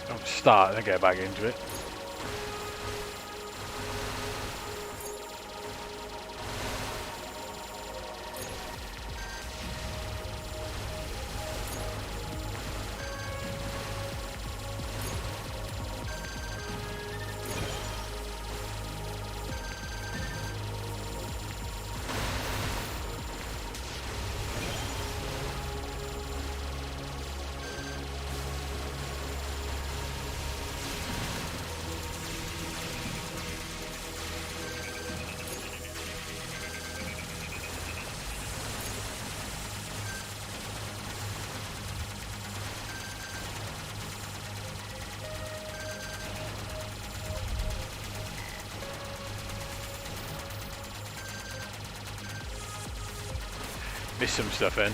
S2: I'll start and get back into it. Missed some stuff in.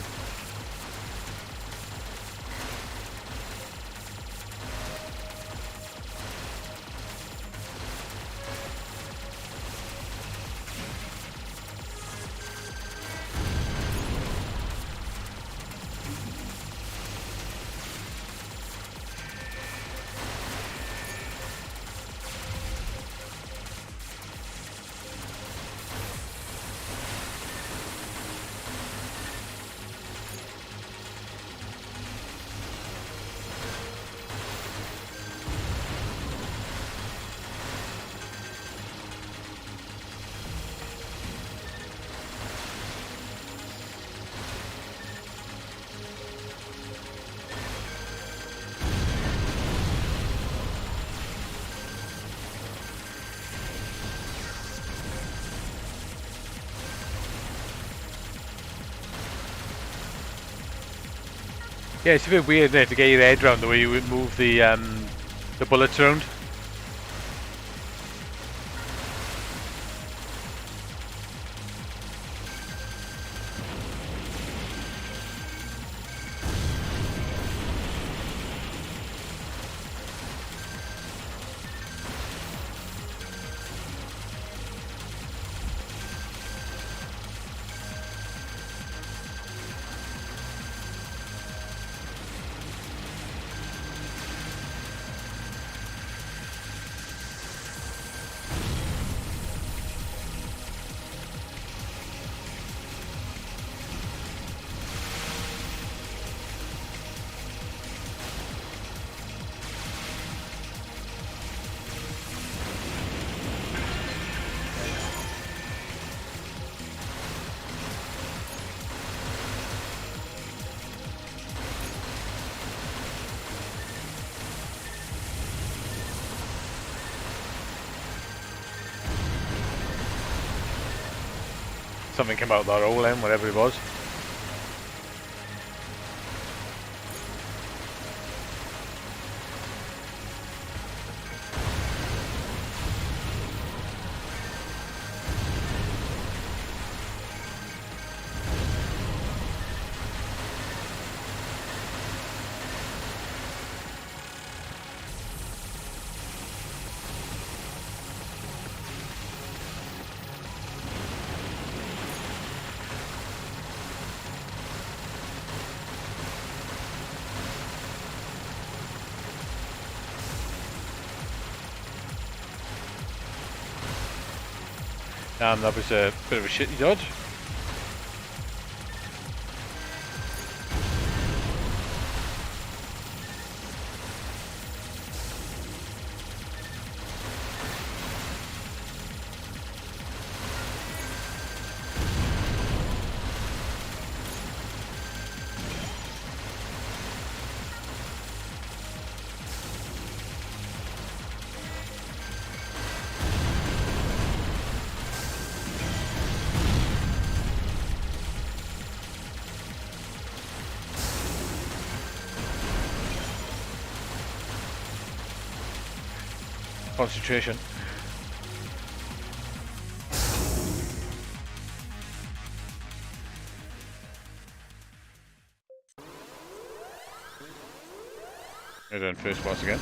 S2: Yeah, it's a bit weird, isn't it, to get your head around the way you would move the bullets around. Something came out of that hole then, whatever it was. Damn, that was a bit of a shitty dodge. Concentration. We're doing first boss again.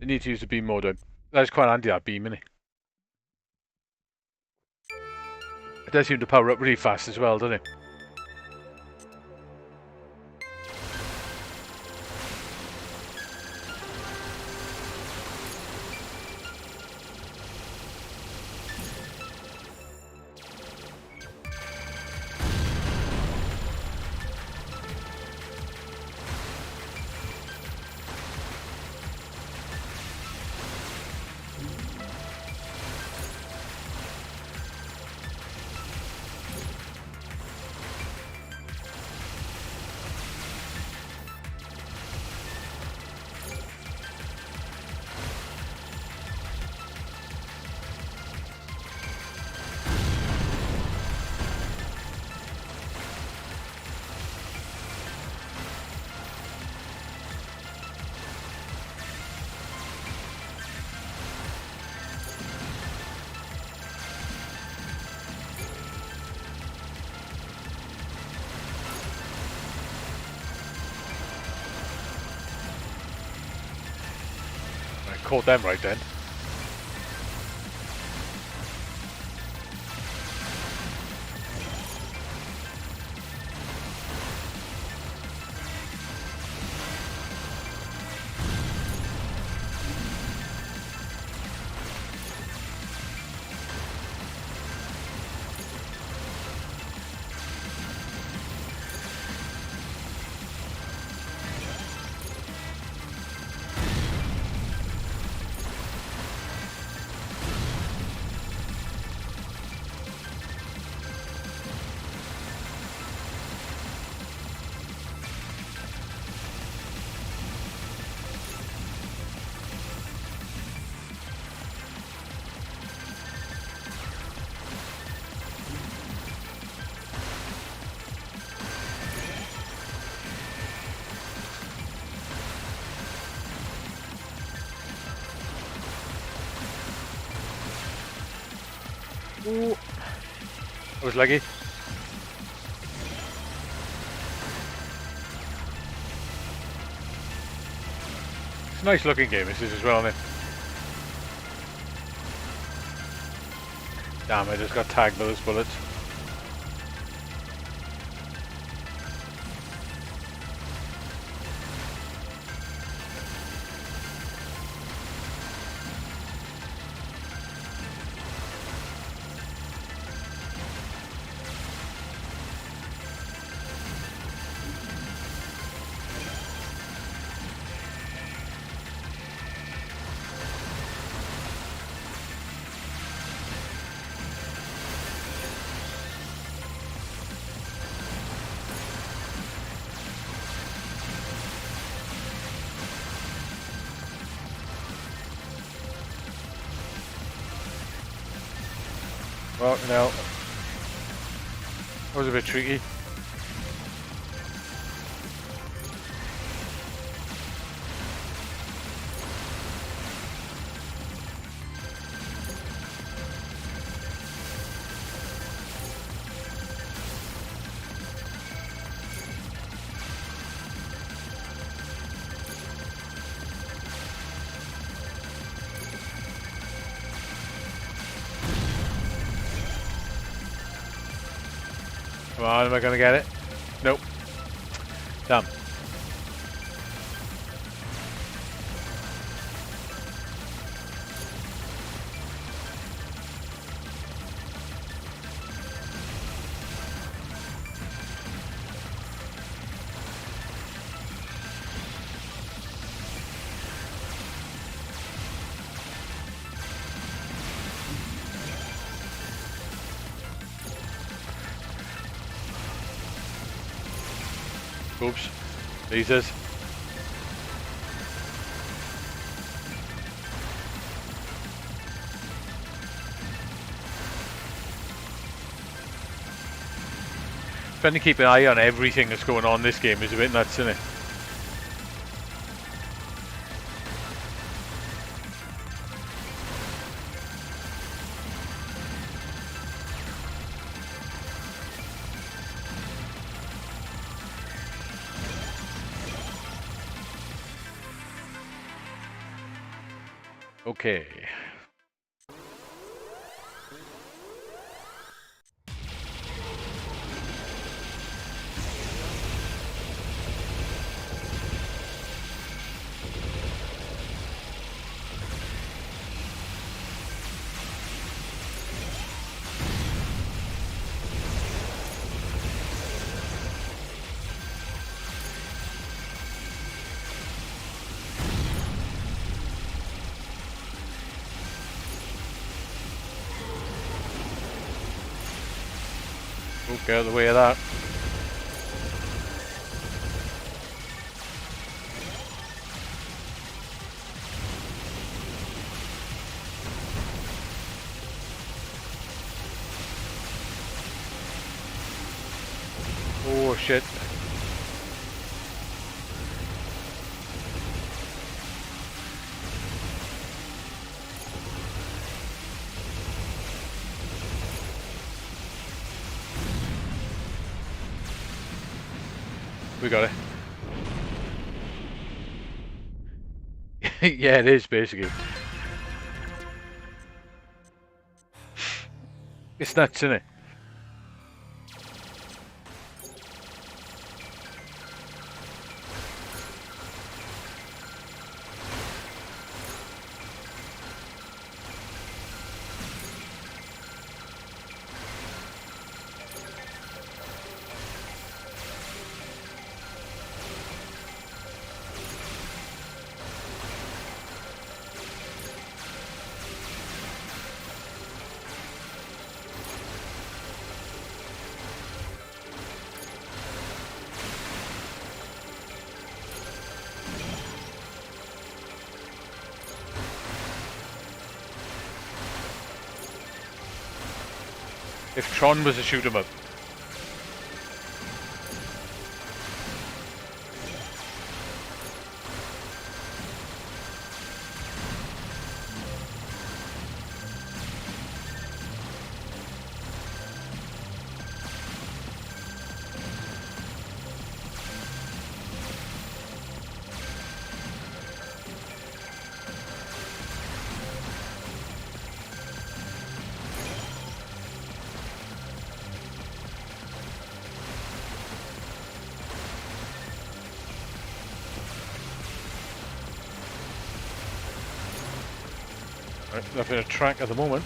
S2: You need to use the beam mode. That's quite handy, that beam, isn't it? It does seem to power up really fast as well, doesn't it? Caught them right then. Ooh. That was lucky. It's a nice looking game, this is as well, isn't it? Damn, I just got tagged by those bullets. Well, no. That was a bit tricky. Come on, am I going to get it? Nope. Damn. Oops. Jesus. Trying to keep an eye on everything that's going on in this game is a bit nuts, isn't it? Okay. Get out of the way of that. Oh shit. We got it. Yeah, it is basically. It's nuts, isn't it? If Tron was a shoot 'em up. Right, nothing to track at the moment.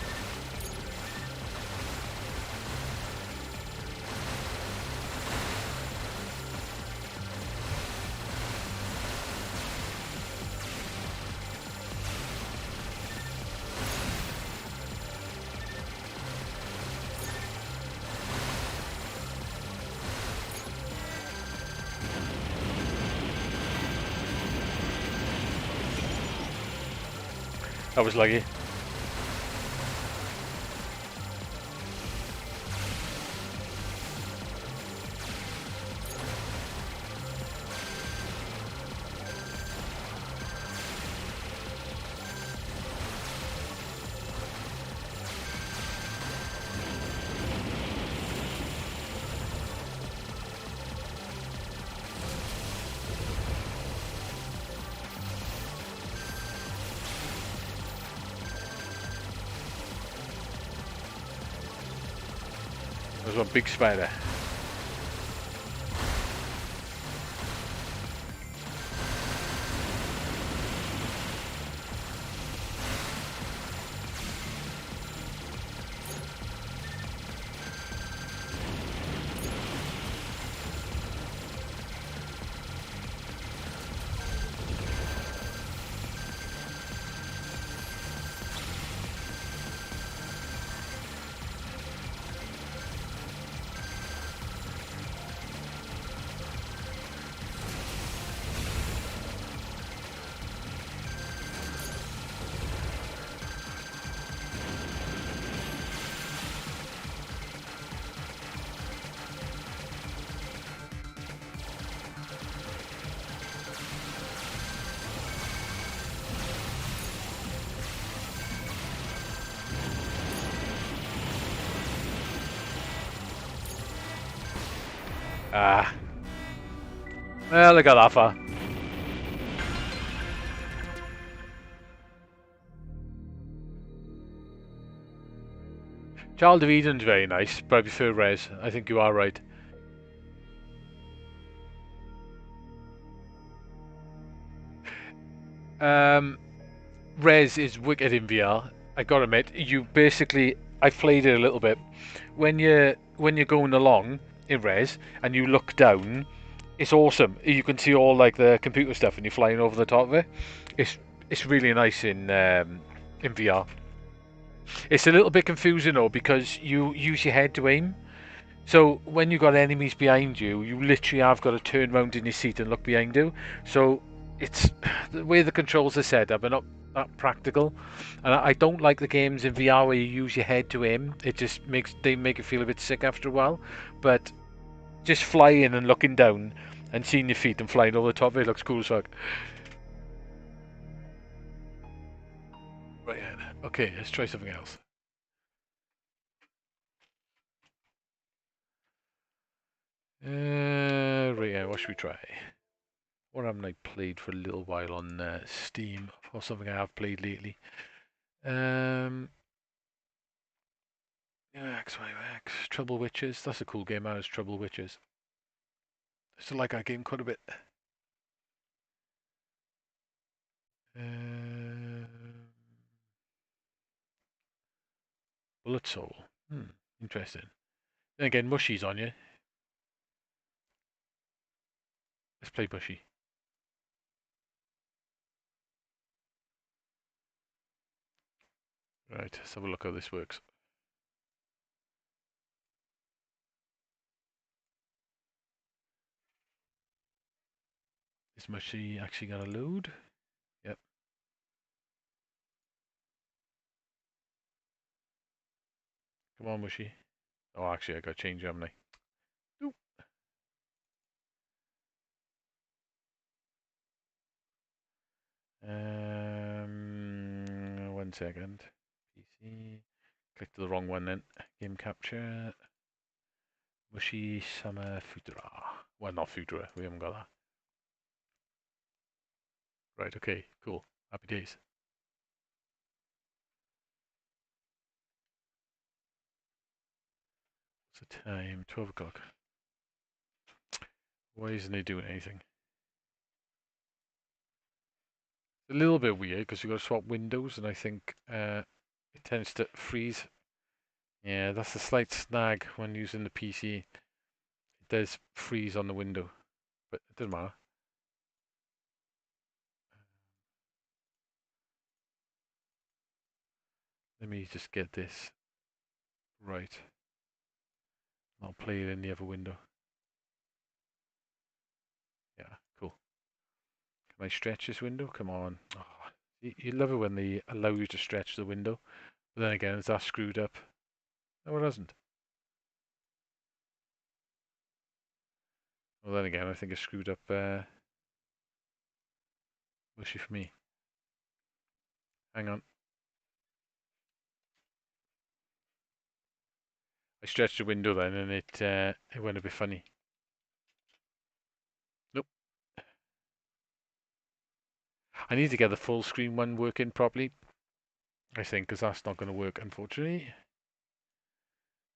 S2: That was lucky. There's one big spider. Ah. Well, I got that far. Child of Eden's very nice, but I prefer Res. I think you are right. Res is wicked in VR. I gotta admit, you basically I've played it a little bit. When you're going along in Res and you look down, it's awesome. You can see all like the computer stuff and you're flying over the top of it. It's really nice in VR. It's a little bit confusing though because you use your head to aim. So when you got enemies behind you, you literally have got to turn around in your seat and look behind you. So it's the way the controls are set up are not that practical, and I don't like the games in VR where you use your head to aim. It just make it feel a bit sick after a while. But just flying and looking down and seeing your feet and flying over the top of it looks cool as fuck. Right, okay, let's try something else. Right, what should we try? What haven't I played for a little while on Steam, or something I have played lately? Um, yeah, XYX, Trouble Witches. That's a cool game. That is Trouble Witches. I still like that game quite a bit. Um, Bullet Soul. Interesting. Then again, Mushy's on you. Let's play Mushy. Right, let's have a look how this works. Is Mushy actually going to load? Yep. Come on, Mushy. Oh, actually, I got to change, haven't I? Oop. 1 second. PC. Clicked the wrong one then. Game capture. Mushi Sama Futura. Well, not Futura. We haven't got that. Right, okay, cool. Happy days. What's the time? 12 o'clock. Why isn't he doing anything? A little bit weird because you've got to swap windows, and I think it tends to freeze. Yeah, that's a slight snag when using the PC. It does freeze on the window, but it doesn't matter. Let me just get this right. I'll play it in the other window. Yeah, cool. Can I stretch this window? Come on. Oh, you love it when they allow you to stretch the window. But then again, is that screwed up? No, it doesn't. Well, then again, I think it's screwed up mushy for me. Hang on. I stretched the window then and it went a bit funny. Nope. I need to get the full screen one working properly. I think, because that's not going to work, unfortunately.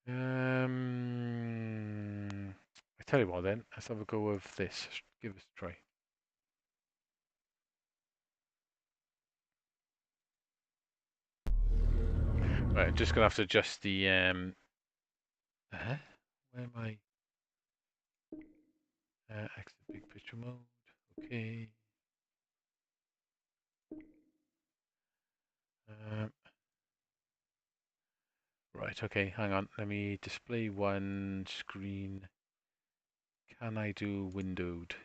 S2: I tell you what then, let's have a go of this. Give this a try. Right, I'm just going to have to adjust the... Where am I? Exit big picture mode. Okay. Right, okay, hang on. Let me display one screen. Can I do windowed?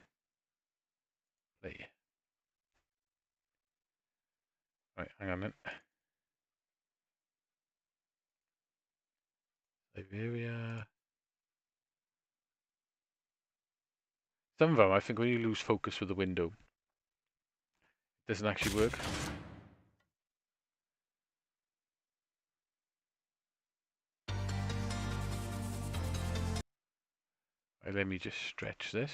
S2: Play. Right, hang on then. Siberia. Some of them, I think when you lose focus with the window, it doesn't actually work. Right, let me just stretch this.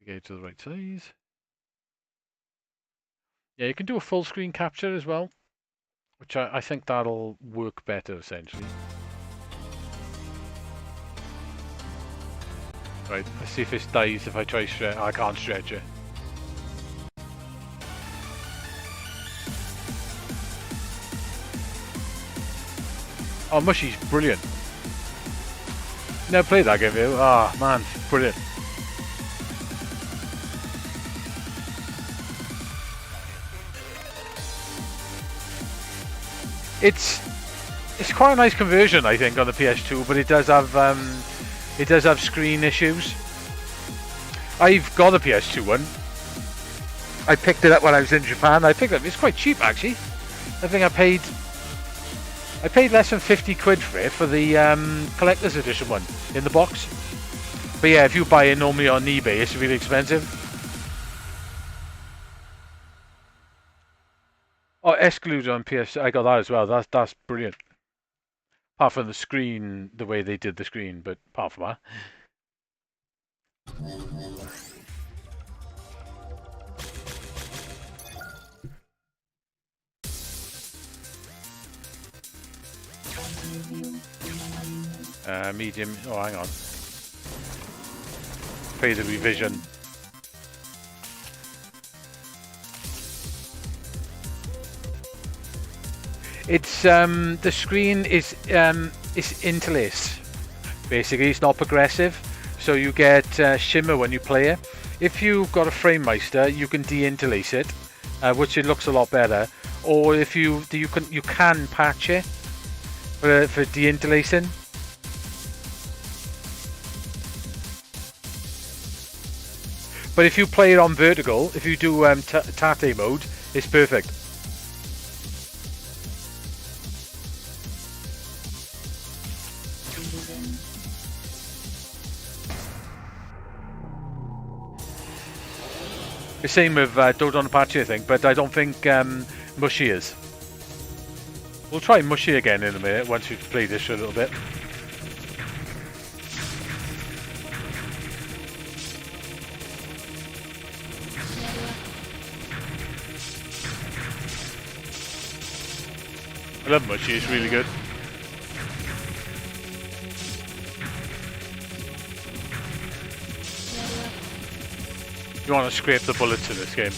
S2: Get it to the right size. Yeah, you can do a full screen capture as well, which I think that'll work better essentially. Right, let's see if this dies if I try stretch. I can't stretch it. Oh, Mushy's brilliant. Never played that game, you? Ah, man, brilliant. It's quite a nice conversion, I think, on the PS2, but it does have screen issues. I've got a PS2 one. I picked it up when I was in Japan. I picked it up. It's quite cheap actually. I think I paid less than 50 quid for it for the collector's edition one in the box. But yeah, if you buy it normally on eBay, it's really expensive. Oh, excluded on PS. I got that as well. That's brilliant. Apart from the screen, the way they did the screen, but apart from that. Medium. Oh, hang on. Play the revision. It's the screen is interlace. Basically, it's not progressive, so you get shimmer when you play it. If you've got a FrameMeister, you can de-interlace it, which it looks a lot better. Or if you can patch it for de-interlacing. But if you play it on vertical, if you do Tate mode, it's perfect. The same with Dodon Apache, I think, but I don't think Mushy is. We'll try Mushy again in a minute once we've played this for a little bit. I love Mushy, it's really good. You want to scrape the bullets in this game.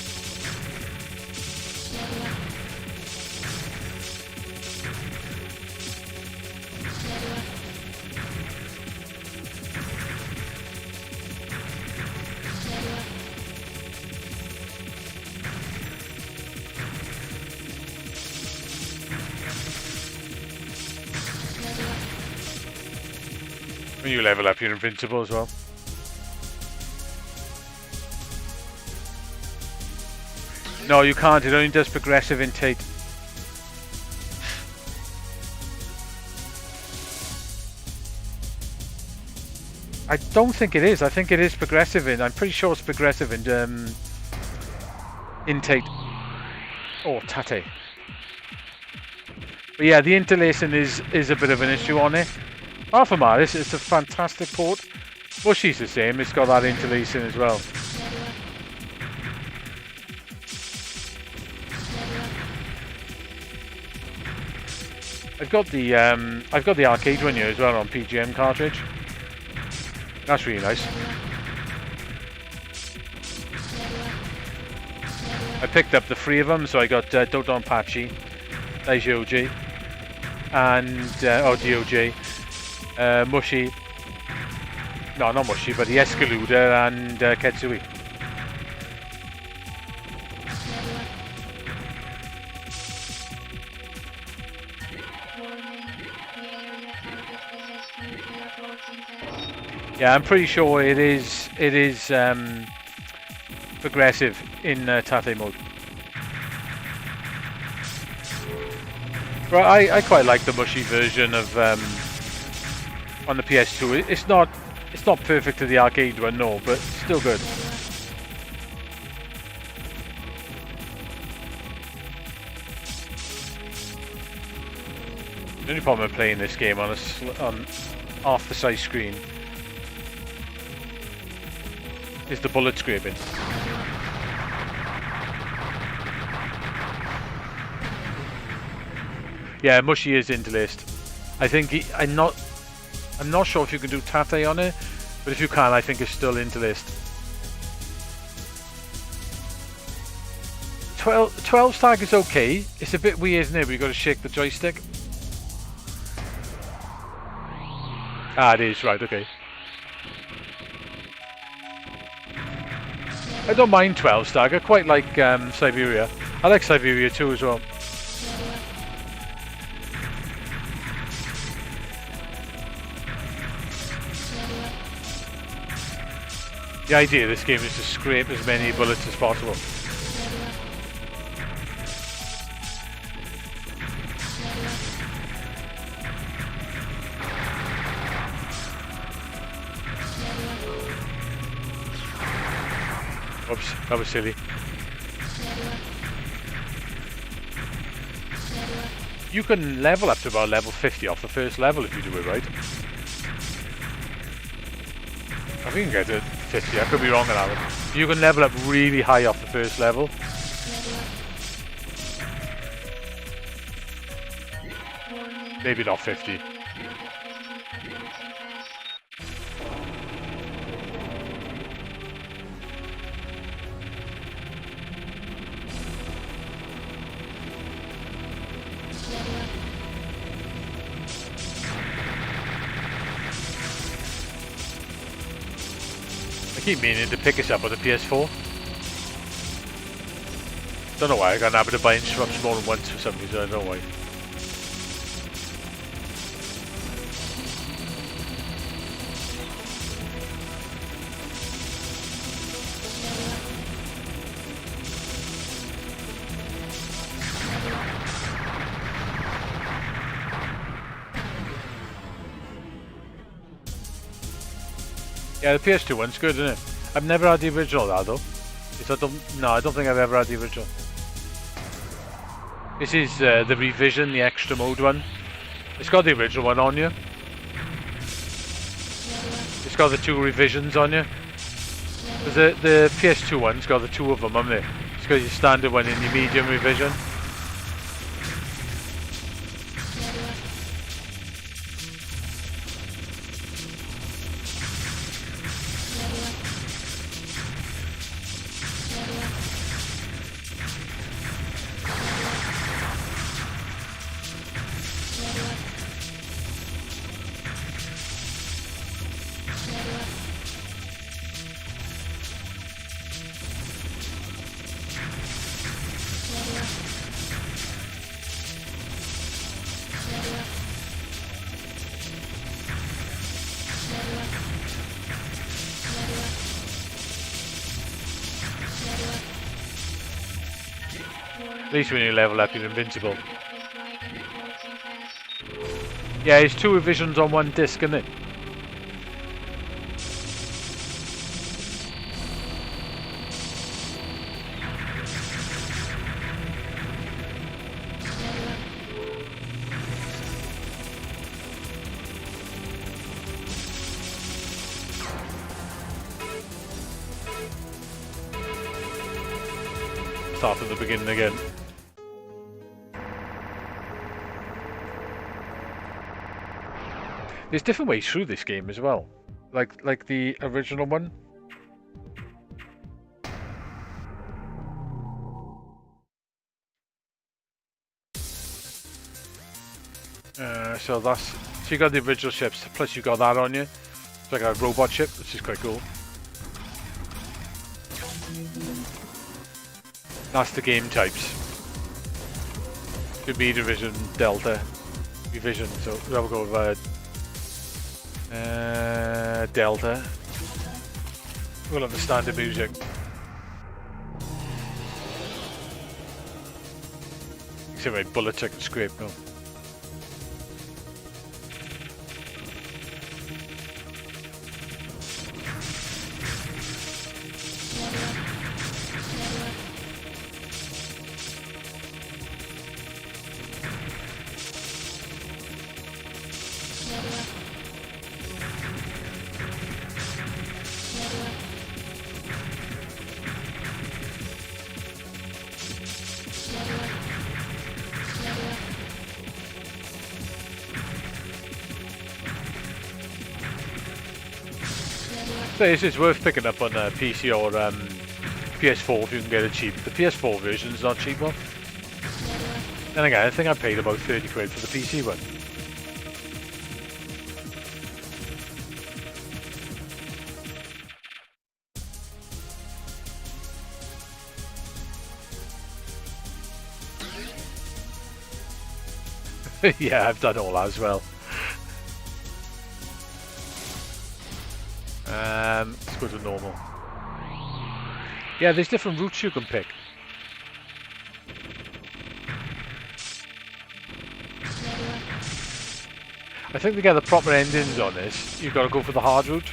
S2: When you level up, you're invincible as well. No, you can't. It only does progressive intake. I don't think it is. I think it is progressive in. I'm pretty sure it's progressive in intake. Oh, tate. But yeah, the interlacing is a bit of an issue on it. Apart from that, it's a fantastic port. Mushy's the same. It's got that interlacing as well. I've got the arcade one here as well on PGM cartridge. That's really nice. I picked up the 3 of them, so I got Dodonpachi, Daijouji, and DOJ, Mushy. No, not Mushy, but the Escaluda and Ketsui. Yeah, I'm pretty sure it is progressive in Tate mode. Right, I quite like the mushy version of on the PS2. It's not perfect to the arcade one, no, but still good. The only problem with playing this game on half the size screen is the bullet scraping. Yeah, mushy is interlaced. I think I'm not sure if you can do tate on it, but if you can, I think it's still interlaced. 12 stack is okay. It's a bit weird, isn't it? We've got to shake the joystick. Ah, it is, right, okay. I don't mind 12 stack. I quite like Siberia. I like Siberia too as well. The idea of this game is to scrape as many bullets as possible. Oops, that was silly. You can level up to about level 50 off the first level if you do it right. I think you can get to 50, I could be wrong on that one. You can level up really high off the first level. Maybe not 50. I keep meaning to pick this up on the PS4. Don't know why, I got an habit of buying Shmups more than once for some reason, I don't know why. Yeah, the PS2 one's good, isn't it? I've never had the original now, though. No, I don't think I've ever had the original. This is the revision, the extra mode one. It's got the original one on you. It's got the 2 revisions on you. The PS2 one's got the 2 of them, haven't it? It's got your standard one and your medium revision. At least when you level up, you're invincible. Yeah, it's 2 revisions on 1 disc, isn't it? Start from the beginning again. There's different ways through this game as well, like the original one. So you got the original ships, plus you got that on you. It's like a robot ship, which is quite cool. That's the game types. Could be Division, Delta, Division. So we'll go with Delta. We'll have the standard music. Except my bullets I can scrape now. So it's worth picking up on PC or PS4 if you can get it cheap. The PS4 version is not cheap one. Then again, I think I paid about 30 quid for the PC one. Yeah, I've done all that as well. Let's go to normal. Yeah, there's different routes you can pick. I think to get the proper endings on this, you've got to go for the hard route.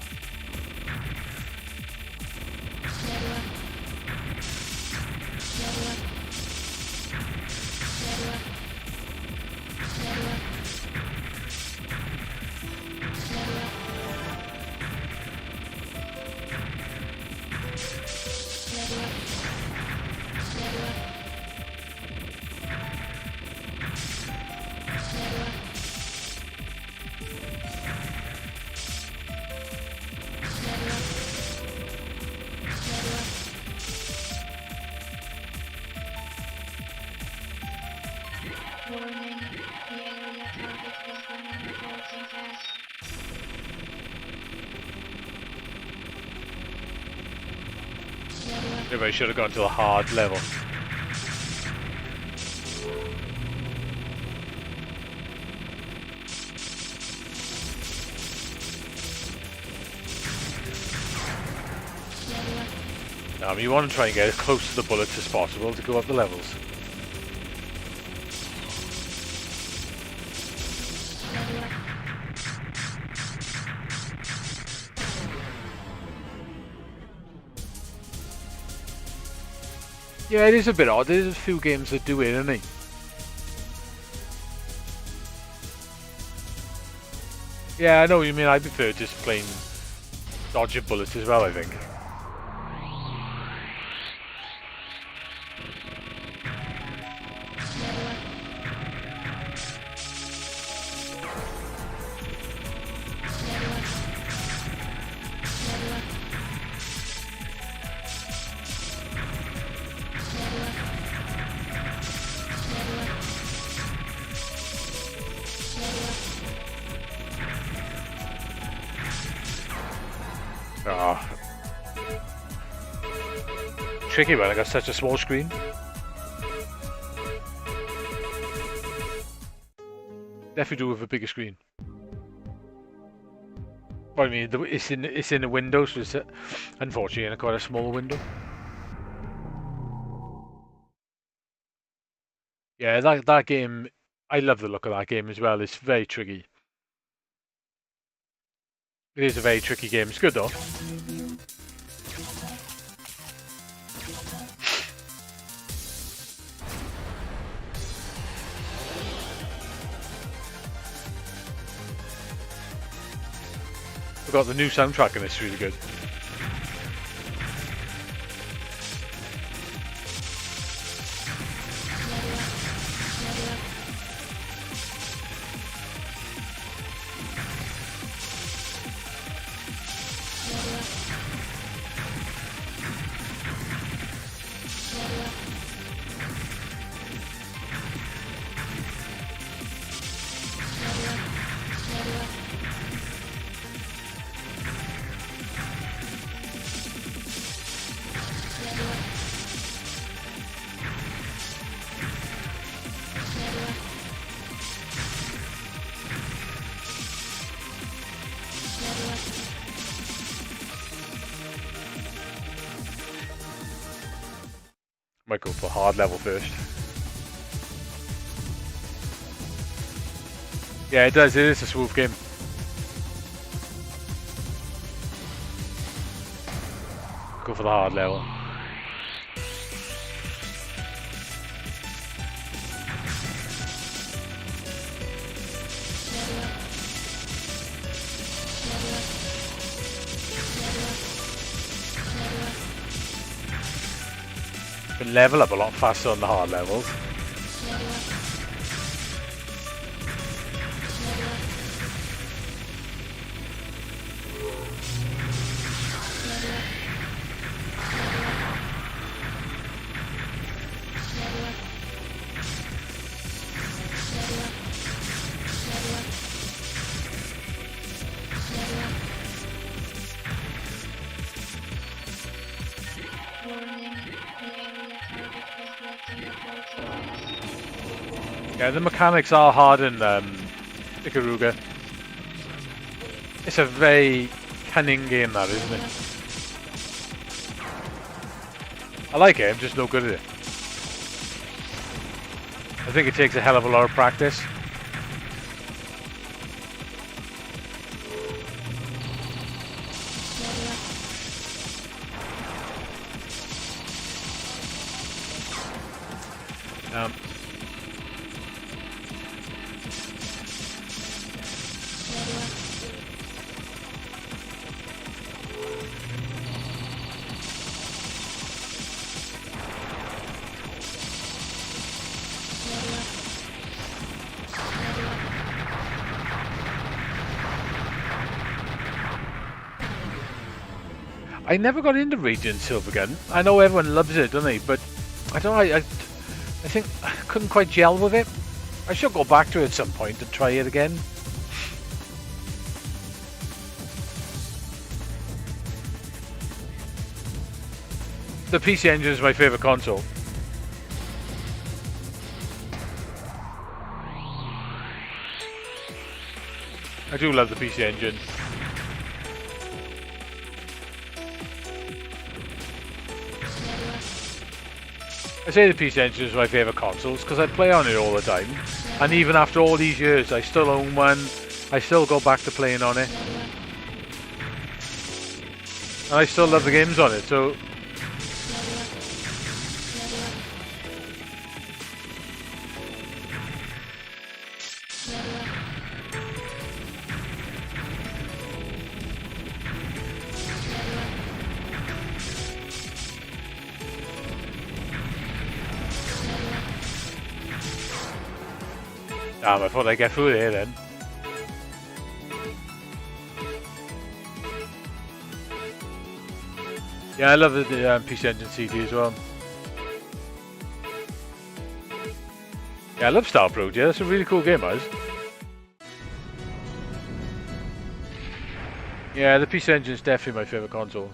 S2: Maybe I should have gone to a hard level. You want to try and get as close to the bullets as possible to go up the levels. Yeah, it is a bit odd. There's a few games that do it, isn't it? Yeah, I know what you mean. I prefer just plain dodging bullets as well, I think. Tricky when I got such a small screen. Definitely do with a bigger screen. Well, I mean, it's in a window, so it's unfortunately in quite a small window. Yeah, that game, I love the look of that game as well. It's very tricky. It is a very tricky game. It's good though. We've got the new soundtrack and it's really good. Might go for hard level first. Yeah, it does. It is a smooth game. Go for the hard level. Can level up a lot faster on the hard levels. Yeah, the mechanics are hard in Ikaruga. It's a very cunning game, that, isn't it? I like it, I'm just no good at it. I think it takes a hell of a lot of practice. I never got into Radiant Silvergun. I know everyone loves it, don't they? But I don't know, I think I couldn't quite gel with it. I should go back to it at some point and try it again. The PC Engine is my favourite console. I do love the PC Engine. I say the PC Engine is my favourite consoles because I play on it all the time. And even after all these years, I still own one. I still go back to playing on it. And I still love the games on it, so... Damn, I thought I'd get through there then. Yeah, I love the PC Engine CD as well. Yeah, I love Star Road, yeah, that's a really cool game, guys. Yeah, the PC Engine is definitely my favourite console.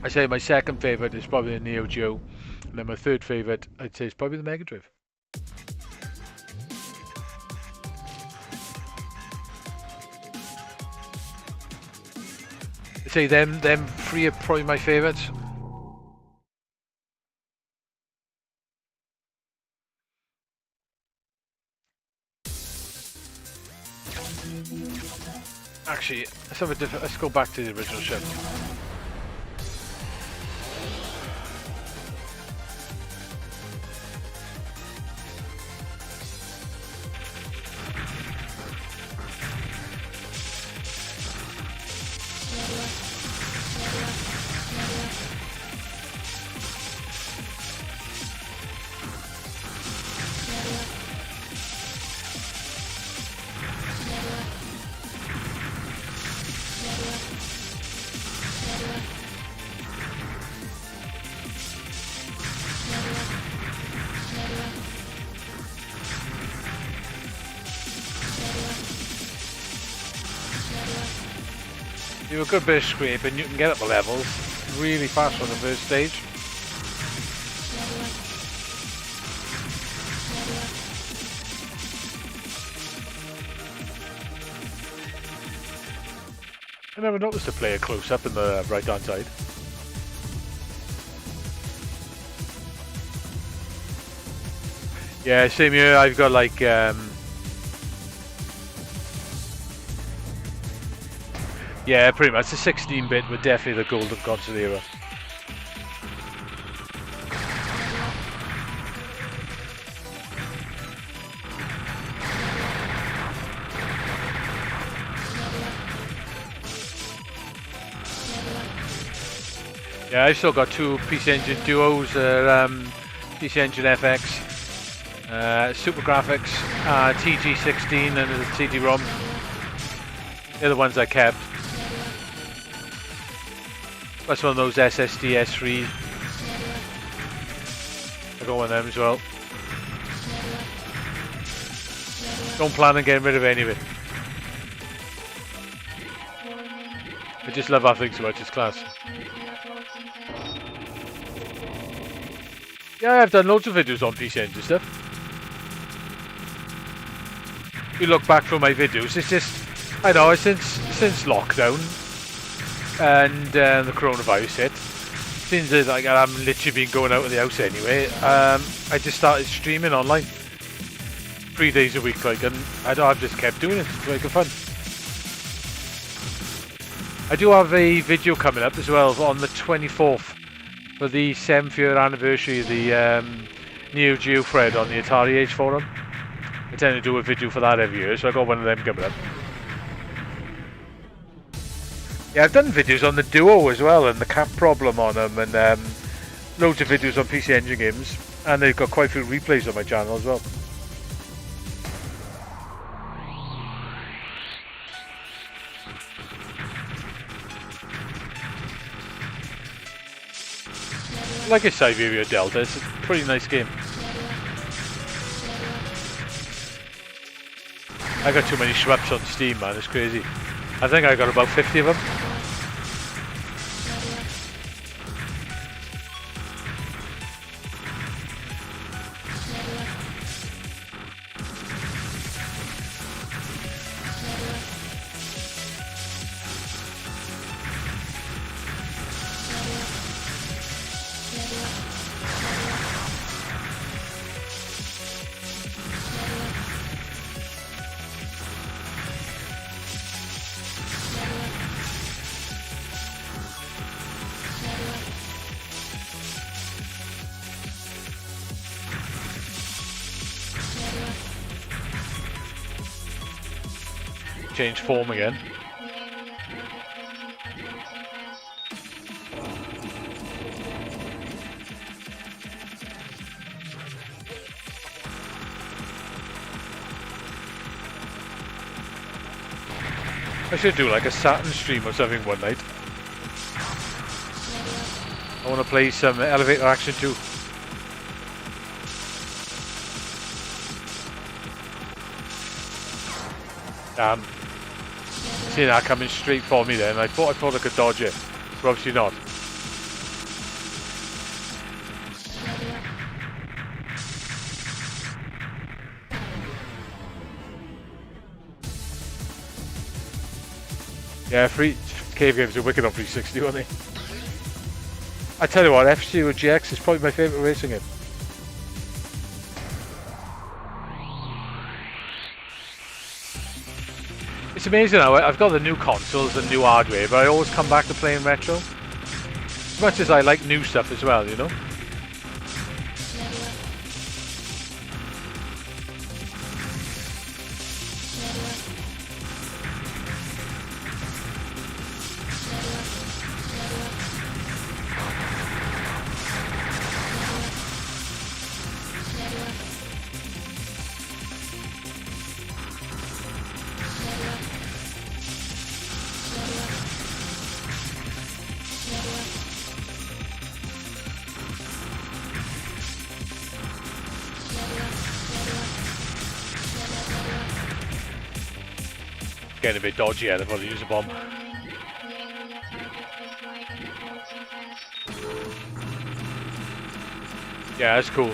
S2: I say my second favourite is probably the Neo Geo, and then my third favourite I'd say is probably the Mega Drive. I'd say them three are probably my favourites.
S1: Actually, let's go back to the original ship. Do a good bit of scraping, you can get up the levels really fast on the first stage. I never noticed the player close up in the right hand side. Yeah, same here. I've got like yeah, pretty much the 16-bit were definitely the golden console era. Yeah, I've still got two PC Engine duos, PC Engine FX, Super Graphics, TG16 and the CD-ROM. They're the ones I kept. That's one of those SSD S3. I got one of them as well. Don't plan on getting rid of any of it. I just love that thing so much, it's class. Yeah, I've done loads of videos on PC Engine stuff. If you look back through my videos, it's just, I know, since lockdown and the coronavirus hit, seems like I haven't literally been going out of the house anyway. I just started streaming online 3 days a week, like, and I've just kept doing it. It's making fun. I do have a video coming up as well on the 24th for the 7th year anniversary of the Neo Geo thread on the Atari Age forum. I tend to do a video for that every year, so I got one of them coming up. Yeah, I've done videos on the Duo as well, and the cap problem on them, and loads of videos on PC Engine games, and they've got quite a few replays on my channel as well. Like a Siberia Delta, it's a pretty nice game. I got too many Shmups on Steam, man, it's crazy. I think I got about 50 of them. Change form again. I should do like a Saturn stream or something one night. I want to play some Elevator Action 2. Damn. See that coming straight for me then. I thought I could dodge it, but obviously not. Yeah, cave games are wicked on 360, aren't they? I tell you what, F-Zero GX is probably my favourite racing game.
S2: It's amazing how I've got the new consoles and new hardware, but I always come back to playing retro. As much as I like new stuff as well, you know? Getting a bit dodgy out of it, use a bomb. Yeah, that's cool.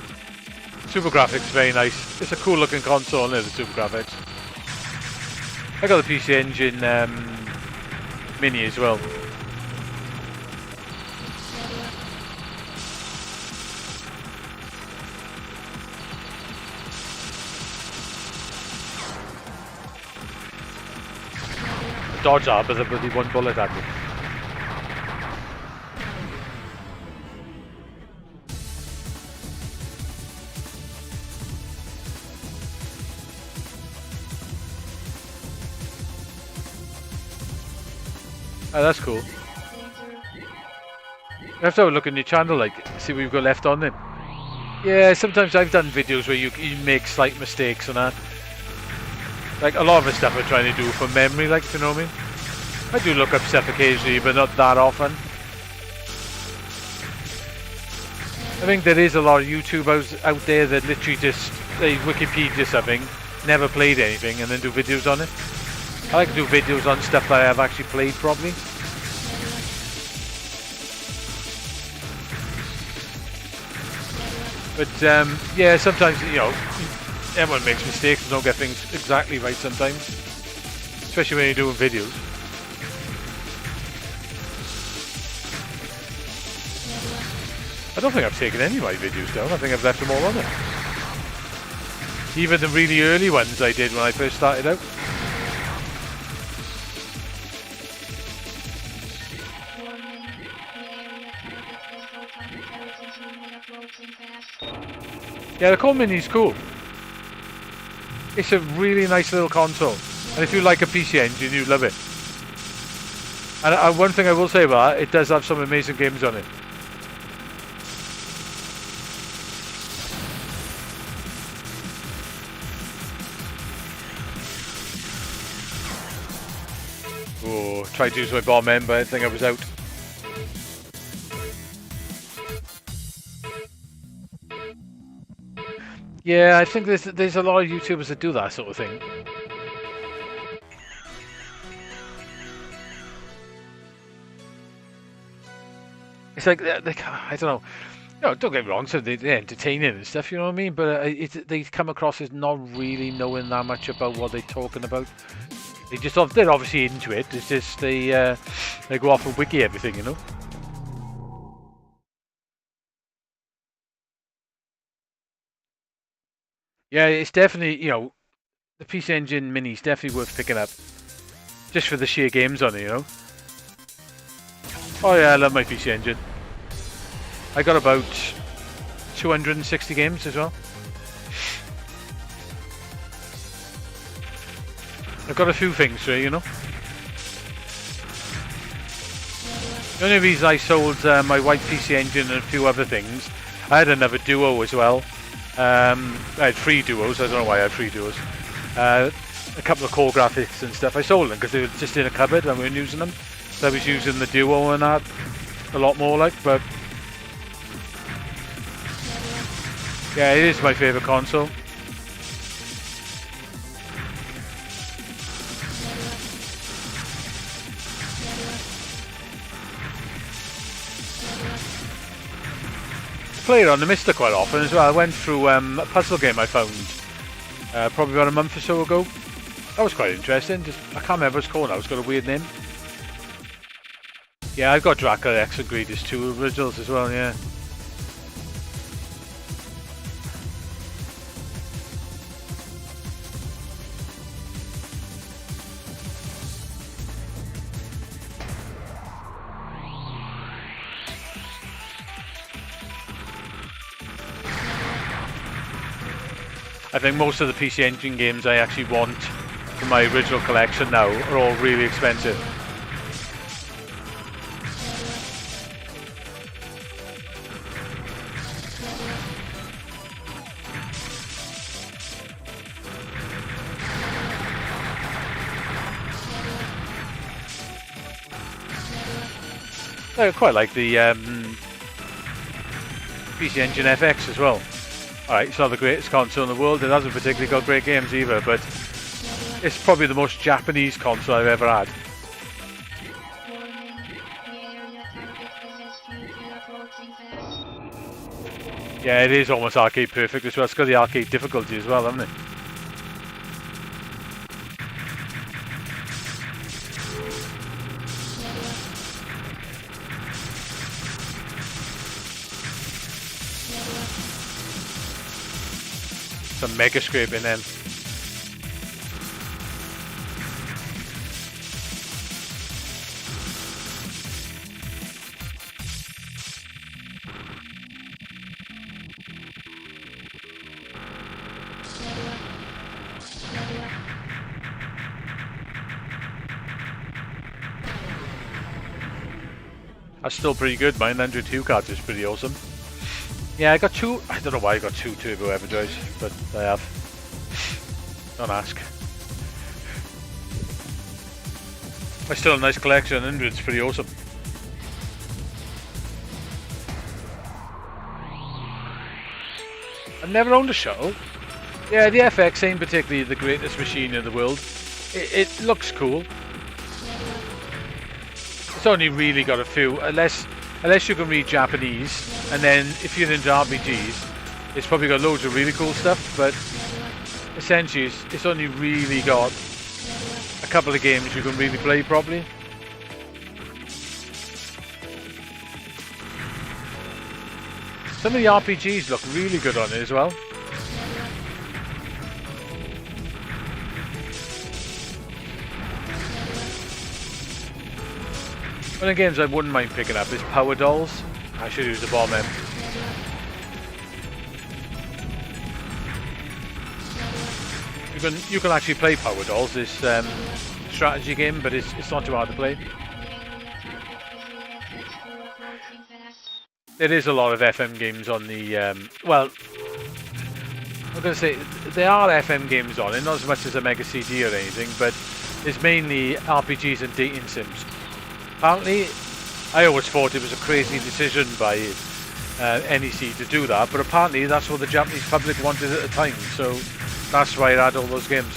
S2: Super graphics, very nice. It's a cool looking console, isn't it, the super graphics. I got the PC Engine Mini as well. Dodge that, but the bloody one bullet at me. Oh, that's cool. You have to have a look on your channel, like, see what you've got left on then. Yeah, sometimes I've done videos where you make slight mistakes and that. Like, a lot of the stuff I'm trying to do from memory, like, you know what I mean? I do look up stuff occasionally, but not that often. I think there is a lot of YouTubers out there that literally just, they Wikipedia something, never played anything, and then do videos on it. I like to do videos on stuff that I have actually played properly. But yeah, sometimes, you know, everyone makes mistakes and don't get things exactly right sometimes. Especially when you're doing videos. I don't think I've taken any of my videos down. I think I've left them all on there. Even the really early ones I did when I first started out. Yeah, the Core Mini's cool. It's a really nice little console. And if you like a PC Engine, you love it. And one thing I will say about it does have some amazing games on it. Oh, tried to use my bomb end, but I think I was out. Yeah, I think there's a lot of YouTubers that do that sort of thing. It's like I don't know. No, don't get me wrong. So they're entertaining and stuff, you know what I mean. But they come across as not really knowing that much about what they're talking about. They're obviously into it. It's just they go off and wiki everything, you know. Yeah, it's definitely, you know, the PC Engine Mini is definitely worth picking up. Just for the sheer games on it, you know. Oh yeah, I love my PC Engine. I got about 260 games as well. I've got a few things for it, you know. The only reason I sold my white PC Engine and a few other things, I had another Duo as well. I had 3 Duos, I don't know why I had 3 Duos. A couple of core graphics and stuff. I sold them because they were just in a cupboard and we weren't using them. So I was using the Duo and that a lot more, like, but yeah, it is my favourite console. Play it on the Mister quite often as well. I went through a puzzle game I found probably about a month or so ago. That was quite interesting. I can't remember what it's called now. It's got a weird name. Yeah, I've got Dracula X and Greedus 2 originals as well, yeah. I think most of the PC Engine games I actually want for my original collection now are all really expensive. I quite like the PC Engine FX as well. Alright, it's not the greatest console in the world, it hasn't particularly got great games either, but it's probably the most Japanese console I've ever had. Yeah, it is almost arcade perfect as well. It's got the arcade difficulty as well, hasn't it? Some mega scraping then. That's still pretty good. My 902 cards is pretty awesome. Yeah, I got two. I don't know why I got two Turbo Everdrives, but I have. Don't ask. I still have a nice collection. 100's pretty awesome. I've never owned a shuttle. Yeah, the FX ain't particularly the greatest machine in the world. It looks cool. It's only really got a few, unless you can read Japanese, and then if you're into RPGs, it's probably got loads of really cool stuff, but essentially it's only really got a couple of games you can really play properly. Some of the RPGs look really good on it as well. One of the games I wouldn't mind picking up is Power Dolls. I should use the bomb M. You can actually play Power Dolls, this strategy game, but it's not too hard to play. There is a lot of FM games on the well, I'm going to say there are FM games on it, not as much as a Mega CD or anything, but it's mainly RPGs and dating sims. Apparently, I always thought it was a crazy decision by NEC to do that, but apparently that's what the Japanese public wanted at the time, so that's why it had all those games.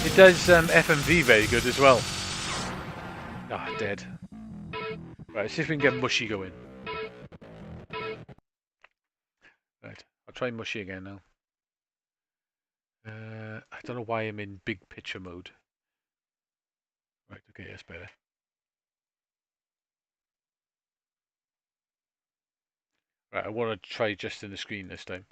S2: It does FMV very good as well. Ah, dead. Right, see if we can get Mushy going. Right, I'll try Mushy again now. I don't know why I'm in big picture mode. Right, okay, that's better. Right, I want to try just in the screen this time.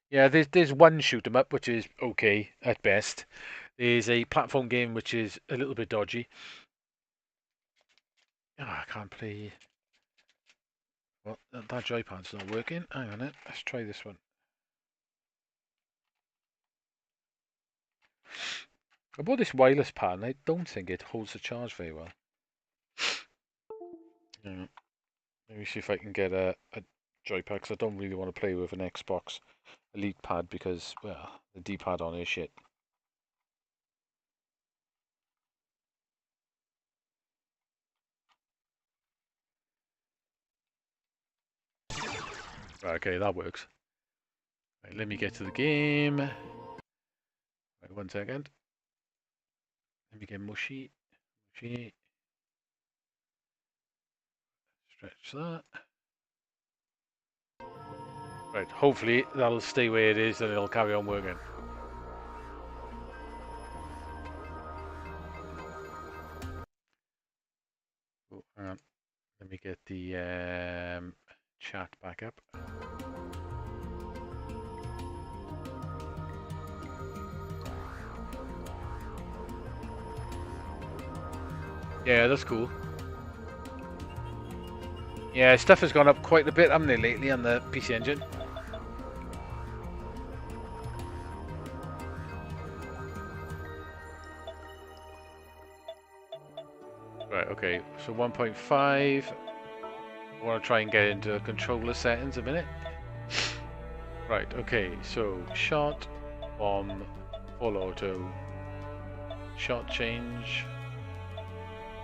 S2: Yeah, there's one shoot 'em up which is okay at best. There's a platform game which is a little bit dodgy. Oh, I can't play. Well, that joypad's not working. Hang on it. Let's try this one. I bought this wireless pad and I don't think it holds the charge very well. Yeah. Let me see if I can get a joypad, because I don't really want to play with an Xbox Elite pad because, well, the D-pad on is shit. Right, okay, that works. Right, let me get to the game. Right, 1 second. Let me get Mushy. Mushy. Stretch that. Right, hopefully that'll stay where it is and it'll carry on working. Oh, hang on. Let me get the chat back up. Yeah, that's cool. Yeah, stuff has gone up quite a bit, haven't they, lately on the PC Engine? Right, okay, so 1.5. I want to try and get into controller settings a minute. Right, okay, so shot, bomb, full auto, shot change.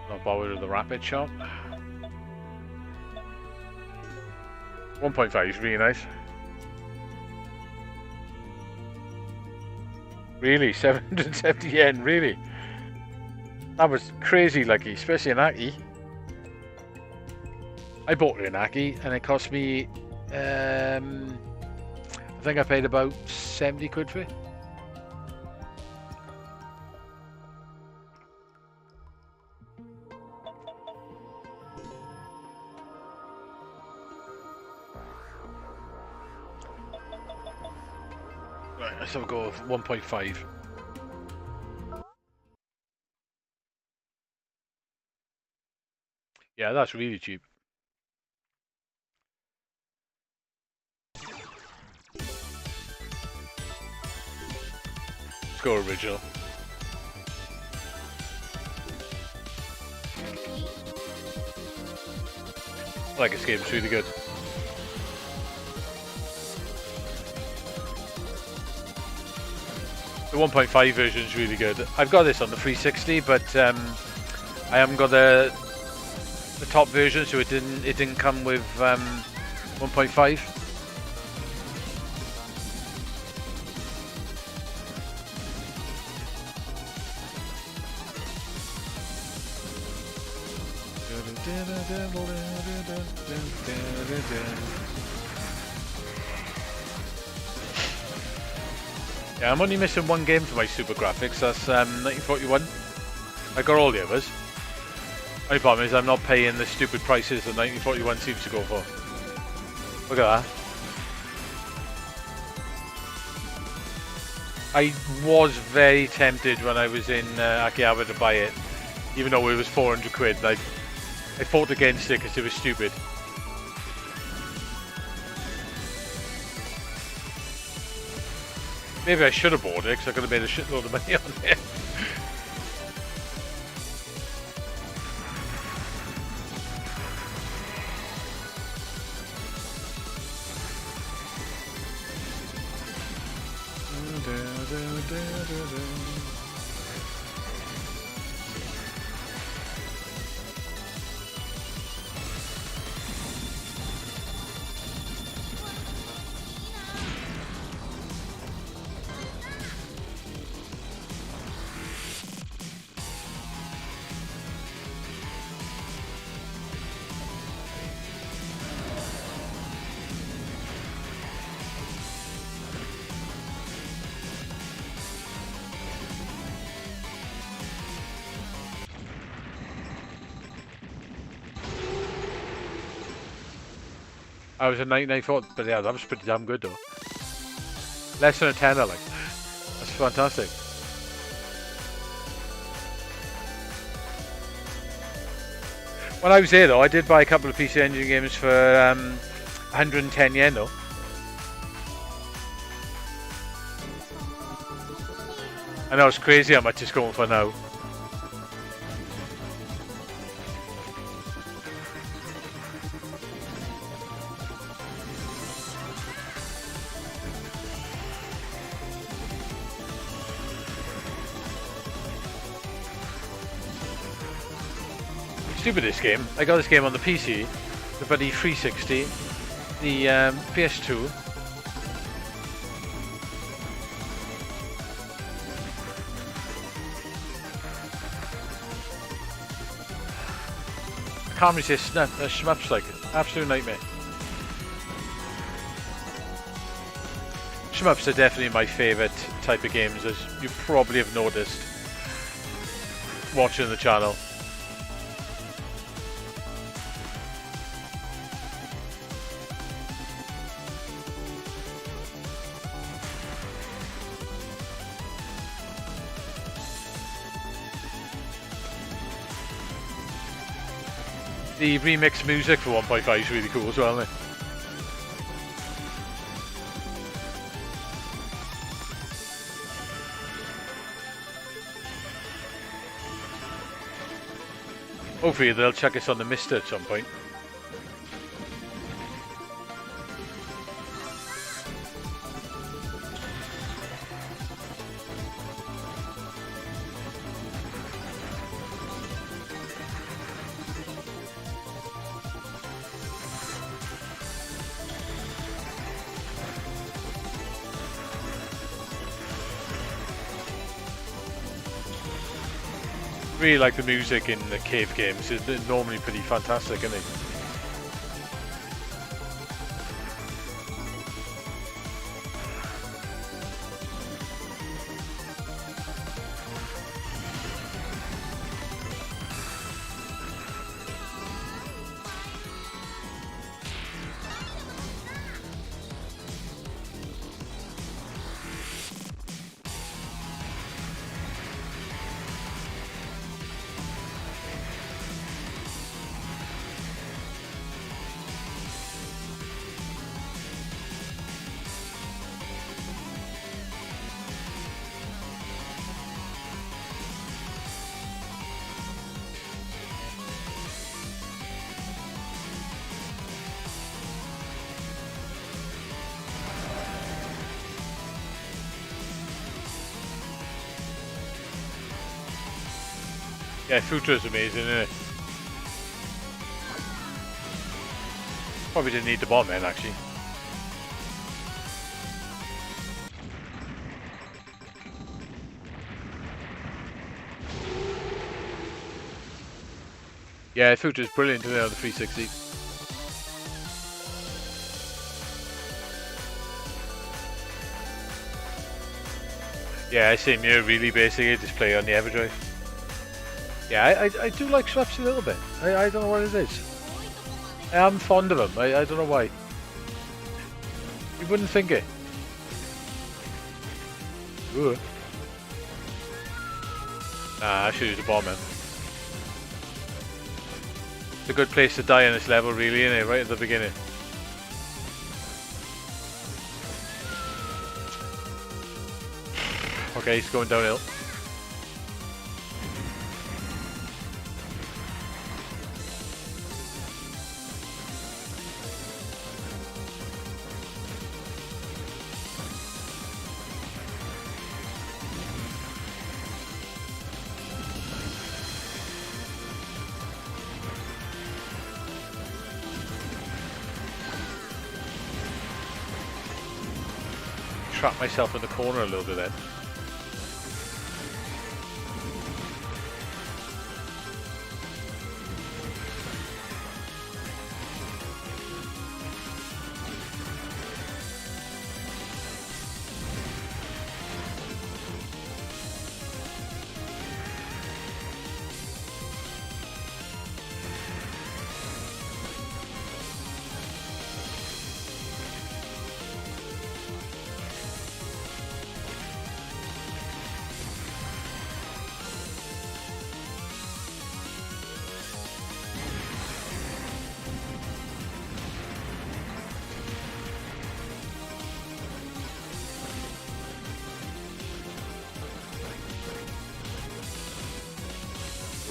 S2: Not bothered with the rapid shot. 1.5 is really nice. Really, 770 yen, really? That was crazy lucky, especially in Aki. I bought it in Aki and it cost me, I think I paid about 70 quid for it. Right, let's have a go with 1.5. Yeah, that's really cheap. Let's go original. I like this game, it's really good. The 1.5 version is really good. I've got this on the 360, but I haven't got the top version, so it didn't come with 1.5. Yeah, I'm only missing one game for my super graphics. That's 1941. I got all the others. Only problem is I'm not paying the stupid prices that 1941 seems to go for. Look at that. I was very tempted when I was in Akihabara to buy it, even though it was 400 quid. I fought against it because it was stupid. Maybe I should have bought it because I could have made a shitload of money on it. I was a 1994, but yeah, that was pretty damn good though. Less than a tenner, like. That's fantastic. When I was there though, I did buy a couple of PC Engine games for 110 yen though. I know it's crazy how much it's going for now. Stupid this game. I got this game on the PC, the bloody 360, the PS2. I can't resist Shmups, like absolute nightmare. Shmups are definitely my favourite type of games, as you probably have noticed watching the channel. The remix music for 1.5 is really cool as well, isn't it? Hopefully they'll chuck us on the Mister at some point. Really like the music in the cave games. It's normally pretty fantastic, isn't it? Yeah, Futra's amazing, isn't it? Probably didn't need the bomb then, actually. Yeah, Futra's brilliant today on the 360. Yeah, same here, really, basically. Just play on the Everdrive. Yeah, I do like Shmups a little bit. I don't know what it is. I am fond of them. I don't know why. You wouldn't think it. Ooh. Nah, I should use a bomb, man. It's a good place to die in this level, really, isn't it? Right at the beginning. Okay, he's going downhill. Trap myself in the corner a little bit then.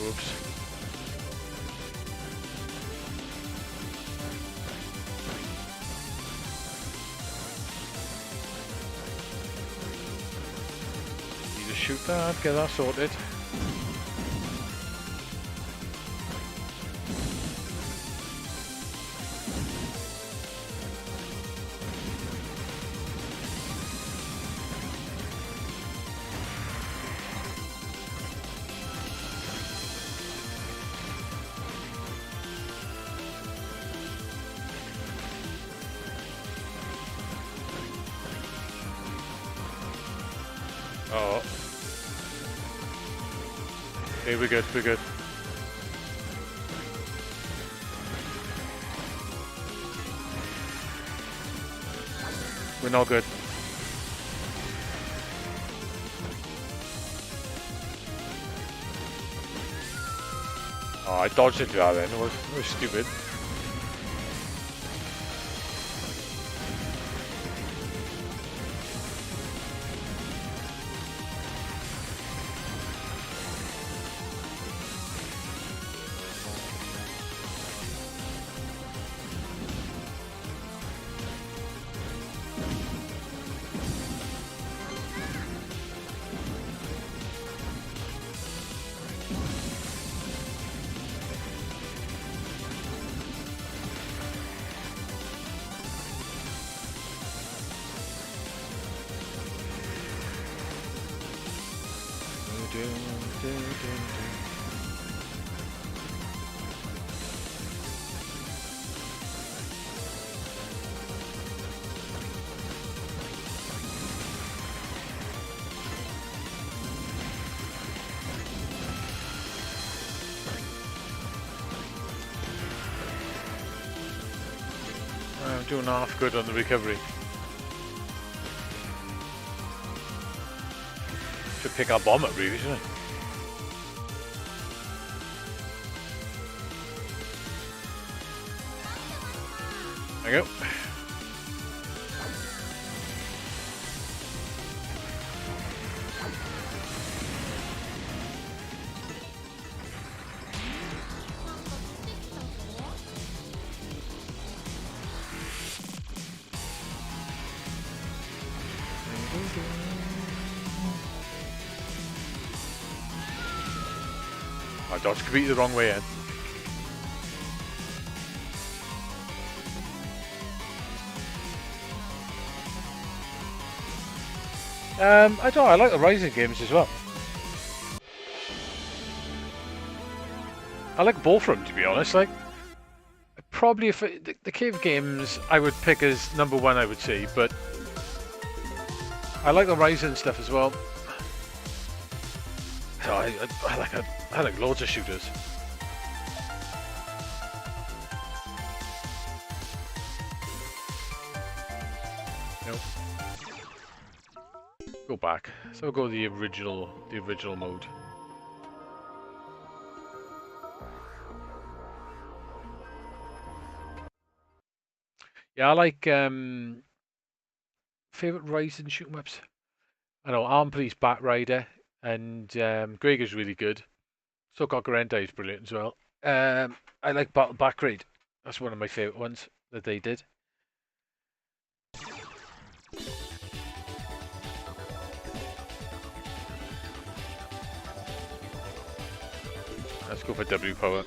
S2: Oops. Need to shoot that, get that sorted. Oh. Okay, we're good, we're good. We're not good. Oh, I dodged into that then. It was stupid. I'm doing half good on the recovery. Should pick our bomb up really, shouldn't I? There you go. I dodged completely the wrong way in. I don't know, I like the Rising games as well. I like both of them, to be honest. Like, probably if the cave games I would pick as #1, I would say, but I like the Rising stuff as well. So I like loads of shooters. Nope. Go back. So we'll go the original mode. Yeah, I like favorite Rising shoot 'em ups. I know Arm Police Bat Rider and Gregor's really good. So Garganta is brilliant as well. I like Battle Back Raid. That's one of my favorite ones that they did. Let's go for W power.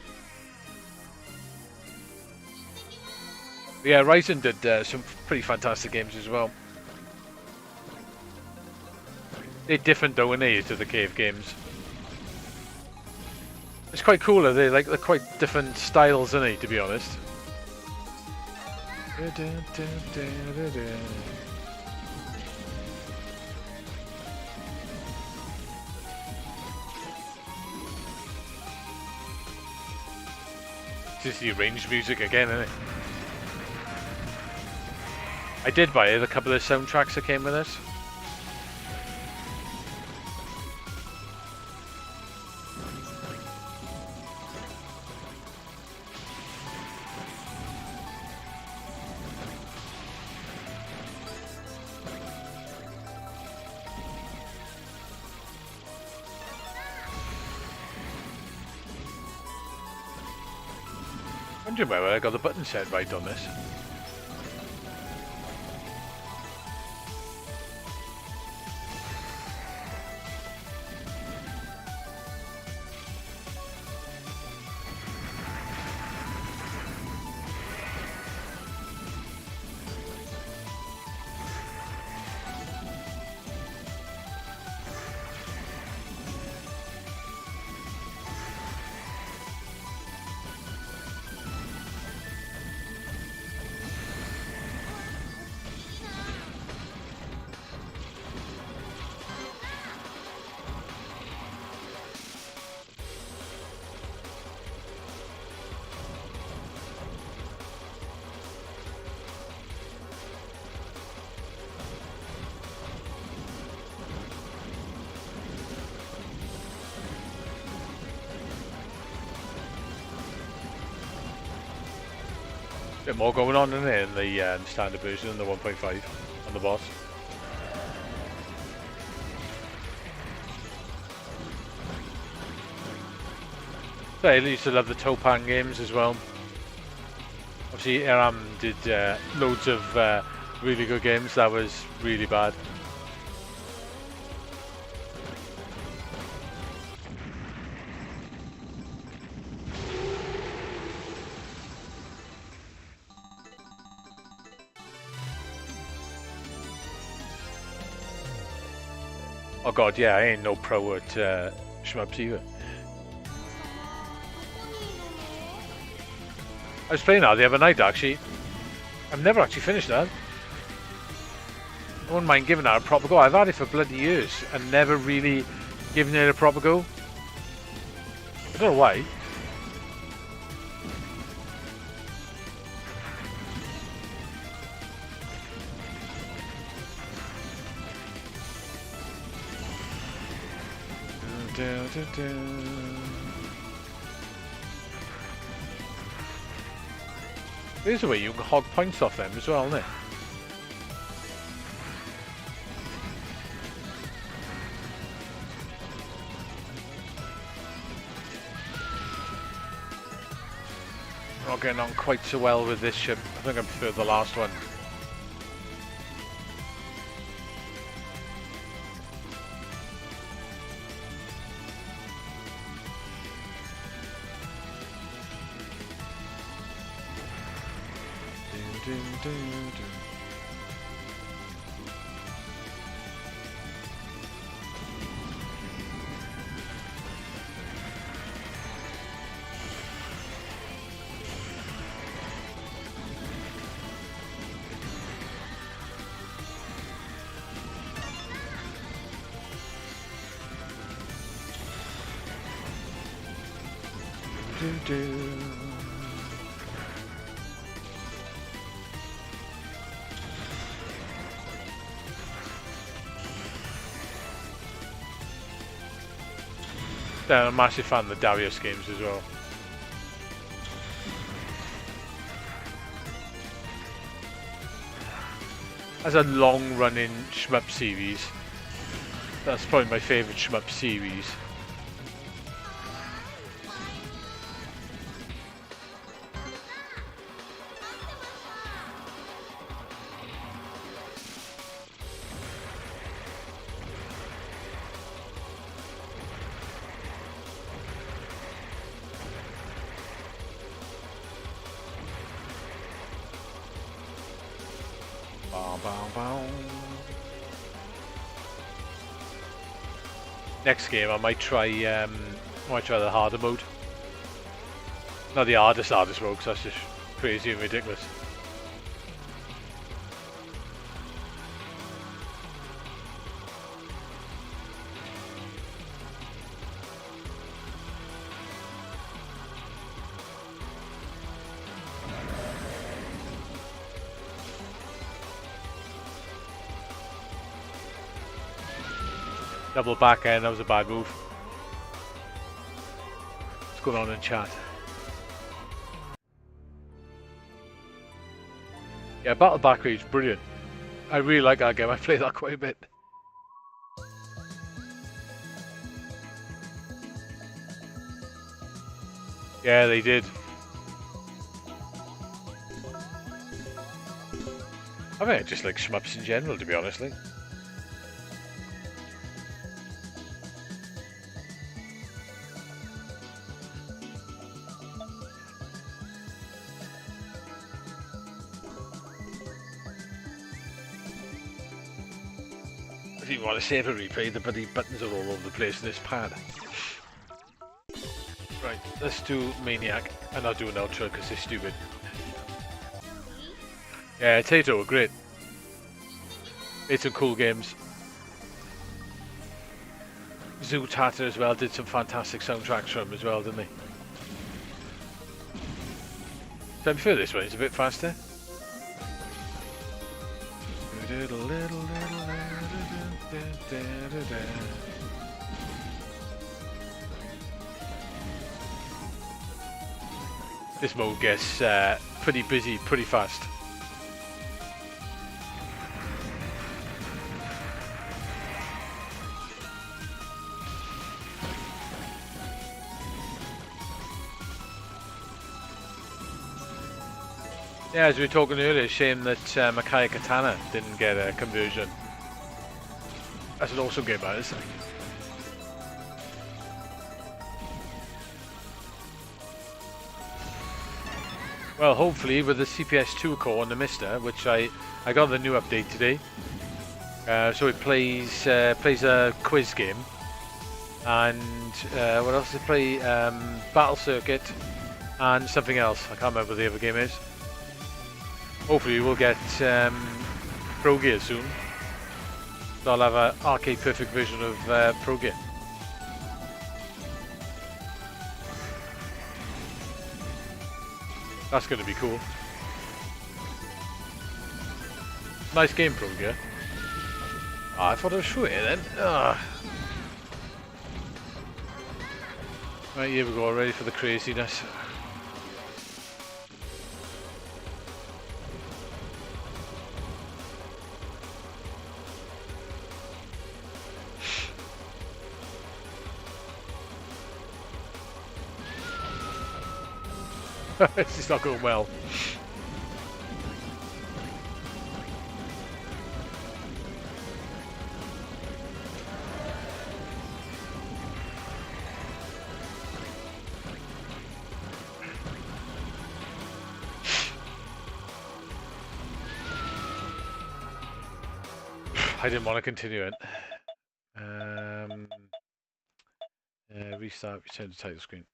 S2: But yeah, Ryzen did some pretty fantastic games as well. They're different though, aren't they, to the cave games? It's quite cool, they're quite different styles, aren't they, to be honest? Just the arranged music again, isn't it? I did buy it, a couple of soundtracks that came with this. Wondering whether I got the button set right on this. Bit more going on in there in the standard version and the 1.5 on the boss. So I used to love the Topan games as well. Obviously, Aram did loads of really good games. That was really bad. Oh god, yeah, I ain't no pro at Shmups either. I was playing that the other night actually. I've never actually finished that. I wouldn't mind giving that a proper go. I've had it for bloody years and never really given it a proper go. I don't know why. There's a way you can hog points off them as well, isn't it? I'm not getting on quite so well with this ship. I think I prefer the last one. I'm a massive fan of the Darius games as well. As a long-running shmup series, that's probably my favourite shmup series. Next game, I might try the harder mode. Not the hardest mode, because that's just crazy and ridiculous. Double back end, that was a bad move. What's going on in chat? Yeah, Battle Back Rage, brilliant. I really like that game, I played that quite a bit. Yeah, they did. I think I just like shmups in general, to be honest. If you want to save a replay, the bloody buttons are all over the place in this pad. Right, let's do Maniac, and I'll do an outro because it's stupid. Yeah, Tato were great. Made some cool games. Zoo Tata as well did some fantastic soundtracks for him as well, didn't he? So I prefer this one, it's a bit faster. This mode gets pretty busy pretty fast. Yeah, as we were talking earlier, shame that Makai Katana didn't get a conversion. That's an awesome game, that is. Well, hopefully with the CPS2 core and the Mister, which I got the new update today. So it plays a quiz game, and what else does it play? Battle Circuit and something else. I can't remember what the other game is. Hopefully we'll get Pro Gear soon. So I'll have an arcade perfect version of Pro Gear. That's going to be cool. Nice game, Pro Gear. Oh, I thought I was through it then. Oh. Right, here we go, ready for the craziness. This is not going well. I didn't want to continue it. Restart, return to title screen.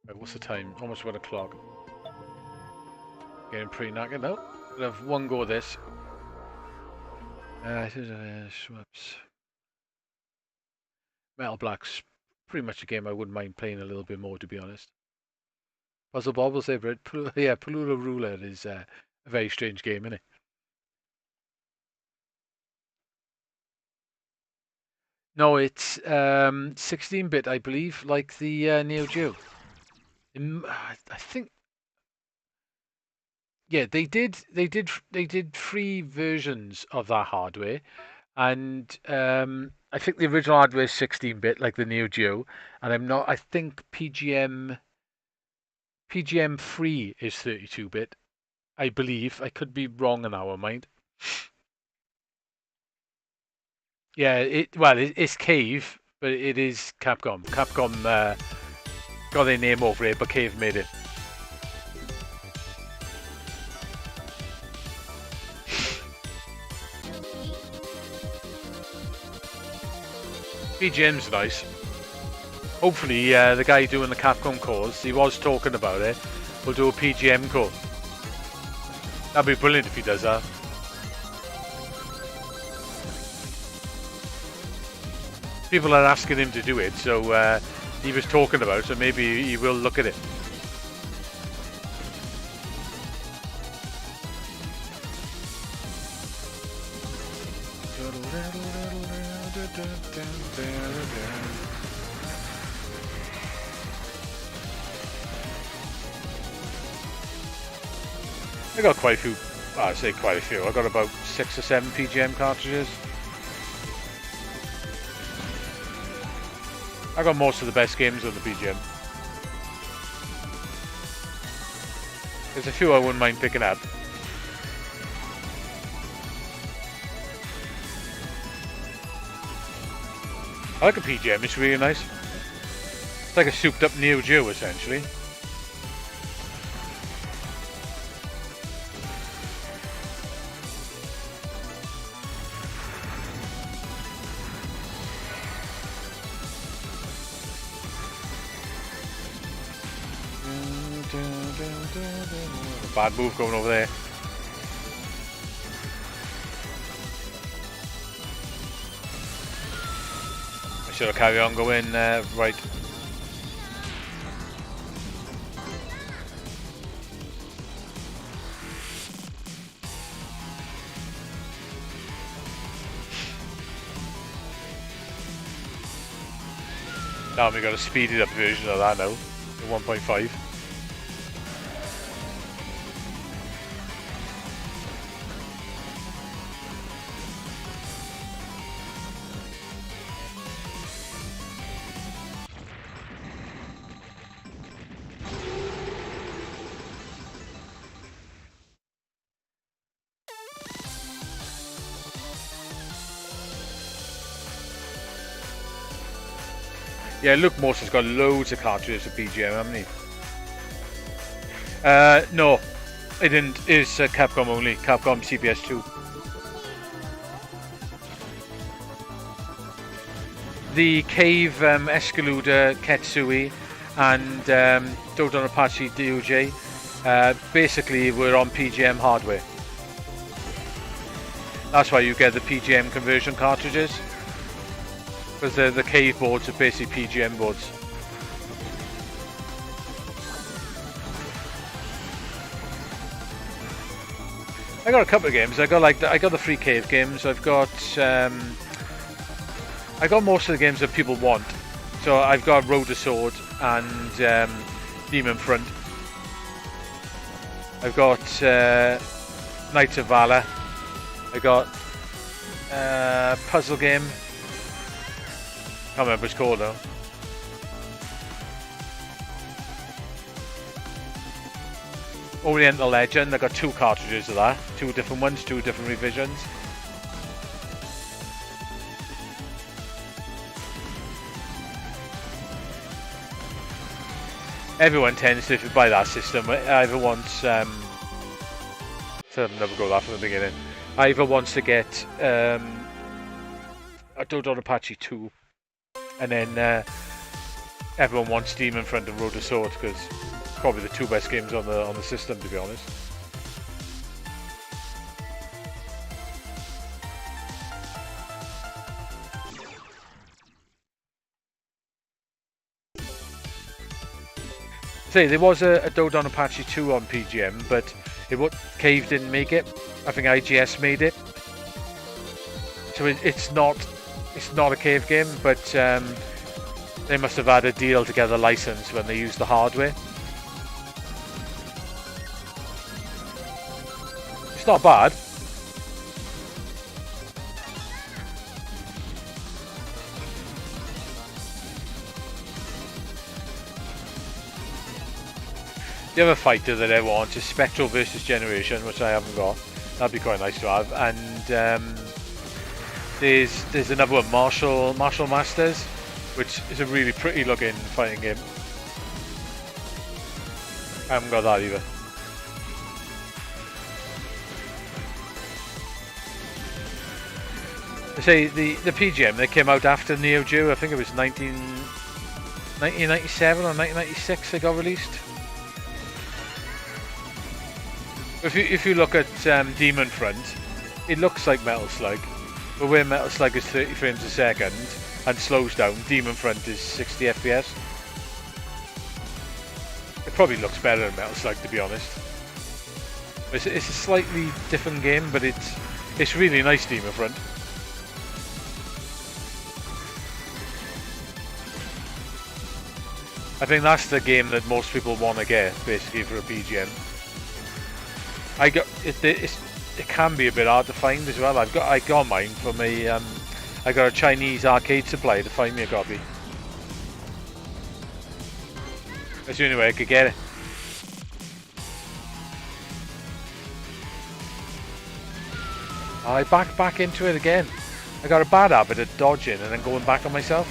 S2: Right, what's the time? Almost 1 o'clock. Getting pretty knackered now. We'll have one go at this. Shmups. Metal Black's pretty much a game I wouldn't mind playing a little bit more, to be honest. Puzzle Bobble say, Brett. Yeah, Paloola Roulette is a very strange game, isn't it? No, it's 16-bit, I believe, like the Neo Geo. I think, yeah, they did 3 versions of that hardware, and I think the original hardware is 16-bit, like the Neo Geo, and I think PGM 3 is 32-bit, I believe. I could be wrong in our mind. Yeah, it's Cave, but it is Capcom. Capcom got their name over it, but Cave made it. BGM's nice. Hopefully, the guy doing the Capcom cores, he was talking about it, will do a PGM core. That'd be brilliant if he does that. People are asking him to do it, so he was talking about it, so maybe he will look at it. I got quite a few, I say quite a few, I got about 6 or 7 PGM cartridges. I got most of the best games on the PGM. There's a few I wouldn't mind picking up. I like a PGM, it's really nice. It's like a souped up Neo Geo essentially. Bad move going over there. I should have carried on going right. Now we got a speeded up version of that now, in 1.5. Yeah, Luke Morse has got loads of cartridges for PGM, haven't he? No, it didn't. It's Capcom only. Capcom CPS2. The Cave, Escaluda, Ketsui, and Dodon Apache DOJ basically were on PGM hardware. That's why you get the PGM conversion cartridges. Because the Cave boards are basically PGM boards. I got a couple of games. I got the free Cave games. I got most of the games that people want. So I've got Road to Sword and Demon Front. I've got Knights of Valor. I got puzzle game. Can't remember what it's called though. Oriental Legend, I got 2 cartridges of that. 2 different ones, 2 different revisions. Everyone tends to, if you buy that system, either wants so I'll never go that from the beginning. Either wants to get a Dodon Apache 2. And then everyone wants Demon Front and Road to Sword because probably the 2 best games on the system, to be honest. Say there was a Dodon Apache 2 on PGM, but Cave didn't make it. I think IGS made it, so it's not a Cave game, but they must have had a deal to get a license when they used the hardware. It's not bad. The other fighter that I want is Spectral versus Generation, which I haven't got. That'd be quite nice to have. And there's another one, Martial Masters, which is a really pretty looking fighting game. I haven't got that either. They say the PGM, they came out after Neo Geo. I think it was 1997 or 1996 they got released. If you look at Demon Front, it looks like Metal Slug, but where Metal Slug is 30 frames a second and slows down, Demon Front is 60 FPS. It probably looks better than Metal Slug, to be honest. It's a slightly different game, but it's really nice, Demon Front. I think that's the game that most people want to get, basically, for a PGM. It can be a bit hard to find as well. I got mine from I got a Chinese arcade supply to find me a copy. That's the only way I could get it. I back into it again. I got a bad habit of dodging and then going back on myself.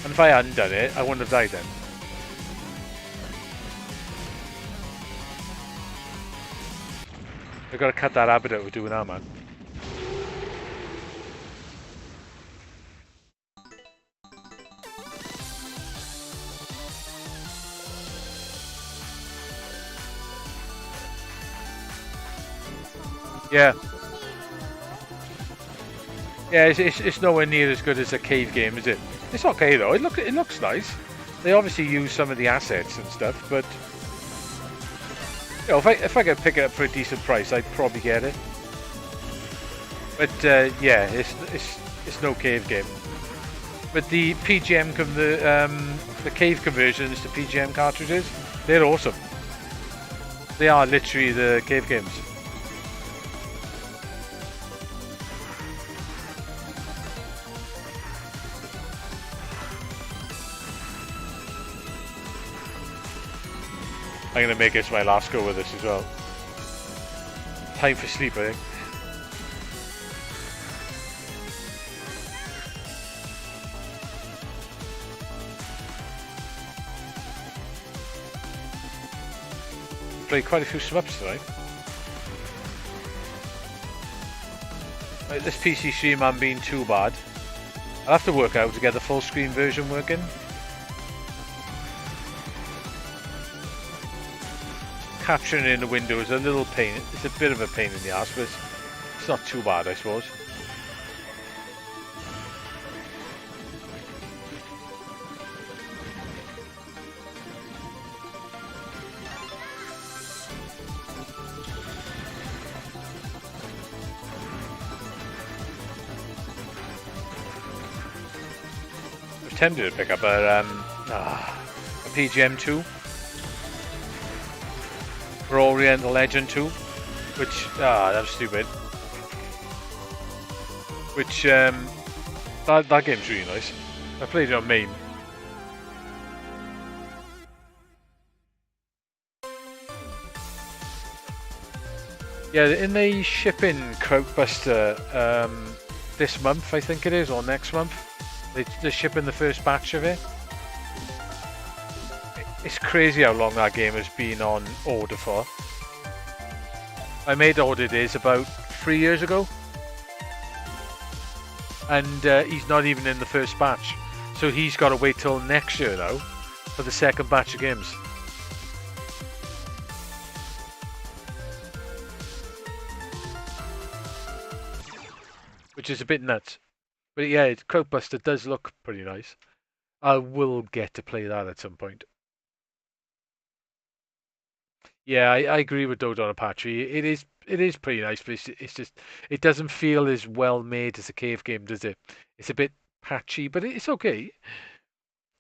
S2: And if I hadn't done it, I wouldn't have died then. I've got to cut that habit out of doing that, man. Yeah. Yeah, it's nowhere near as good as a Cave game, is it? It's okay though. It looks nice. They obviously use some of the assets and stuff, but you know, if I could pick it up for a decent price, I'd probably get it. But yeah, it's no Cave game. But the the cave conversions to PGM cartridges, they're awesome. They are literally the cave games. I'm gonna make this my last go with this as well. Time for sleep, I think. Played quite a few Shmups tonight. Right, this PC stream hasn't been too bad. I'll have to work out to get the full screen version working. Capturing in the window is a little pain. It's a bit of a pain in the ass, but it's not too bad, I suppose. I was tempted to pick up a PGM2 for Oriental Legend 2, which that was stupid. Which that game's really nice. I played it on main. Yeah, in the shipping Crowdbuster this month, I think it is, or next month, they're shipping the first batch of it. It's crazy how long that game has been on order for. I made order this about 3 years ago, and he's not even in the first batch, so he's got to wait till next year now for the second batch of games. Which is a bit nuts. But yeah, Crowdbuster does look pretty nice. I will get to play that at some point. Yeah, I agree with Dodon Apache. It is pretty nice, but it's just it doesn't feel as well made as a cave game, does it? It's a bit patchy, but it's okay.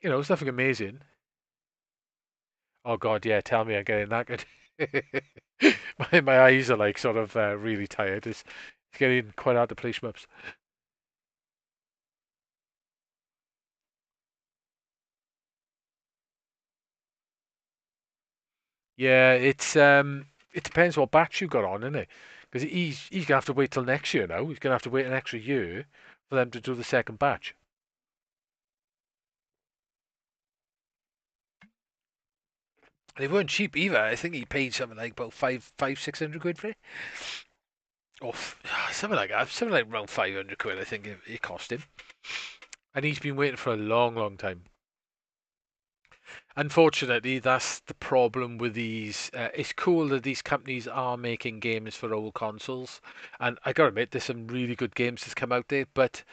S2: You know, it's nothing amazing. Oh God, yeah, tell me I'm getting knackered. My eyes are like sort of really tired. It's getting quite hard to play shmups. Yeah, it depends what batch you got on, isn't it? Because he's gonna have to wait till next year now. He's gonna have to wait an extra year for them to do the second batch. They weren't cheap either. I think he paid something like about 600 quid for it. Or something like that. Something like around 500 quid, I think it cost him. And he's been waiting for a long, long time. Unfortunately, that's the problem with these. It's cool that these companies are making games for old consoles. And I gotta admit, there's some really good games that's come out there, but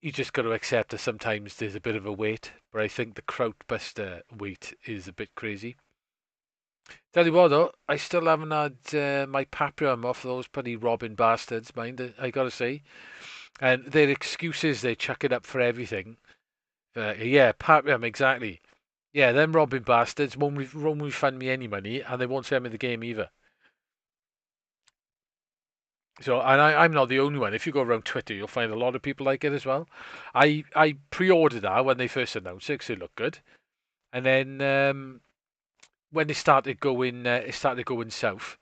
S2: you just got to accept that sometimes there's a bit of a wait. But I think the Krautbuster wait is a bit crazy. Tell you what though, I still haven't had my Paprium off those bloody robbing bastards, mind I gotta say. And their excuses, they chuck it up for everything. Yeah, Paprium, exactly. Yeah, them robbing bastards won't refund me any money, and they won't send me the game either. So, and I'm not the only one. If you go around Twitter, you'll find a lot of people like it as well. I pre-ordered that when they first announced it 'cause it looked good, and then when it started going south,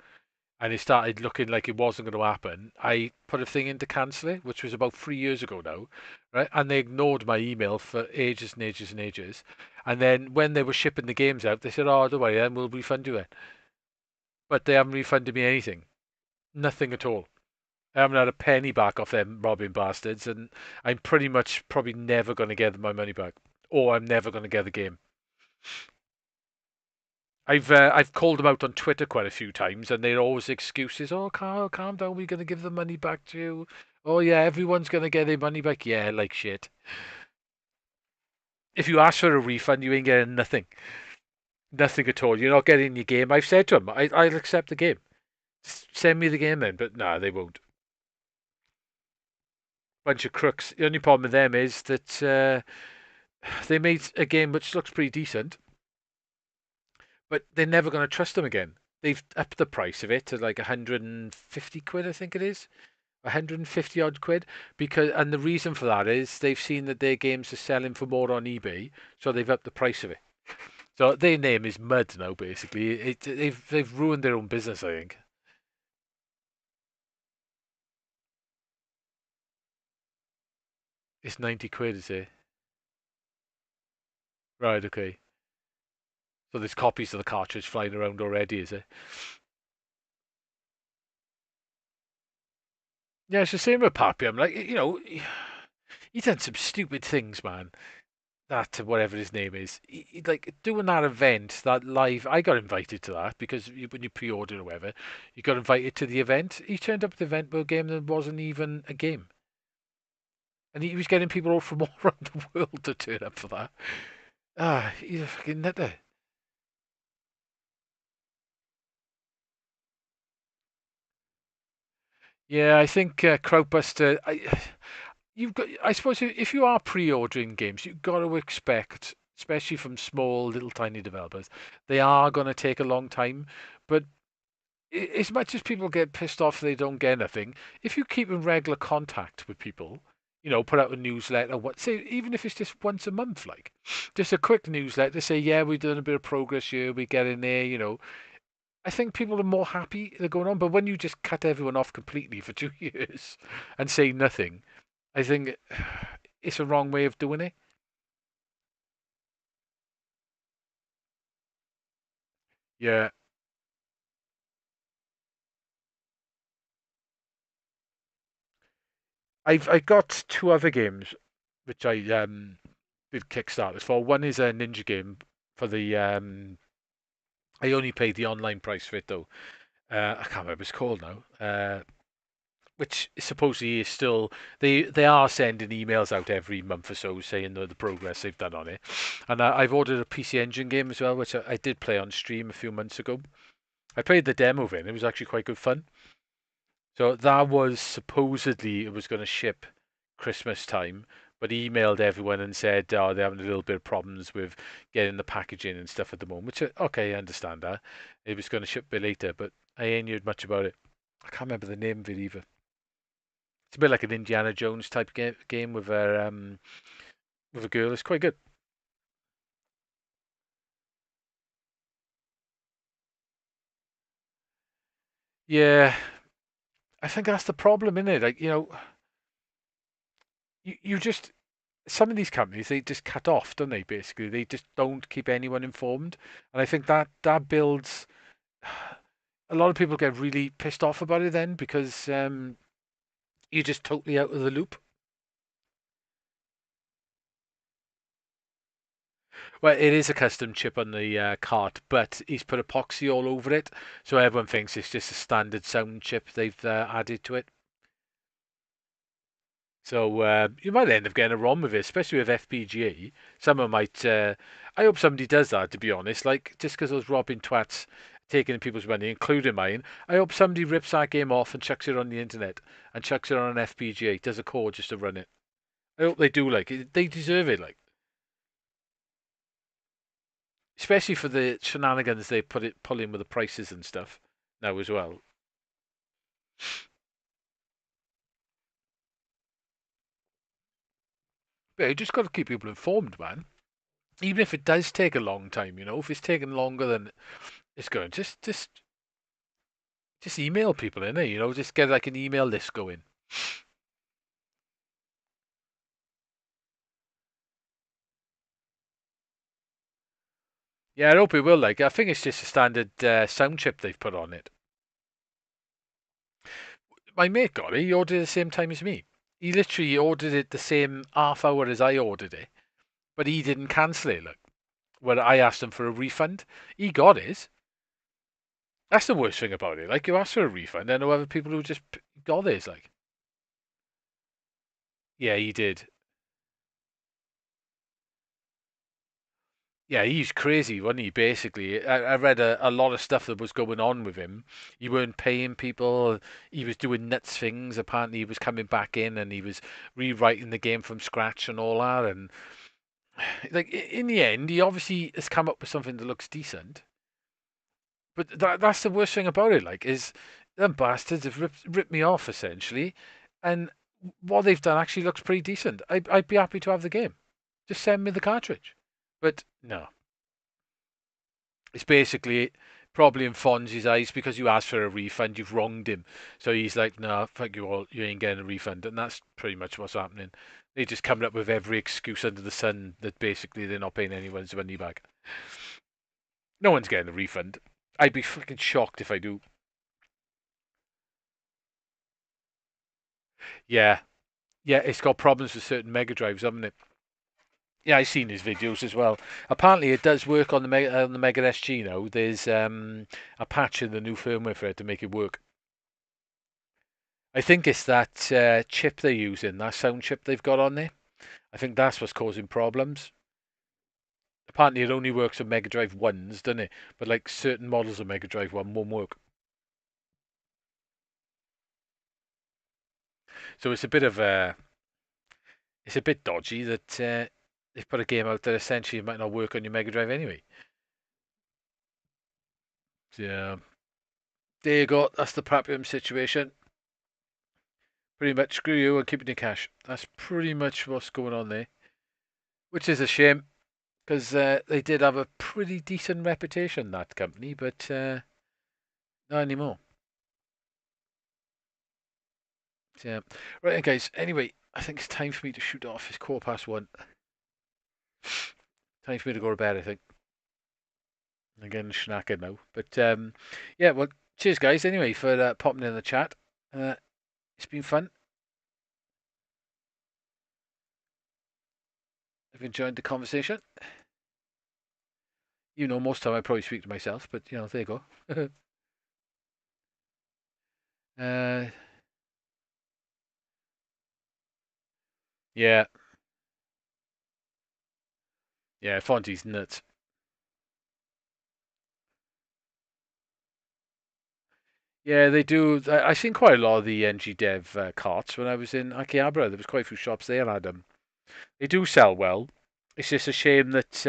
S2: and it started looking like it wasn't going to happen. I put a thing in to cancel it, which was about 3 years ago now, right? And they ignored my email for ages and ages and ages. And then when they were shipping the games out, they said, "Oh, don't worry, then we'll refund you it." But they haven't refunded me anything, nothing at all. I haven't had a penny back off them robbing bastards, and I'm pretty much probably never going to get my money back, or I'm never going to get the game. I've called them out on Twitter quite a few times, and they're always excuses. Oh, Carl, calm down. We're going to give the money back to you. Oh yeah, everyone's going to get their money back. Yeah, like shit. If you ask for a refund, you ain't getting nothing. Nothing at all. You're not getting your game. I've said to them, I'll accept the game. Send me the game then. But nah, they won't. Bunch of crooks. The only problem with them is that
S1: they made a game which looks pretty decent, but they're never going to trust them again. They've upped the price of it to like 150 quid, I think it is. 150 odd quid, because and the reason for that is they've seen that their games are selling for more on eBay, so they've upped the price of it. So their name is mud now. Basically, they've ruined their own business. I think it's 90 quid, is it? Right, okay. So there's copies of the cartridge flying around already, is it? Yeah, it's the same with Pappy. I'm like, he done some stupid things, man. That whatever his name is, like doing that event, that live. I got invited to that because when you pre-order or whatever, you got invited to the event. He turned up at the event with a game that wasn't even a game, and he was getting people all from all around the world to turn up for that. Ah, he's a fucking nutter. Yeah, I think Crowdbuster. You've got. I suppose if you are pre-ordering games, you've got to expect, especially from small, little, tiny developers, they are going to take a long time. But as much as people get pissed off they don't get anything, if you keep in regular contact with people, put out a newsletter, what say, even if it's just once a month, like just a quick newsletter, say, yeah, we're doing a bit of progress here, we get in there. I think people are more happy they're going on. But when you just cut everyone off completely for 2 years and say nothing, I think it's a wrong way of doing it. Yeah, I got two other games which I did Kickstarters for. One is a ninja game for the I only paid the online price for it though. I can't remember what it's called now. Which supposedly is still they are sending emails out every month or so saying the progress they've done on it. And I've ordered a PC Engine game as well, which I did play on stream a few months ago. I played the demo of it. And it was actually quite good fun. So that was supposedly it was going to ship Christmas time, but he emailed everyone and said, "Oh, they're having a little bit of problems with getting the packaging and stuff at the moment." Which, okay, I understand that. It was going to ship a bit later, but I ain't heard much about it. I can't remember the name of it either. It's a bit like an Indiana Jones type game with a girl. It's quite good. Yeah, I think that's the problem, isn't it? Like you just some of these companies they just cut off, don't they? Basically, they just don't keep anyone informed, and I think that builds. A lot of people get really pissed off about it then because you're just totally out of the loop. Well, it is a custom chip on the cart, but he's put epoxy all over it, so everyone thinks it's just a standard sound chip they've added to it. So you might end up getting a ROM with it, especially with FPGA. Someone might. I hope somebody does that. To be honest, like just because those robbing twats taking people's money, including mine, I hope somebody rips that game off and chucks it on the internet and chucks it on an FPGA. Does a core just to run it. I hope they do. Like they deserve it. Like especially for the shenanigans they pull in with the prices and stuff now as well. But you just got to keep people informed, man. Even if it does take a long time, if it's taking longer than it's going, just email people in there, just get like an email list going. Yeah, I hope it will. Like, I think it's just a standard sound chip they've put on it. My mate got it. He ordered it at the same time as me. He literally ordered it the same half hour as I ordered it, but he didn't cancel it. Look, when I asked him for a refund, he got his. That's the worst thing about it. Like, you ask for a refund, and there are other people who just got theirs. Like, yeah, he did. Yeah, he's crazy, wasn't he? Basically, I read a lot of stuff that was going on with him. He weren't paying people. He was doing nuts things. Apparently, he was coming back in and he was rewriting the game from scratch and all that. And like in the end, he obviously has come up with something that looks decent. But that's the worst thing about it. Like, is them bastards have ripped me off essentially, and what they've done actually looks pretty decent. I'd be happy to have the game. Just send me the cartridge. But no, it's basically probably in Fonzie's eyes because you asked for a refund, you've wronged him. So he's like, no, fuck you all, you ain't getting a refund. And that's pretty much what's happening. They just coming up with every excuse under the sun that basically they're not paying anyone's money back. No one's getting a refund. I'd be fucking shocked if I do. Yeah, yeah, it's got problems with certain Mega Drives, haven't it? Yeah, I've seen his videos as well. Apparently, it does work on the Mega SG now. There's a patch in the new firmware for it to make it work. I think it's that chip they're using, that sound chip they've got on there. I think that's what's causing problems. Apparently, it only works on Mega Drive ones, doesn't it? But like certain models of Mega Drive One won't work. So it's a bit dodgy that they've put a game out that essentially might not work on your Mega Drive anyway. Yeah, there you go. That's the Papium situation. Pretty much screw you and keeping your cash. That's pretty much what's going on there, which is a shame because they did have a pretty decent reputation, that company, but not anymore. Yeah. Right, guys. Anyway, I think it's time for me to shoot off. It's 1:15. Time for me to go to bed, I think. I'm getting schnackered now. But yeah, well, cheers, guys, anyway, for popping in the chat. It's been fun. I've enjoyed the conversation. You know, most of the time I probably speak to myself, but, there you go. uh, yeah, yeah, Fonzie's nuts. Yeah, they do. I've seen quite a lot of the NG Dev carts when I was in Akihabara. There was quite a few shops there had them. They do sell well. It's just a shame that,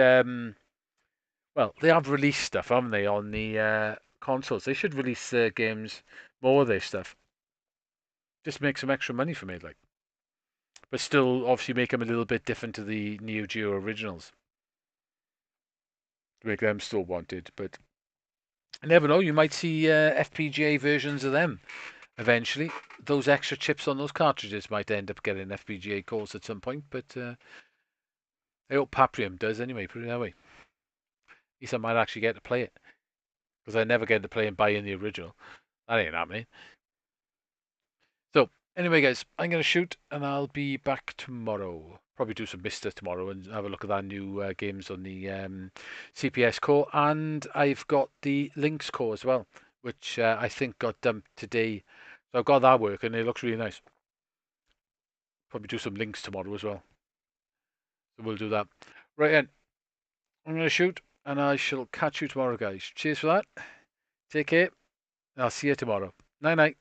S1: well, they have released stuff, haven't they, on the consoles? They should release games, more of their stuff. Just make some extra money for me, like. But still, obviously, make them a little bit different to the Neo Geo originals. To make them still wanted. But I never know. You might see FPGA versions of them eventually. Those extra chips on those cartridges might end up getting FPGA cores at some point, but I hope Paprium does anyway, put it that way. At least I might actually get to play it, because I never get to play and buy in the original. That ain't happening. So, anyway, guys, I'm going to shoot, and I'll be back tomorrow. Probably do some Mister tomorrow and have a look at that new games on the CPS core. And I've got the Lynx core as well, which I think got dumped today. So I've got that working, it looks really nice. Probably do some Lynx tomorrow as well. So we'll do that. Right then, I'm going to shoot, and I shall catch you tomorrow, guys. Cheers for that. Take care. I'll see you tomorrow. Night night.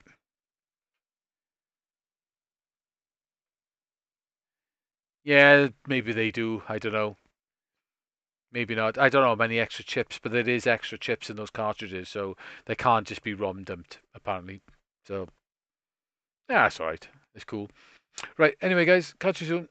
S1: Yeah, maybe they do. I don't know. Maybe not. I don't know how many extra chips, but there is extra chips in those cartridges, so they can't just be ROM dumped, apparently. So, yeah, that's alright. It's cool. Right, anyway, guys, catch you soon.